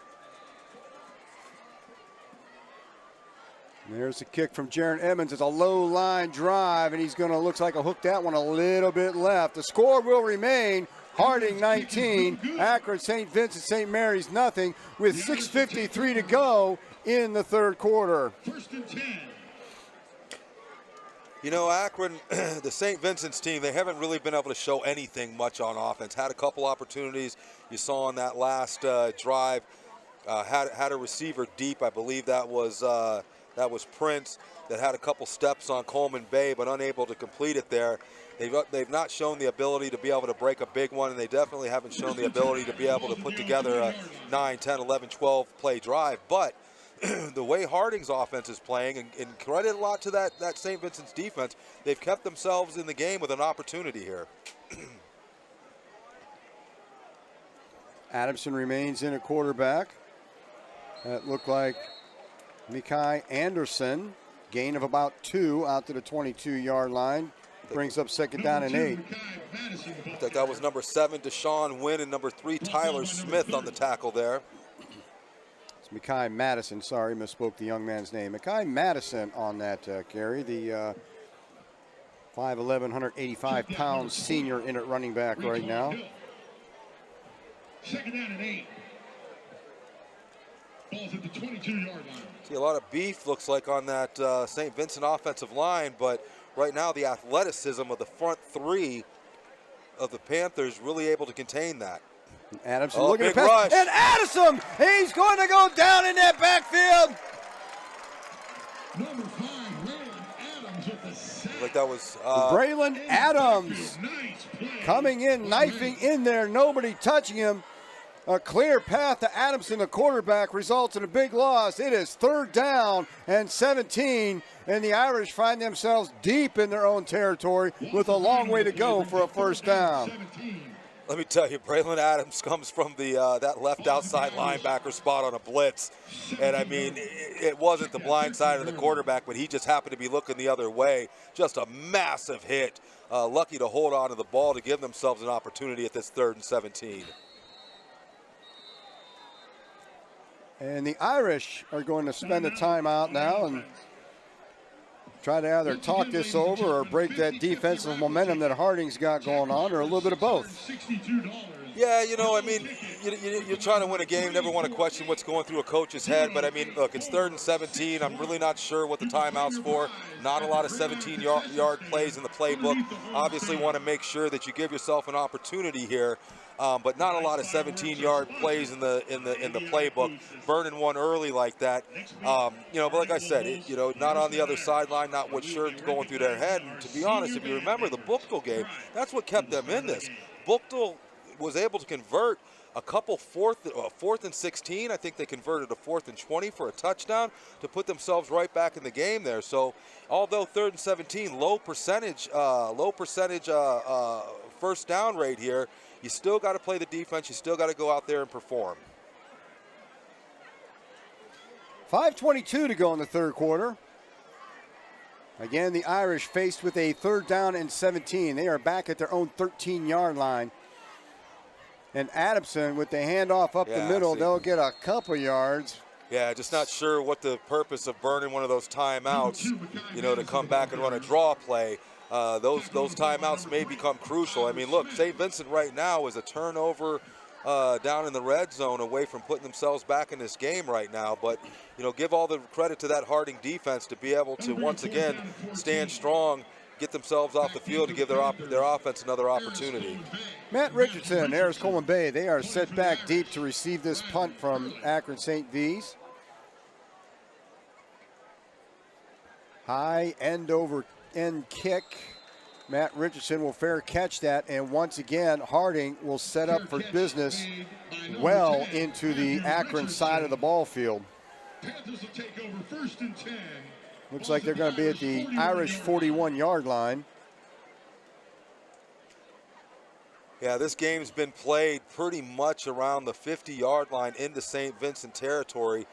S8: There's the kick from Jaron Edmonds. It's a low line drive, and he's going to, looks like he'll hook that one a little bit left. The score will remain Harding 19, Akron St. Vincent St. Mary's nothing, with 6:53 to go in the third quarter.
S10: 1st and 10.
S9: You know, Akron, the St. Vincent's team, they haven't really been able to show anything much on offense. Had a couple opportunities you saw on that last drive. Had a receiver deep. I believe that was Prince, that had a couple steps on Coleman Bay, but unable to complete it there. They've not shown the ability to be able to break a big one, and they definitely haven't shown the ability to be able to put together a 9, 10, 11, 12 play drive. But the way Harding's offense is playing, and credit a lot to that St. Vincent's defense, they've kept themselves in the game with an opportunity here.
S8: Adamson remains in at quarterback. That looked like Mikai Anderson. Gain of about 2 out to the 22-yard line. Brings up second down and 8.
S9: I think that was number 7, Deshaun Wynn, and number 3, Tyler Smith on the tackle there.
S8: It's Mekhi Madison. Sorry, misspoke the young man's name. Mekhi Madison on that carry. The 5'11", 185-pound senior in at running back right now.
S7: Second down and 8. Ball's at the 22-yard line.
S9: See a lot of beef, looks like, on that St. Vincent offensive line, but right now the athleticism of the front 3 of the Panthers really able to contain that.
S8: Adamson looking at pass. And Addison, he's going to go down in that backfield.
S7: Number 5, Braylon Adams with the sack.
S9: Like that was
S8: Braylon Adams coming in, knifing in there, nobody touching him. A clear path to Adamson, the quarterback, results in a big loss. It is 3rd down and 17, and the Irish find themselves deep in their own territory with a long way to go for a first down.
S9: Let me tell you, Braylon Adams comes from the that left outside linebacker spot on a blitz. And, I mean, it wasn't the blind side of the quarterback, but he just happened to be looking the other way. Just a massive hit. Lucky to hold on to the ball to give themselves an opportunity at this 3rd and 17.
S8: And the Irish are going to spend the time out now and try to either talk this over or break that defensive momentum that Harding's got going on, or a little bit of both.
S9: Yeah, you know, I mean, you're trying to win a game. Never want to question what's going through a coach's head. But, I mean, look, it's 3rd and 17. I'm really not sure what the timeout's for. Not a lot of 17-yard plays in the playbook. Obviously want to make sure that you give yourself an opportunity here. But not a lot of 17-yard plays in the playbook. Burning one early like that, you know. But like I said, you know, not on the other sideline, not what sure going through their head. And to be honest, if you remember the Bookdale game, that's what kept them in this. Bookdale was able to convert a couple 4th and 16. I think they converted a 4th and 20 for a touchdown to put themselves right back in the game there. So, although 3rd and 17, low percentage first down rate here, you still got to play the defense. You still got to go out there and perform.
S8: 5:22 to go in the 3rd quarter. Again, the Irish faced with a 3rd down and 17. They are back at their own 13-yard line. And Adamson with the handoff up the middle, they'll get a couple yards.
S9: Yeah, just not sure what the purpose of burning one of those timeouts, you know, to come back and run a draw play. Those timeouts may become crucial. I mean, look, St. Vincent right now is a turnover down in the red zone away from putting themselves back in this game right now. But, you know, give all the credit to that Harding defense to be able to once again stand strong, get themselves off the field to give their offense another opportunity.
S8: Matt Richardson, Harris Coleman Bay, they are set back deep to receive this punt from Akron St. V's. High end over end kick. Matt Richardson will fair catch that, and once again, Harding will set up for business well into the Akron side of the ball field.
S7: Panthers will take over 1st and 10.
S8: Looks like they're going to be at the Irish 41-yard line.
S9: Yeah, this game's been played pretty much around the 50-yard line into St. Vincent territory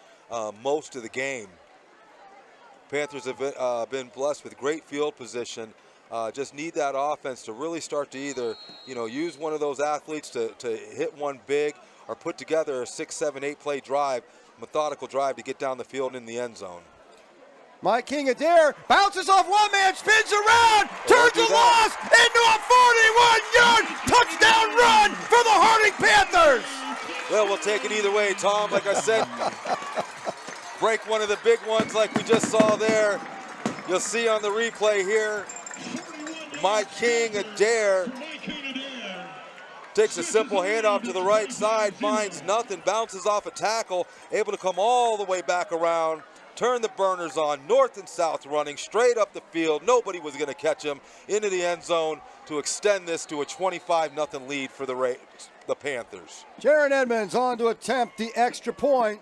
S9: most of the game. Panthers have been blessed with great field position. Just need that offense to really start to either, you know, use one of those athletes to hit one big, or put together a 6, 7, 8 play drive, methodical drive to get down the field in the end zone.
S8: Mike King Adair bounces off one man, spins around, turns the loss into a 41-yard touchdown run for the Harding Panthers.
S9: Well, we'll take it either way, Tom. Like I said, break one of the big ones like we just saw there. You'll see on the replay here, Mike King Adair takes a simple handoff to the right side, finds nothing, bounces off a tackle, able to come all the way back around, turn the burners on, north and south running, straight up the field. Nobody was going to catch him into the end zone to extend this to a 25-0 lead for the Panthers.
S8: Jaron Edmonds on to attempt the extra point.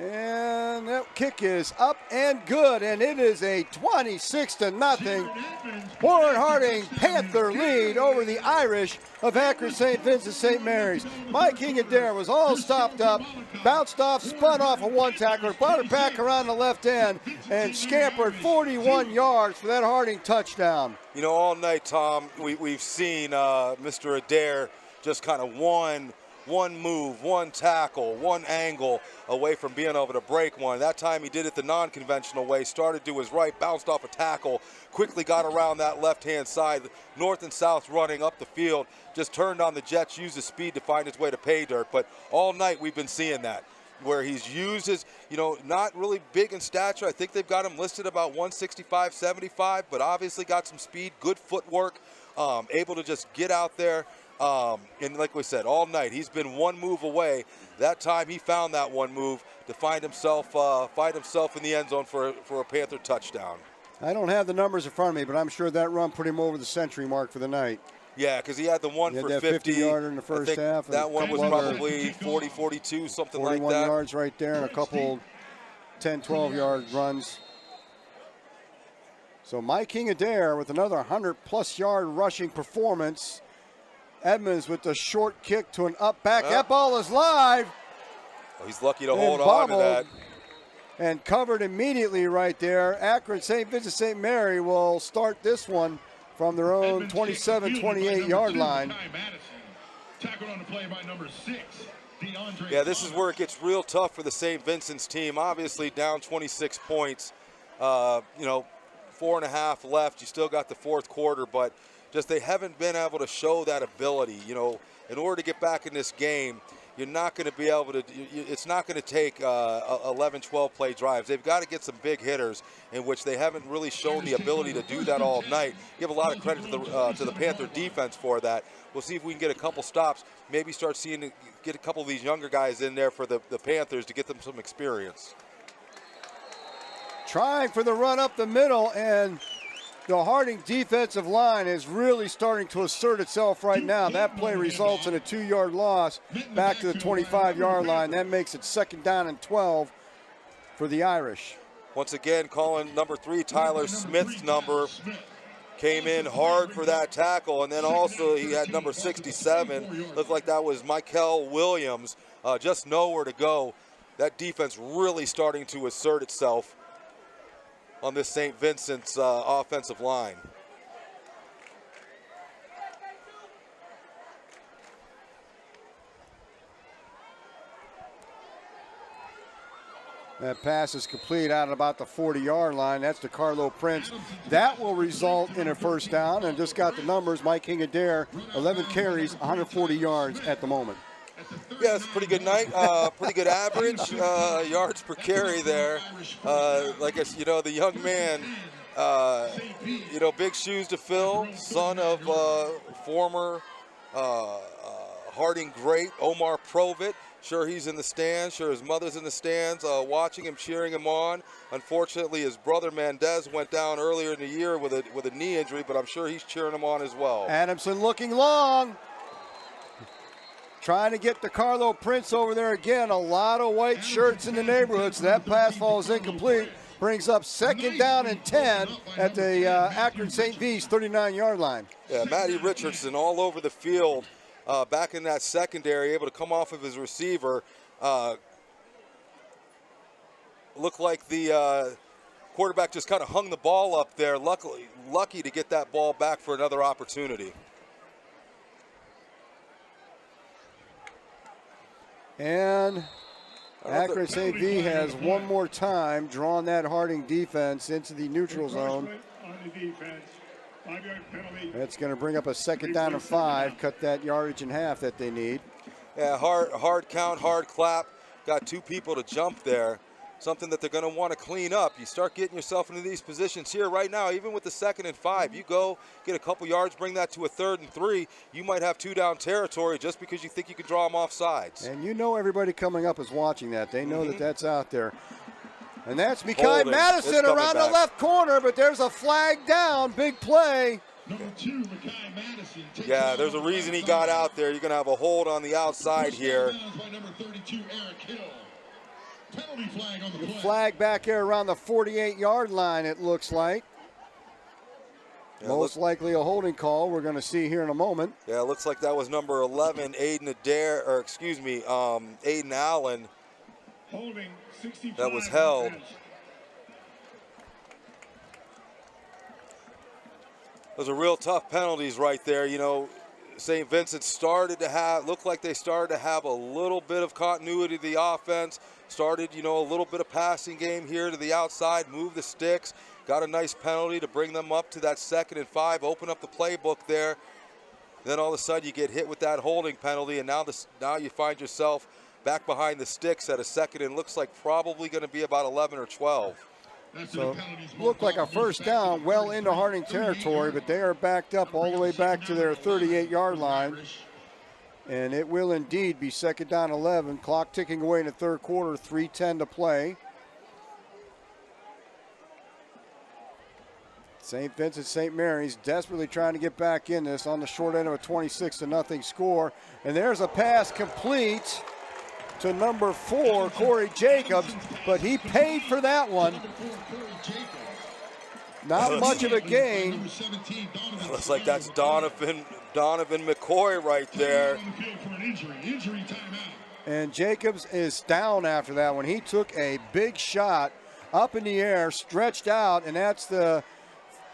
S8: And that kick is up and good, and it is a 26-0 Warren Harding Panther lead over the Irish of Akron St. Vincent-St. Mary's. Mike King-Adair was all stopped up, bounced off, spun off a one tackler, brought it back around the left end, and scampered 41 yards for that Harding touchdown.
S9: You know, all night, Tom, we've seen Mr. Adair just kind of one move, one tackle, one angle away from being able to break one. That time he did it the non-conventional way, started to his right, bounced off a tackle, quickly got around that left-hand side, north and south running up the field, just turned on the jets, used his speed to find his way to pay dirt. But all night we've been seeing that, where he's used his, you know, not really big in stature. I think they've got him listed about 165, 75, but obviously got some speed, good footwork, able to just get out there. And like we said, all night he's been one move away. That time he found that one move to find himself in the end zone for a Panther touchdown.
S8: I don't have the numbers in front of me, but I'm sure that run put him over the century mark for the night.
S9: Yeah, because he had the one for 50
S8: 50-yarder in the first half.
S9: That one was probably 40, 42, something like that.
S8: 41 yards right there, and a couple 10, 12-yard runs. So Mike King-Adair with another 100-plus yard rushing performance. Edmonds with the short kick to an up back. That ball is live.
S9: Oh, he's lucky to hold on to that.
S8: And covered immediately right there. Akron St. Vincent-St. Mary will start this one from their own 27, 28-yard line.
S7: Tackled on the play by number 6.
S9: Yeah, this is where it gets real tough for the St. Vincent's team. Obviously down 26 points. You know, 4.5 left. You still got the fourth quarter, but just they haven't been able to show that ability. You know, in order to get back in this game, you're not going to be able to, it's not going to take 11, 12 play drives. They've got to get some big hitters, in which they haven't really shown the ability to do that all night. Give a lot of credit to the Panther defense for that. We'll see if we can get a couple stops, maybe start seeing, get a couple of these younger guys in there for the Panthers to get them some experience.
S8: Trying for the run up the middle, and the Harding defensive line is really starting to assert itself right now. That play results in a 2-yard loss back to the 25-yard line. That makes it 2nd down and 12 for the Irish.
S9: Once again, calling number 3, Tyler Smith's number. Came in hard for that tackle, and then also he had number 67. Looked like that was Michael Williams. Just nowhere to go. That defense really starting to assert itself on this St. Vincent's offensive line.
S8: That pass is complete out at about the 40-yard line. That's to Carlo Prince. That will result in a first down, and just got the numbers. Mike King-Adair, 11 carries, 140 yards at the moment.
S9: Yeah, it's a pretty good night. Pretty good average yards per carry there. Like you know, the young man, you know, big shoes to fill. Son of former Harding great Omar Provitt. Sure, he's in the stands. Sure, his mother's in the stands, watching him, cheering him on. Unfortunately, his brother Mendez went down earlier in the year with a knee injury, but I'm sure he's cheering him on as well.
S8: Adamson looking long. Trying to get the Carlo Prince over there again. A lot of white shirts in the neighborhood, so that pass falls incomplete. Brings up 2nd down and 10 at the Akron St. V's 39-yard line.
S9: Yeah, Matty Richardson all over the field, back in that secondary, able to come off of his receiver. Looked like the quarterback just kind of hung the ball up there. Lucky to get that ball back for another opportunity.
S8: And Akron St. V has one more time drawn that Harding defense into the neutral zone. That's going to bring up a 2nd down and 5, cut that yardage in half that they need.
S9: Yeah, hard count, hard clap. Got 2 people to jump there. Something that they're going to want to clean up. You start getting yourself into these positions here right now, even with the 2nd and 5. You go get a couple yards, bring that to a 3rd and 3. You might have 2 down territory just because you think you can draw them off sides.
S8: And you know everybody coming up is watching that. They know that that's out there. And that's Mekhi Madison around the left corner, but there's a flag down. Big play.
S7: Number 2, Mekhi Madison.
S9: Yeah, there's a reason he got out there. You're going to have a hold on the outside here.
S7: Penalty flag on the play.
S8: Flag back there around the 48-yard line, it looks like.
S9: Yeah,
S8: Most likely a holding call we're going to see here in a moment.
S9: Yeah, it looks like that was number 11, Aiden Allen.
S7: Holding 65.
S9: That was held. Those are real tough penalties right there. You know, St. Vincent looked like they started to have a little bit of continuity to the offense. Started, you know, a little bit of passing game here to the outside, move the sticks. Got a nice penalty to bring them up to that 2nd and 5, open up the playbook there. Then all of a sudden you get hit with that holding penalty, and now you find yourself back behind the sticks at a 2nd and looks like probably going to be about 11 or 12.
S8: So looked like a first down well into Harding territory, but they are backed up all the way back to their 38-yard line. And it will indeed be 2nd down 11. Clock ticking away in the 3rd quarter, 3:10 to play. St. Vincent St. Mary's desperately trying to get back in this on the short end of a 26-0 score. And there's a pass complete to number 4, Corey Jacobs, but he paid for that one. Not much of a gain.
S9: Looks like that's Donovan McCoy right there.
S8: And Jacobs is down after that one. He took a big shot up in the air, stretched out, and that's the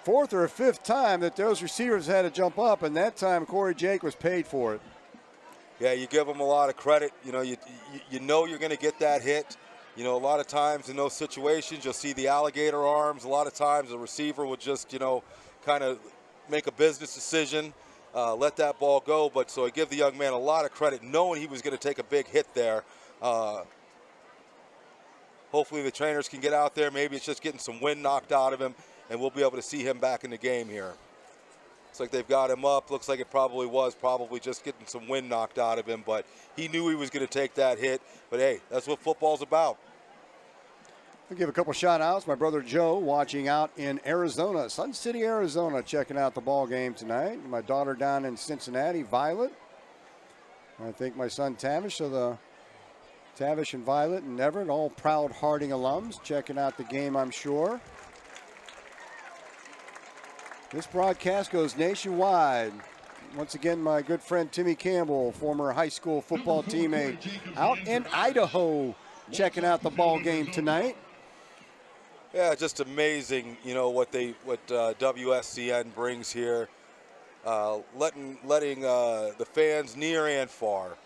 S8: 4th or 5th time that those receivers had to jump up, and that time Corey Jacobs paid for it.
S9: Yeah, you give them a lot of credit. You know, you know you're going to get that hit. You know, a lot of times in those situations, you'll see the alligator arms. A lot of times the receiver would just, you know, kind of make a business decision, let that ball go. But so I give the young man a lot of credit, knowing he was going to take a big hit there. Hopefully the trainers can get out there. Maybe it's just getting some wind knocked out of him, and we'll be able to see him back in the game here. Looks like they've got him up. Looks like it probably just getting some wind knocked out of him, but he knew he was going to take that hit. But, hey, that's what football's about.
S8: I'll give a couple shout outs. My brother Joe watching out in Arizona, Sun City, Arizona, checking out the ball game tonight. My daughter down in Cincinnati, Violet. I think my son Tavish, so the Tavish and Violet and Everett, all proud Harding alums, checking out the game, I'm sure. This broadcast goes nationwide. Once again, my good friend Timmy Campbell, former high school football teammate out in Idaho, checking out the ball game tonight.
S9: Yeah, just amazing, you know, what WSCN brings here. Letting the fans near and far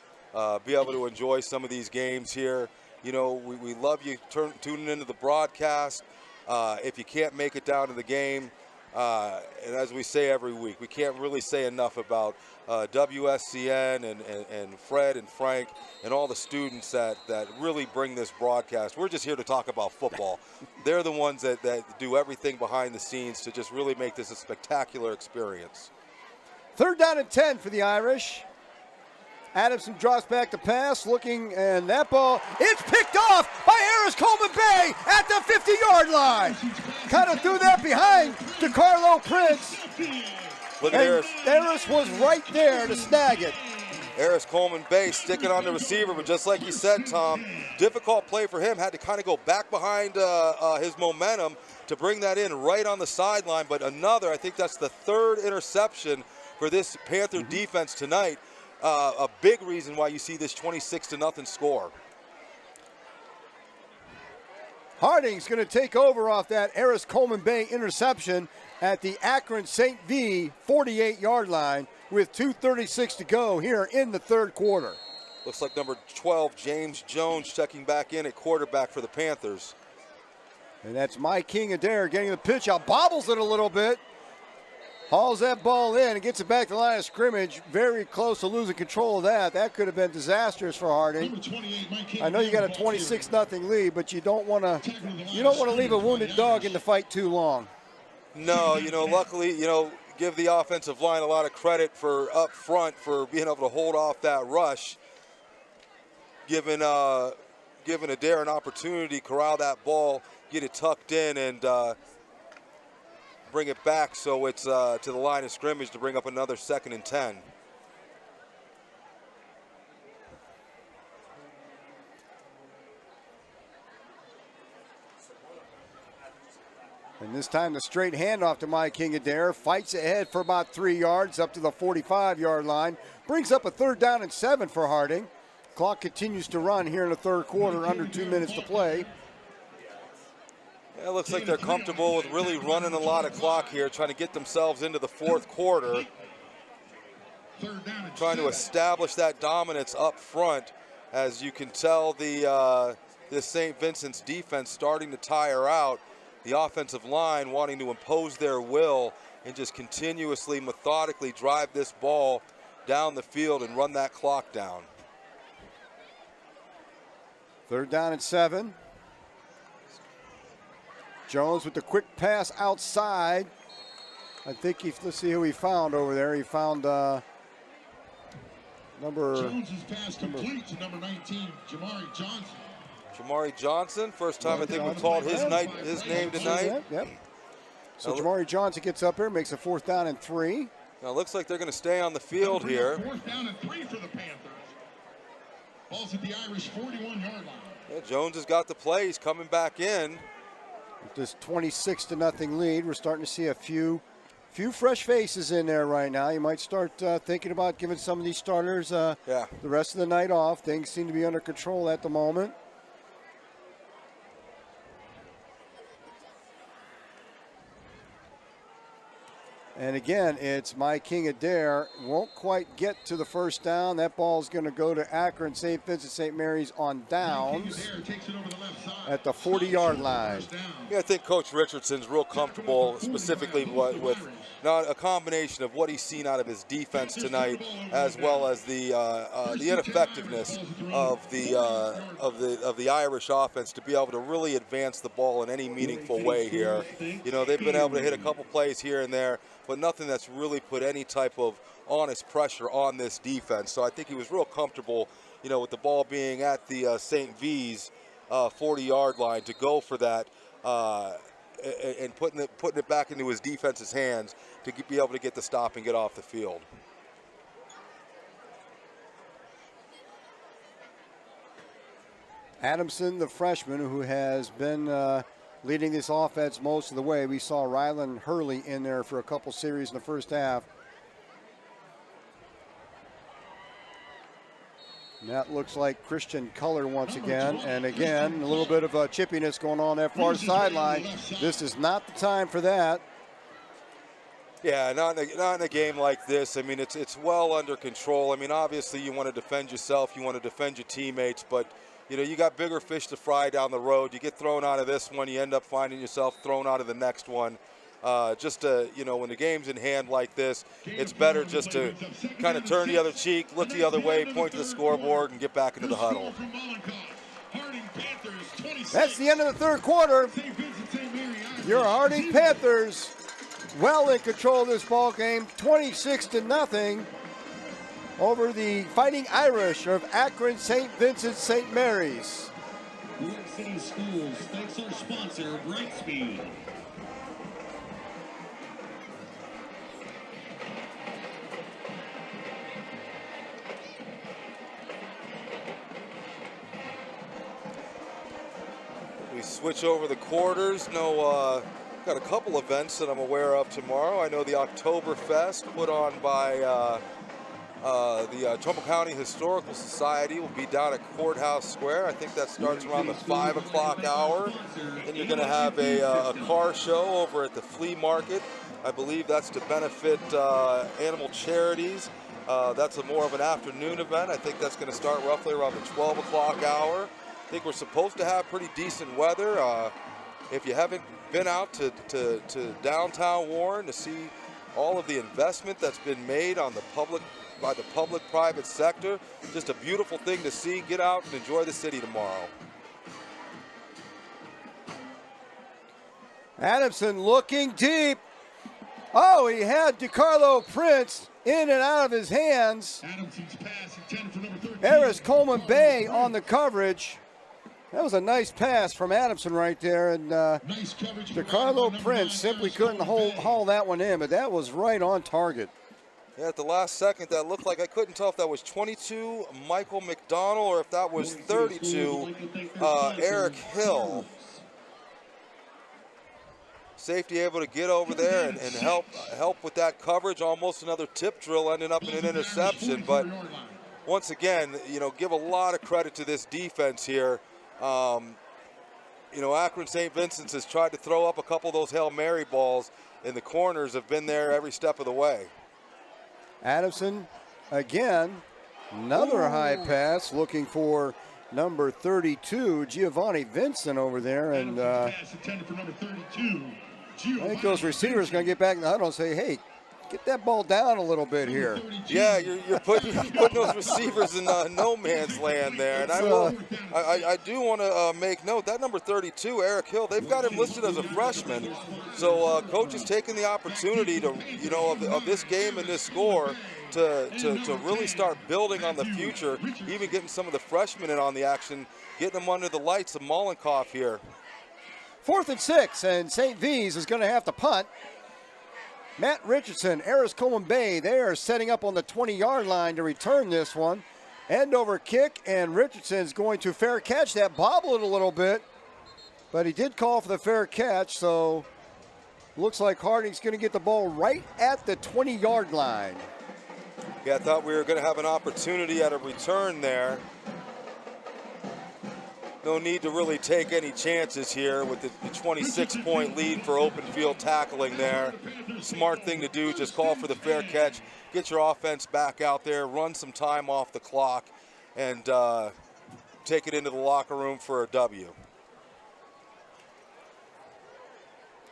S9: be able to enjoy some of these games here. You know, we love you tuning into the broadcast. If you can't make it down to the game, and as we say every week, we can't really say enough about WSCN and Fred and Frank and all the students that really bring this broadcast. We're just here to talk about football. They're the ones that do everything behind the scenes to just really make this a spectacular experience.
S8: 3rd down and 10 for the Irish. Adamson drops back to pass, looking, and that ball, it's picked off by Harris Coleman Bay at the 50-yard line. Kind of threw that behind to Carlo Prince.
S9: Look at Harris.
S8: Harris was right there to snag it.
S9: Harris Coleman Bay sticking on the receiver, but just like you said, Tom, difficult play for him. Had to kind of go back behind his momentum to bring that in right on the sideline. But I think that's the 3rd interception for this Panther defense tonight. A big reason why you see this 26-0 score.
S8: Harding's going to take over off that Harris Coleman Bay interception at the Akron St. V 48-yard line with 2:36 to go here in the 3rd quarter.
S9: Looks like number 12, James Jones, checking back in at quarterback for the Panthers.
S8: And that's Mike King Adair getting the pitch out, bobbles it a little bit. Hauls that ball in and gets it back to the line of scrimmage. Very close to losing control of that. That could have been disastrous for Harding. I know you got a 26-0 lead, but you don't want to leave a wounded dog in the fight too long.
S9: No, you know, luckily, you know, give the offensive line a lot of credit for up front for being able to hold off that rush. Giving Adair an opportunity, corral that ball, get it tucked in, and bring it back so it's to the line of scrimmage to bring up another 2nd and 10.
S8: And this time the straight handoff to My King Adair. Fights ahead for about 3 yards up to the 45-yard line. Brings up a 3rd down and 7 for Harding. Clock continues to run here in the 3rd quarter, under 2 minutes to play.
S9: Yeah, it looks like they're comfortable with really running a lot of clock here, trying to get themselves into the 4th quarter. Trying to establish that dominance up front. As you can tell, the St. Vincent's defense starting to tire out. The offensive line wanting to impose their will and just continuously, methodically drive this ball down the field and run that clock down.
S8: 3rd down and 7. Jones with the quick pass outside. I think let's see who he found over there. He found
S7: Jones's pass complete to number 19, Jamari Johnson.
S9: Jamari Johnson, first time I think we called his name tonight.
S8: Yep. So Jamari Johnson gets up here, makes a 4th down and 3.
S9: Now it looks like they're going to stay on the field here.
S7: 4th down and 3 for the Panthers. Ball's at the Irish 41-yard line.
S9: Yeah, Jones has got the play. He's coming back in.
S8: With this 26-0 lead, we're starting to see a few fresh faces in there right now. You might start thinking about giving some of these starters the rest of the night off. Things seem to be under control at the moment. And again, it's My King Adair. Won't quite get to the 1st down. That ball is going to go to Akron, St. Vincent-St. Mary's on downs at the 40-yard line.
S9: Yeah, I think Coach Richardson's real comfortable, specifically with not a combination of what he's seen out of his defense tonight, as well as the ineffectiveness of the Irish offense to be able to really advance the ball in any meaningful way here. You know, they've been able to hit a couple plays here and there, but nothing that's really put any type of honest pressure on this defense. So I think he was real comfortable, you know, with the ball being at the St. V's 40-yard line to go for that and putting it back into his defense's hands to be able to get the stop and get off the field.
S8: Adamson, the freshman, who has been leading this offense most of the way. We saw Rylan Hurley in there for a couple series in the 1st half. And that looks like Christian Culler once again. And again, a little bit of chippiness going on that far sideline. This is not the time for that.
S9: Yeah, not in a game like this. I mean, it's well under control. I mean, obviously you want to defend yourself, you want to defend your teammates, but you know, you got bigger fish to fry down the road. You get thrown out of this one, you end up finding yourself thrown out of the next one. You know, when the game's in hand like this, it's better just to kind of turn the other cheek, look the other way, point to the scoreboard, and get back into the huddle.
S8: That's the end of the 3rd quarter. Your Harding Panthers well in control of this ball game, 26-0 over the Fighting Irish of Akron St. Vincent-St. Mary's.
S1: New York City Schools thanks our sponsor, Brightspeed.
S9: We switch over the quarters. Got a couple events that I'm aware of tomorrow. I know the Oktoberfest put on by the Trumbull County Historical Society will be down at Courthouse Square. I think that starts around the 5 o'clock hour. Then you're going to have a car show over at the flea market. I believe that's to benefit animal charities. That's more of an afternoon event. I think that's going to start roughly around the 12 o'clock hour. I think we're supposed to have pretty decent weather. If you haven't been out to downtown Warren to see all of the investment that's been made on by the public-private sector, just a beautiful thing to see. Get out and enjoy the city tomorrow.
S8: Adamson looking deep. Oh, he had DeCarlo Prince in and out of his hands.
S7: Adamson's pass intended for number 13.
S8: Harris Coleman Bay on the coverage. That was a nice pass from Adamson right there, and
S7: Nice coverage.
S8: DeCarlo Prince simply couldn't haul that one in, but that was right on target.
S9: Yeah, at the last second, that looked like, I couldn't tell if that was 22 Michael McDonald or if that was 32 Eric Hill. Safety able to get over there and help with that coverage. Almost another tip drill ending up in an interception. But once again, you know, give a lot of credit to this defense here. You know, Akron St. Vincent's has tried to throw up a couple of those Hail Mary balls, and the corners have been there every step of the way.
S8: Adamson again, another high pass looking for number 32, Giovanni Vincent over there. And I think those receivers are going to get back in the huddle and say, hey, get that ball down a little bit here.
S9: Yeah, you're putting those receivers in no man's land there. And I do want to make note that number 32, Eric Hill, they've got him listed as a freshman. So coach is taking the opportunity to, you know, of this game and this score to really start building on the future, even getting some of the freshmen in on the action, getting them under the lights of Mollenkoff here.
S8: 4th and 6, and St. V's is going to have to punt. Matt Richardson, Aris Coleman Bay, they are setting up on the 20-yard line to return this one. End over kick, and Richardson's going to fair catch that, bobble it a little bit, but he did call for the fair catch, so looks like Harding's going to get the ball right at the 20-yard line.
S9: Yeah, I thought we were going to have an opportunity at a return there. No need to really take any chances here with the 26-point lead for open field tackling there. Smart thing to do, just call for the fair catch, get your offense back out there, run some time off the clock, and take it into the locker room for a W.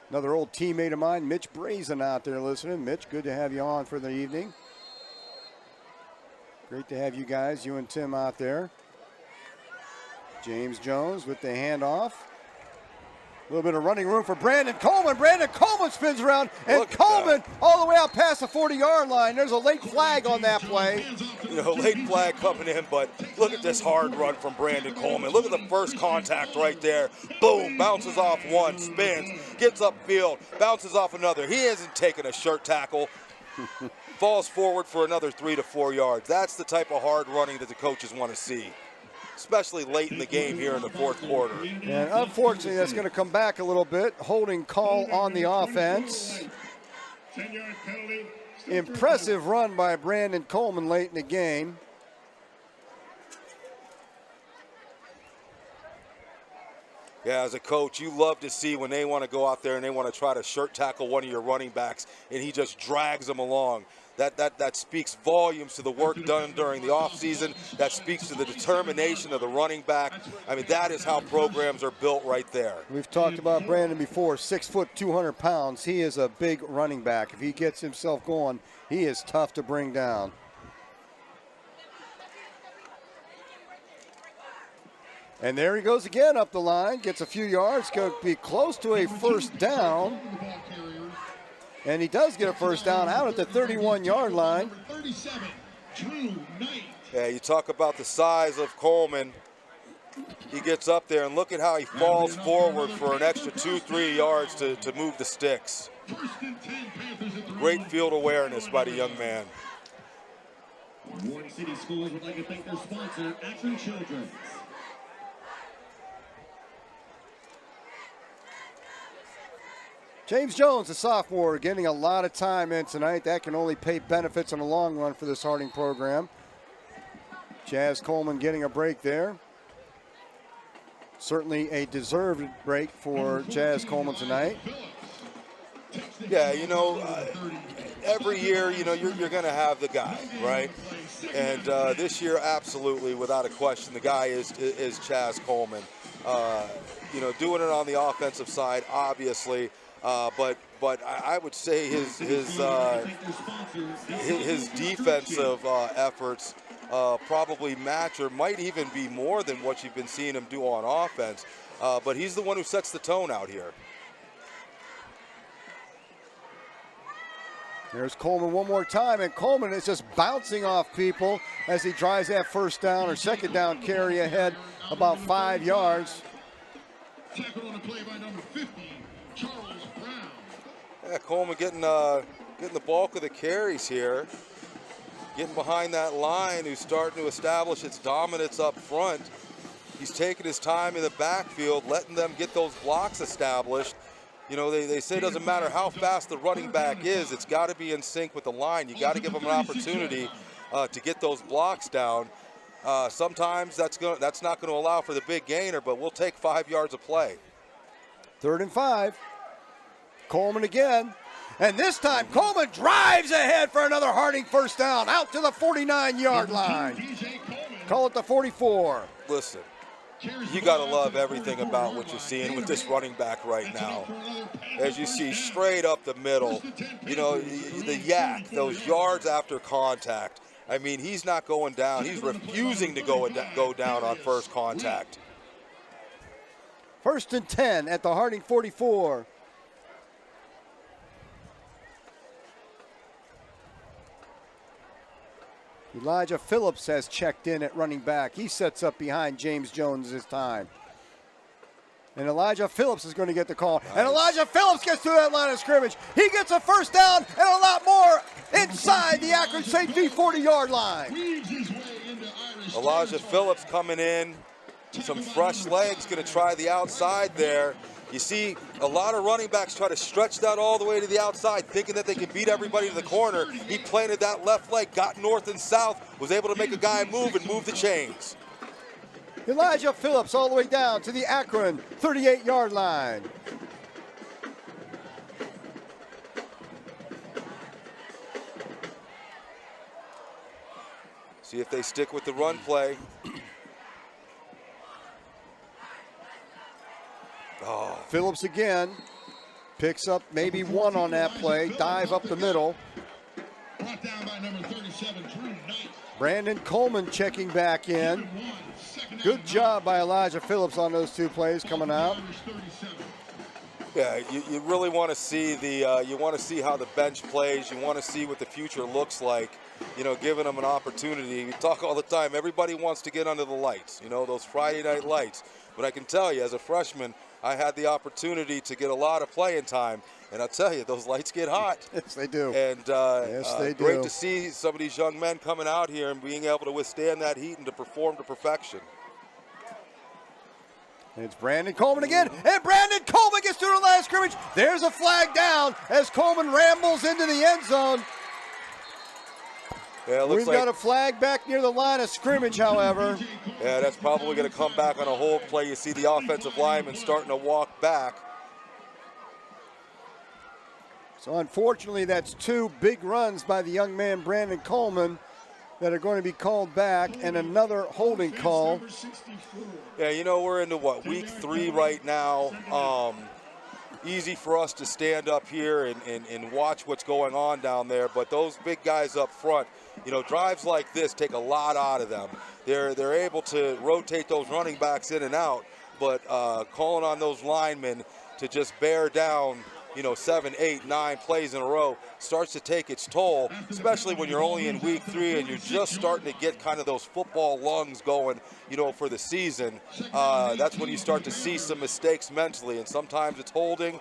S8: Another old teammate of mine, Mitch Brazen, out there listening. Mitch, good to have you on for the evening. Great to have you guys, you and Tim out there. James Jones with the handoff. A little bit of running room for Brandon Coleman. Brandon Coleman spins around, and Coleman all the way out past the 40-yard line. There's a late flag on that play.
S9: You know, late flag coming in, but look at this hard run from Brandon Coleman. Look at the first contact right there. Boom, bounces off one, spins, gets upfield, bounces off another. He hasn't taken a shirt tackle. Falls forward for another 3 to 4 yards. That's the type of hard running that the coaches want to see, especially late in the game here in the fourth quarter.
S8: And unfortunately, that's going to come back a little bit. Holding call on the offense. Impressive run by Brandon Coleman late in the game.
S9: Yeah, as a coach, you love to see when they want to go out there and they want to try to shirt tackle one of your running backs, and he just drags them along. That speaks volumes to the work done during the offseason. That speaks to the determination of the running back. I mean, that is how programs are built right there.
S8: We've talked about Brandon before, 6 foot, 200 pounds. He is a big running back. If he gets himself going, he is tough to bring down. And there he goes again up the line, gets a few yards, going to be close to a first down. And he does get a first down out at the 31-yard line.
S9: Yeah, you talk about the size of Coleman. He gets up there, and look at how he falls forward for an extra 2-3 yards to move the sticks. Great field awareness by the young man.
S1: Warren City Schools would like to thank their sponsor, Akron Children's.
S8: James Jones, a sophomore, getting a lot of time in tonight. That can only pay benefits in the long run for this Harding program. Jazz Coleman getting a break there. Certainly a deserved break for Jazz Coleman tonight.
S9: Yeah, you know, every year, you know, you're going to have the guy, right? And this year, absolutely, without a question, the guy is Chaz Coleman. You know, doing it on the offensive side, obviously. But I would say his defensive efforts probably match or might even be more than what you've been seeing him do on offense. But he's the one who sets the tone out here.
S8: There's Coleman one more time, and Coleman is just bouncing off people as he drives that first down or second down carry ahead about 5 yards.
S7: Tackle on the play by number 50, Charles Brown.
S9: Yeah, Coleman getting the bulk of the carries here. Getting behind that line, who's starting to establish its dominance up front. He's taking his time in the backfield, letting them get those blocks established. You know, they say it doesn't matter how fast the running back is, it's got to be in sync with the line. You got to give them an opportunity to get those blocks down. Sometimes that's not going to allow for the big gainer, but we'll take 5 yards of play.
S8: 3rd and 5. Coleman again. And this time, Coleman drives ahead for another Harding first down, out to the 49-yard line. Call it the 44.
S9: Listen, you got to love everything about what you're seeing with this running back right now. As you see, straight up the middle, you know, the yak, those yards after contact. I mean, he's not going down. He's refusing to go down on first contact.
S8: 1st and 10 at the Harding 44. Elijah Phillips has checked in at running back. He sets up behind James Jones this time. And Elijah Phillips is going to get the call. Nice. And Elijah Phillips gets through that line of scrimmage. He gets a first down and a lot more inside the Akron St. 40-yard line.
S9: Elijah Phillips coming in. Some fresh legs, going to try the outside there. You see a lot of running backs try to stretch that all the way to the outside, thinking that they can beat everybody to the corner. He planted that left leg, got north and south, was able to make a guy move and move the chains.
S8: Elijah Phillips all the way down to the Akron 38-yard line.
S9: See if they stick with the run play.
S8: Oh. Phillips again picks up maybe one on that play. Dive up the middle.
S7: Brought down by number 37, Drew Knight.
S8: Brandon Coleman checking back in. Good job by Elijah Phillips on those 2 plays coming out.
S9: Yeah, you really want to see you want to see how the bench plays. You want to see what the future looks like. You know, giving them an opportunity. We talk all the time. Everybody wants to get under the lights. You know, those Friday night lights. But I can tell you, as a freshman, I had the opportunity to get a lot of playing time, and I'll tell you, those lights get hot.
S8: Yes, they do.
S9: And
S8: yes, they do.
S9: Great to see some of these young men coming out here and being able to withstand that heat and to perform to perfection.
S8: And it's Brandon Coleman again, and Brandon Coleman gets through the line of scrimmage. There's a flag down as Coleman rambles into the end zone.
S9: Yeah,
S8: We've got a flag back near the line of scrimmage, however.
S9: Yeah, that's probably going to come back on a hold play. You see the offensive lineman starting to walk back.
S8: So unfortunately, that's 2 big runs by the young man, Brandon Coleman, that are going to be called back, and another holding call.
S9: Yeah, you know, we're into, what, week 3 right now. Easy for us to stand up here and watch what's going on down there, but those big guys up front, you know, drives like this take a lot out of them. They're able to rotate those running backs in and out, but calling on those linemen to just bear down, you know, 7, 8, 9 plays in a row starts to take its toll, especially when you're only in week 3 and you're just starting to get kind of those football lungs going, you know, for the season. That's when you start to see some mistakes mentally, and sometimes it's holding,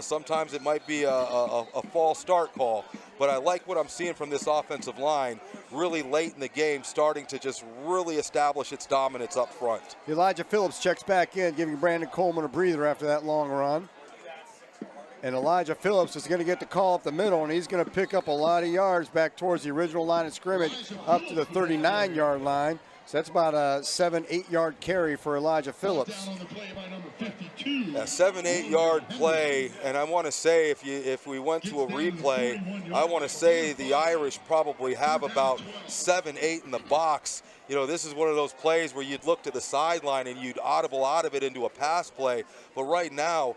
S9: sometimes it might be a false start call. But I like what I'm seeing from this offensive line really late in the game, starting to just really establish its dominance up front.
S8: Elijah Phillips checks back in, giving Brandon Coleman a breather after that long run. And Elijah Phillips is going to get the call up the middle, and he's going to pick up a lot of yards back towards the original line of scrimmage up to the 39-yard line. So that's about a 7-8 yard carry for Elijah Phillips.
S9: A 7-8 yard play, and I want to say if we went to a replay, I want to say the Irish probably have about 7-8 in the box. You know, this is one of those plays where you'd look to the sideline and you'd audible out of it into a pass play. But right now,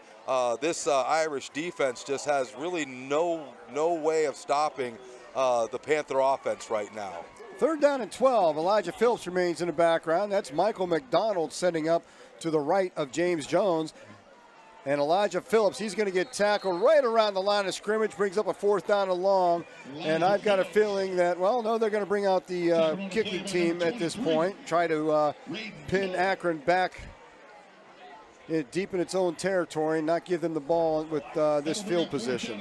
S9: this Irish defense just has really no way of stopping the Panther offense right now.
S8: 3rd down and 12. Elijah Phillips remains in the background. That's Michael McDonald setting up to the right of James Jones. And Elijah Phillips, he's going to get tackled right around the line of scrimmage, brings up a 4th down and long. And I've got a feeling that, well, no, they're going to bring out the kicking team at this point, try to pin Akron back deep in its own territory and not give them the ball with this field position.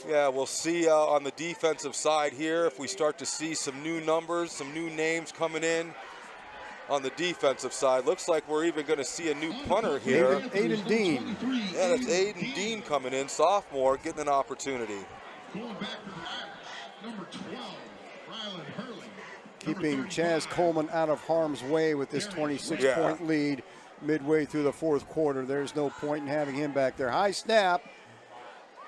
S9: Yeah, we'll see on the defensive side here if we start to see some new numbers, some new names coming in. on the defensive side. Looks like we're even going to see a new punter here.
S8: Aiden Dean.
S9: Yeah, that's Aiden Dean coming in, sophomore, getting an opportunity.
S7: Going back for the Irish, number 12, Rylan Hurley.
S8: Keeping Chaz Coleman out of harm's way with this 26-point lead midway through the fourth quarter. There's no point in having him back there. High snap,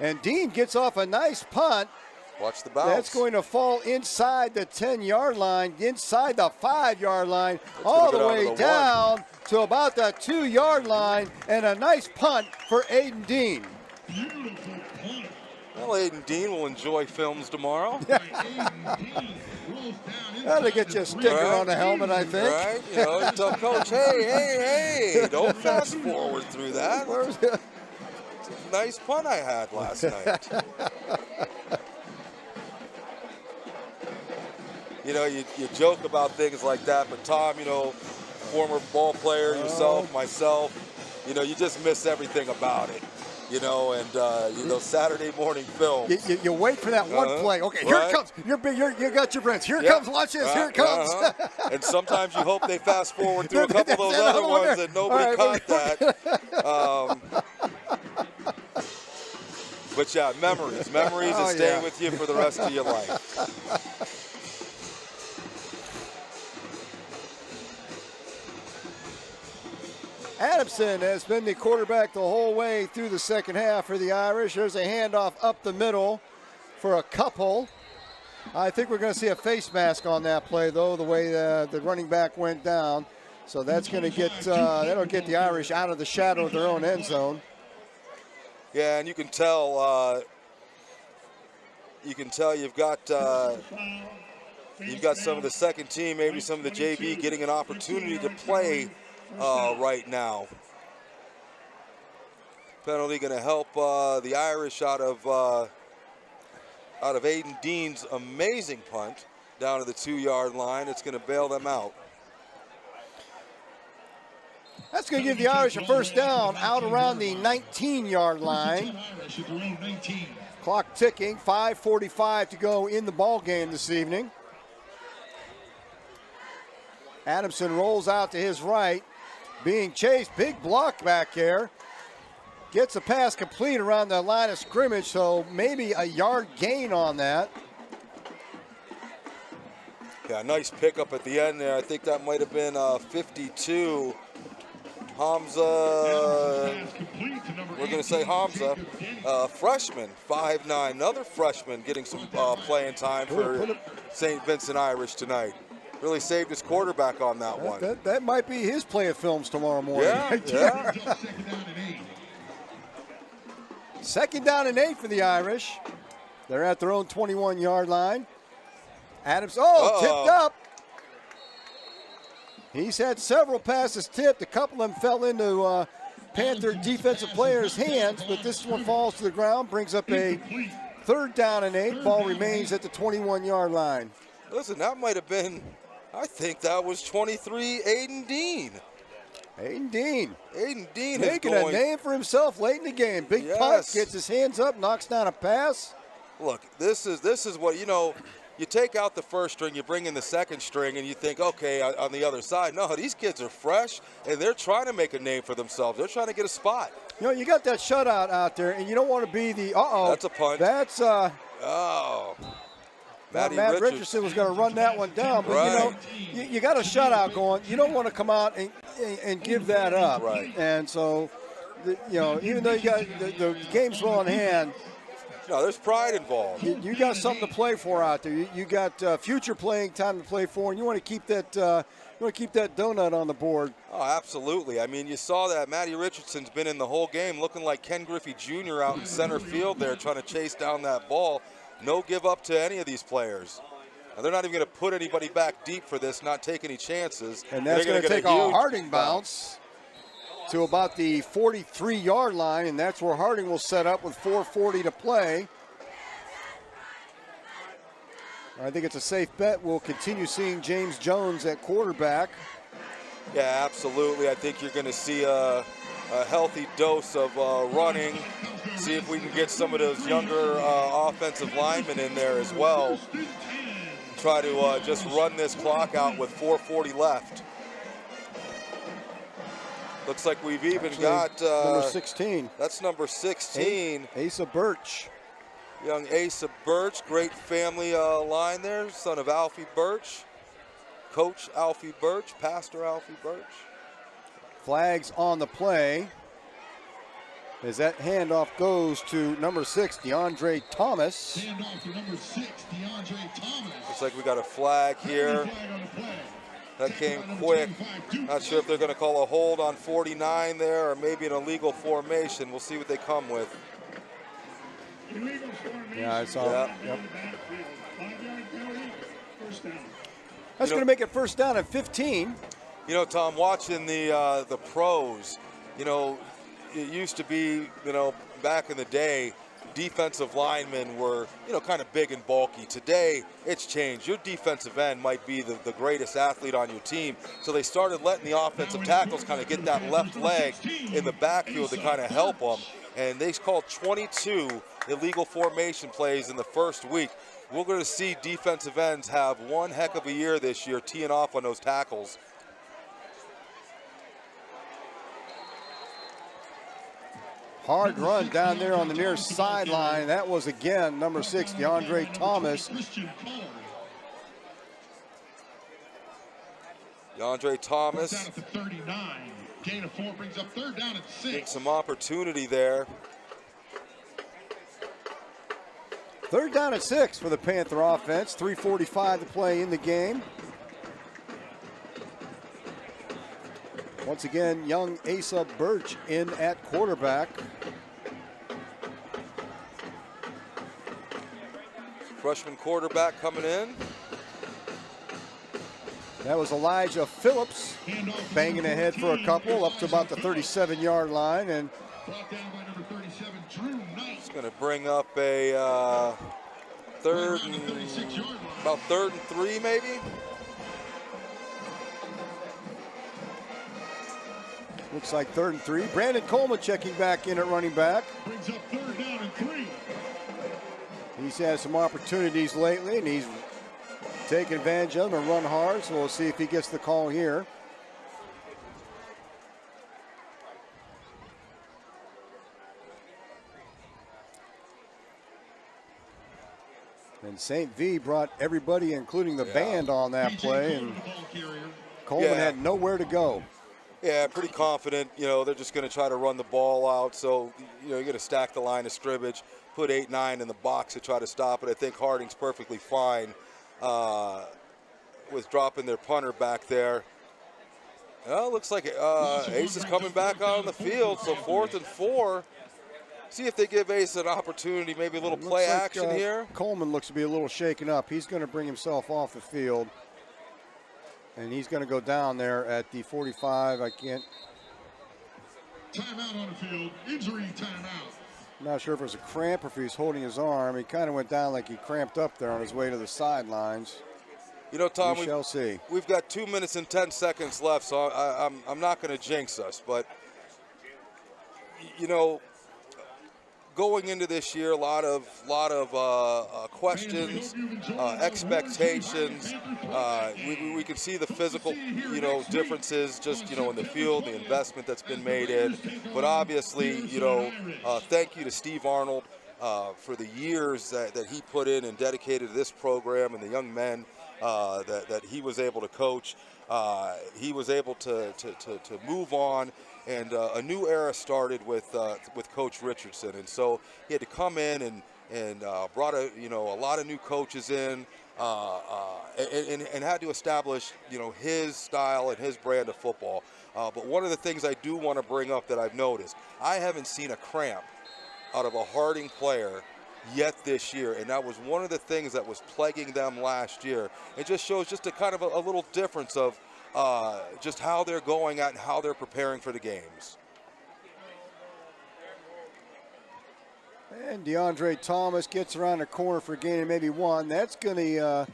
S8: and Dean gets off a nice punt.
S9: Watch the bounce.
S8: That's going to fall inside the 10-yard line, inside the 5-yard line, all the way down to about the 2-yard line, and a nice punt for Aiden Dean.
S7: Beautiful punt.
S9: Well, Aiden Dean will enjoy films tomorrow.
S8: That'll get you a sticker on the helmet, I think.
S9: Right, you know, you tell Coach, hey, don't fast forward through that. Nice punt I had last night. You know, you joke about things like that, but Tom, you know, former ball player, yourself, myself, you know, you just miss everything about it. You know, and you know, Saturday morning film.
S8: You wait for that one play. Okay, here it comes. You got your friends. Here it comes. Watch this. Here it comes.
S9: And sometimes you hope they fast forward through a couple of those other ones and nobody caught that. But yeah, memories that stay with you for the rest of your life.
S8: Adamson has been the quarterback the whole way through the second half for the Irish. There's a handoff up the middle for a couple. I think we're going to see a face mask on that play, though, the way the running back went down. So that's going to get that'll get the Irish out of the shadow of their own end zone.
S9: Yeah, and you can tell you've got some of the second team, maybe some of the JV getting an opportunity to play right now. Penalty going to help the Irish out of Aiden Dean's amazing punt down to the 2-yard line. It's going to bail them out.
S8: That's going to give the Irish a first down out around the 19-yard line. Clock ticking, 5:45 to go in the ball game this evening. Adamson rolls out to his right, being chased. Big block back there. Gets a pass complete around the line of scrimmage, so maybe a yard gain on that.
S9: Yeah, nice pickup at the end there. I think that might have been 52. Hamza, we're going to say Hamza, freshman, 5'9", another freshman getting some playing time for St. Vincent Irish tonight. Really saved his quarterback on that one.
S8: That might be his play of films tomorrow morning.
S9: Yeah.
S8: Second down and 8 for the Irish. They're at their own 21-yard line. Adams, tipped up. He's had several passes tipped. A couple of them fell into Panther defensive players' hands, but this one falls to the ground, brings up a third down and 8. Ball remains at the 21-yard line.
S9: Listen, that might have been, I think that was 23 Aiden Dean.
S8: Aiden Dean
S9: making
S8: a name for himself late in the game. Big punt, gets his hands up, knocks down a pass.
S9: Look, this is what, you know, you take out the first string, you bring in the second string, and you think, okay, on the other side. No, these kids are fresh, and they're trying to make a name for themselves. They're trying to get a spot.
S8: You know, you got that shutout out there, and you don't want to be the,
S9: That's a punt.
S8: That's, Matt Richardson was going to run that one down, but you know, you got a shutout going. You don't want to come out and give that up.
S9: Right.
S8: And so, you know, even though you got the game's well in hand,
S9: no, there's pride involved.
S8: You got something to play for out there. You got future playing time to play for, and you want to keep that. You want to keep that donut on the board.
S9: Oh, absolutely. I mean, you saw that Matty Richardson's been in the whole game, looking like Ken Griffey Jr. out in center field there, trying to chase down that ball. No give up to any of these players. And they're not even going to put anybody back deep for this, not take any chances.
S8: And that's going to take a Harding bounce to about the 43-yard line, and that's where Harding will set up with 4:40 to play. I think it's a safe bet. We'll continue seeing James Jones at quarterback.
S9: Yeah, absolutely. I think you're going to see a healthy dose of running. See if we can get some of those younger offensive linemen in there as well. Try to just run this clock out with 4:40 left. Looks like we've even got
S8: number 16.
S9: That's number 16.
S8: Asa Birch.
S9: Young Asa Birch, great family line there, son of Alfie Birch. Coach Alfie Birch, Pastor Alfie Birch.
S8: Flags on the play. As that handoff goes to number 6, DeAndre Thomas.
S7: Handoff for number 6, DeAndre Thomas.
S9: Looks like we got a flag here. That came quick. Not sure if they're going to call a hold on 49 there or maybe an illegal formation. We'll see what they come with.
S8: Yeah, I saw
S9: yeah.
S8: it. Yep. That's going to make it first down at 15.
S9: You know, Tom, watching the pros, you know, it used to be, you know, back in the day, defensive linemen were, you know, kind of big and bulky. Today, it's changed. Your defensive end might be the greatest athlete on your team. So they started letting the offensive tackles kind of get that left leg in the backfield to kind of help them. And they called 22 illegal formation plays in the first week. We're going to see defensive ends have one heck of a year this year, teeing off on those tackles.
S8: Hard run down there on the near sideline. That was again number 6, DeAndre Thomas.
S9: DeAndre Thomas.
S7: Down at the 39. Gain of 4 brings up third down at 6.
S9: Get some opportunity there.
S8: Third down at 6 for the Panther offense. 3:45 to play in the game. Once again, young Asa Birch in at quarterback.
S9: Freshman quarterback coming in.
S8: That was Elijah Phillips banging ahead for a couple up to about the 37-yard line. And
S9: it's going to bring up a about third and 3 maybe.
S8: Looks like 3rd and 3. Brandon Coleman checking back in at running back.
S7: Brings up 3rd down and 3.
S8: He's had some opportunities lately, and he's taking advantage of them and run hard, so we'll see if he gets the call here. And St. V brought everybody, including the band, on that play, and Coleman had nowhere to go.
S9: Yeah, pretty confident. You know, they're just going to try to run the ball out. So, you know, you're going to stack the line of scrimmage, put 8-9 in the box to try to stop it. I think Harding's perfectly fine with dropping their punter back there. Well, looks like Ace is coming back out on the field, so 4th and 4. See if they give Ace an opportunity, maybe a little play action here.
S8: Coleman looks to be a little shaken up. He's going to bring himself off the field. And he's going to go down there at the 45. I can't.
S7: Timeout on the field. Injury timeout.
S8: I'm not sure if it was a cramp or if he was holding his arm. He kind of went down like he cramped up there on his way to the sidelines.
S9: You know, Tom,
S8: we shall see.
S9: We've got 2 minutes and 10 seconds left, so I'm not going to jinx us. But, you know, going into this year, a lot of questions, expectations. We can see the physical, you know, differences just, you know, in the field, the investment that's been made in. But obviously, you know, thank you to Steve Arnold for the years that he put in and dedicated to this program and the young men that he was able to coach. He was able to move on. And a new era started with Coach Richardson, and so he had to come in and brought a lot of new coaches in, and had to establish, you know, his style and his brand of football. But one of the things I do want to bring up that I've noticed, I haven't seen a cramp out of a Harding player yet this year, and that was one of the things that was plaguing them last year. It just shows just a kind of a little difference of just how they're going at and how they're preparing for the games.
S8: And DeAndre Thomas gets around the corner for a gain of maybe 1. That's going to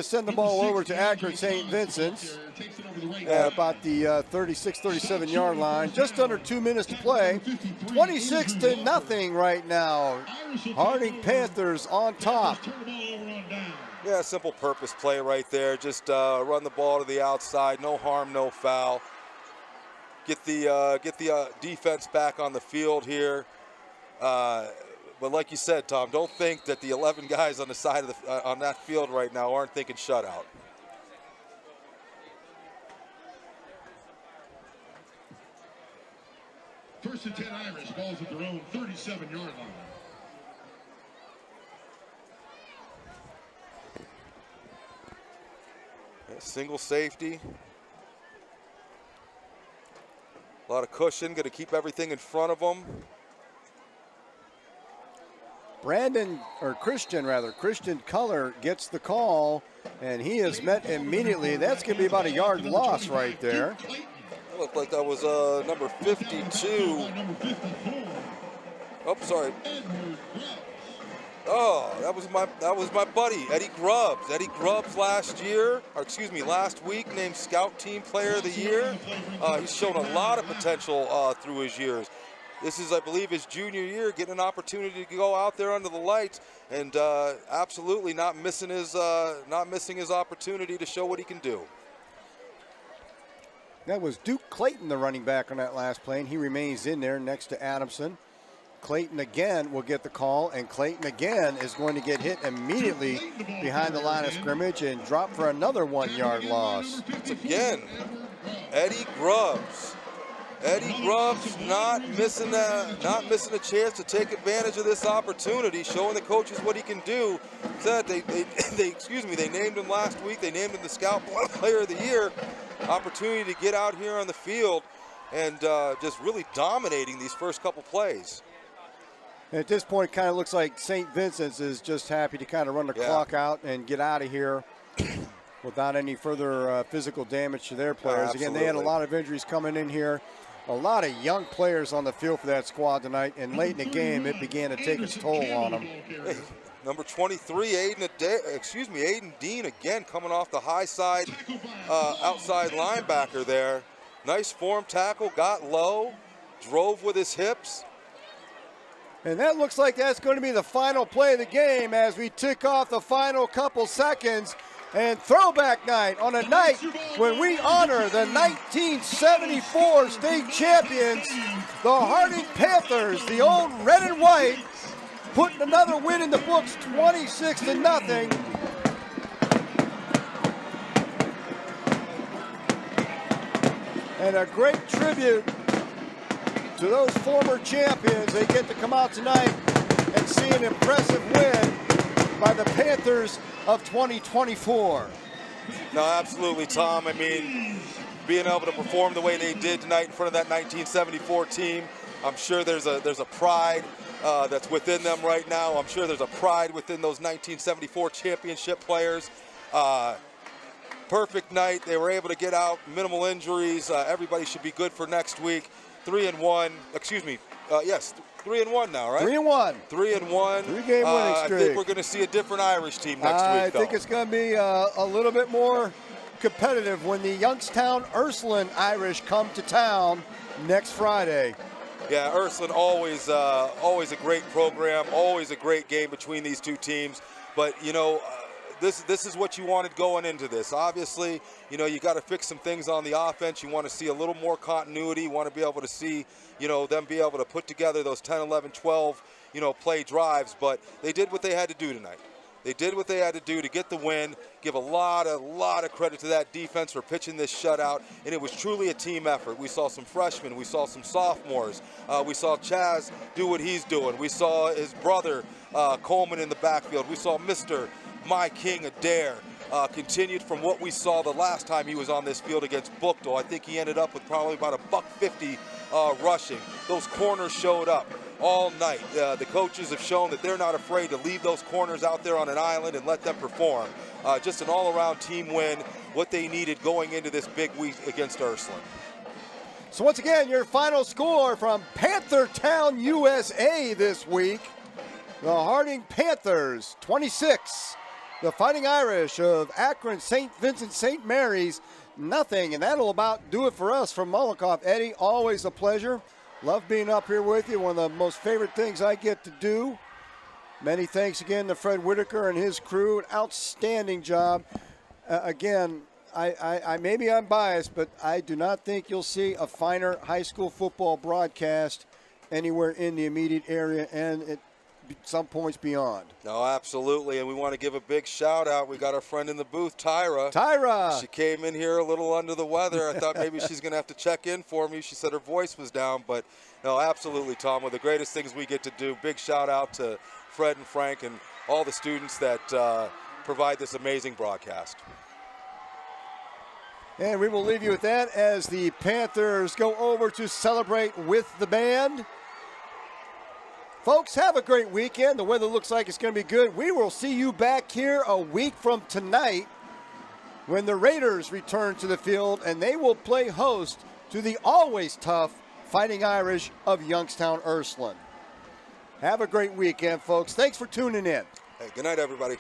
S8: send the ball over to Akron St. Vincent at about the 36-37 yard line. Just under 2 minutes to play. 26-0 right now. Harding Panthers on top.
S9: Yeah, simple purpose play right there. Just run the ball to the outside. No harm, no foul. get the defense back on the field here. But like you said, Tom, don't think that the 11 guys on the side of on that field right now aren't thinking shutout.
S7: First and 10 Irish, balls at their own 37-yard line.
S9: Single safety. A lot of cushion, going to keep everything in front of them.
S8: Christian Color gets the call, and he is met immediately. That's going to be about a yard loss right there.
S9: It looked like that was number 52. Oh, sorry. Oh, that was my buddy, Eddie Grubbs. Eddie Grubbs last week named Scout Team Player of the Year. He's shown a lot of potential through his years. This is, I believe, his junior year, getting an opportunity to go out there under the lights, and absolutely not missing his opportunity to show what he can do.
S8: That was Duke Clayton, the running back on that last play, and he remains in there next to Adamson. Clayton again will get the call, and Clayton again is going to get hit immediately behind the line of scrimmage and drop for another 1-yard loss.
S9: Again, Eddie Grubbs. Eddie Grubbs not missing a chance to take advantage of this opportunity, showing the coaches what he can do. Said they named him last week. They named him the Scout Player of the Year. Opportunity to get out here on the field and just really dominating these first couple plays.
S8: And at this point, it kind of looks like St. Vincent's is just happy to kind of run the clock out and get out of here without any further physical damage to their players. Again, they had a lot of injuries coming in here. A lot of young players on the field for that squad tonight, and late in the game, it began to take its toll on them.
S9: Hey, number 23, Aiden Dean again coming off the high side, outside linebacker there. Nice form tackle, got low, drove with his hips.
S8: And that looks like that's going to be the final play of the game as we tick off the final couple seconds. And throwback night on a night when we honor the 1974 state champions, the Harding Panthers, the old red and white, putting another win in the books, 26-0. And a great tribute to those former champions. They get to come out tonight and see an impressive win by the Panthers of 2024.
S9: No, absolutely, Tom. I mean, being able to perform the way they did tonight in front of that 1974 team, I'm sure there's a pride that's within them right now. I'm sure there's a pride within those 1974 championship players. Perfect night. They were able to get out, minimal injuries. Everybody should be good for next week. 3-1. Yes. 3-1 now, right?
S8: 3-1.
S9: 3-1.
S8: 3-game winning streak.
S9: I think we're going to see a different Irish team next week,
S8: I think it's going to be a little bit more competitive when the Youngstown Ursuline Irish come to town next Friday.
S9: Yeah, Ursuline always a great program, always a great game between these two teams. But, you know, this is what you wanted going into this. Obviously, you know, you got to fix some things on the offense. You want to see a little more continuity. You want to be able to see, you know, them be able to put together those 10, 11, 12, you know, play drives. But they did what they had to do tonight. They did what they had to do to get the win. Give a lot of credit to that defense for pitching this shutout, and it was truly a team effort. We saw some freshmen, we saw some sophomores, we saw Chaz do what he's doing. We saw his brother Coleman in the backfield. We saw Mr. My King Adair continued from what we saw the last time he was on this field against Bookdale. I think he ended up with probably about $150 rushing. Those corners showed up all night. The coaches have shown that they're not afraid to leave those corners out there on an island and let them perform. Just an all-around team win, what they needed going into this big week against Ursuline.
S8: So once again, your final score from Panthertown, USA this week. The Harding Panthers, 26. The Fighting Irish of Akron, St. Vincent-St. Mary's, nothing. And that'll about do it for us from Molotov. Eddie, always a pleasure. Love being up here with you. One of the most favorite things I get to do. Many thanks again to Fred Whitaker and his crew. An outstanding job. Again, maybe I'm biased, but I do not think you'll see a finer high school football broadcast anywhere in the immediate area and at some points beyond.
S9: No, absolutely, and we want to give a big shout out. We got our friend in the booth, Tyra.
S8: Tyra!
S9: She came in here a little under the weather. I thought maybe she's going to have to check in for me. She said her voice was down, but no, absolutely, Tom. One of the greatest things we get to do. Big shout out to Fred and Frank and all the students that provide this amazing broadcast.
S8: And we will leave you with that as the Panthers go over to celebrate with the band. Folks, have a great weekend. The weather looks like it's going to be good. We will see you back here a week from tonight when the Raiders return to the field, and they will play host to the always tough Fighting Irish of Youngstown Ursuline. Have a great weekend, folks. Thanks for tuning in.
S9: Hey, good night, everybody.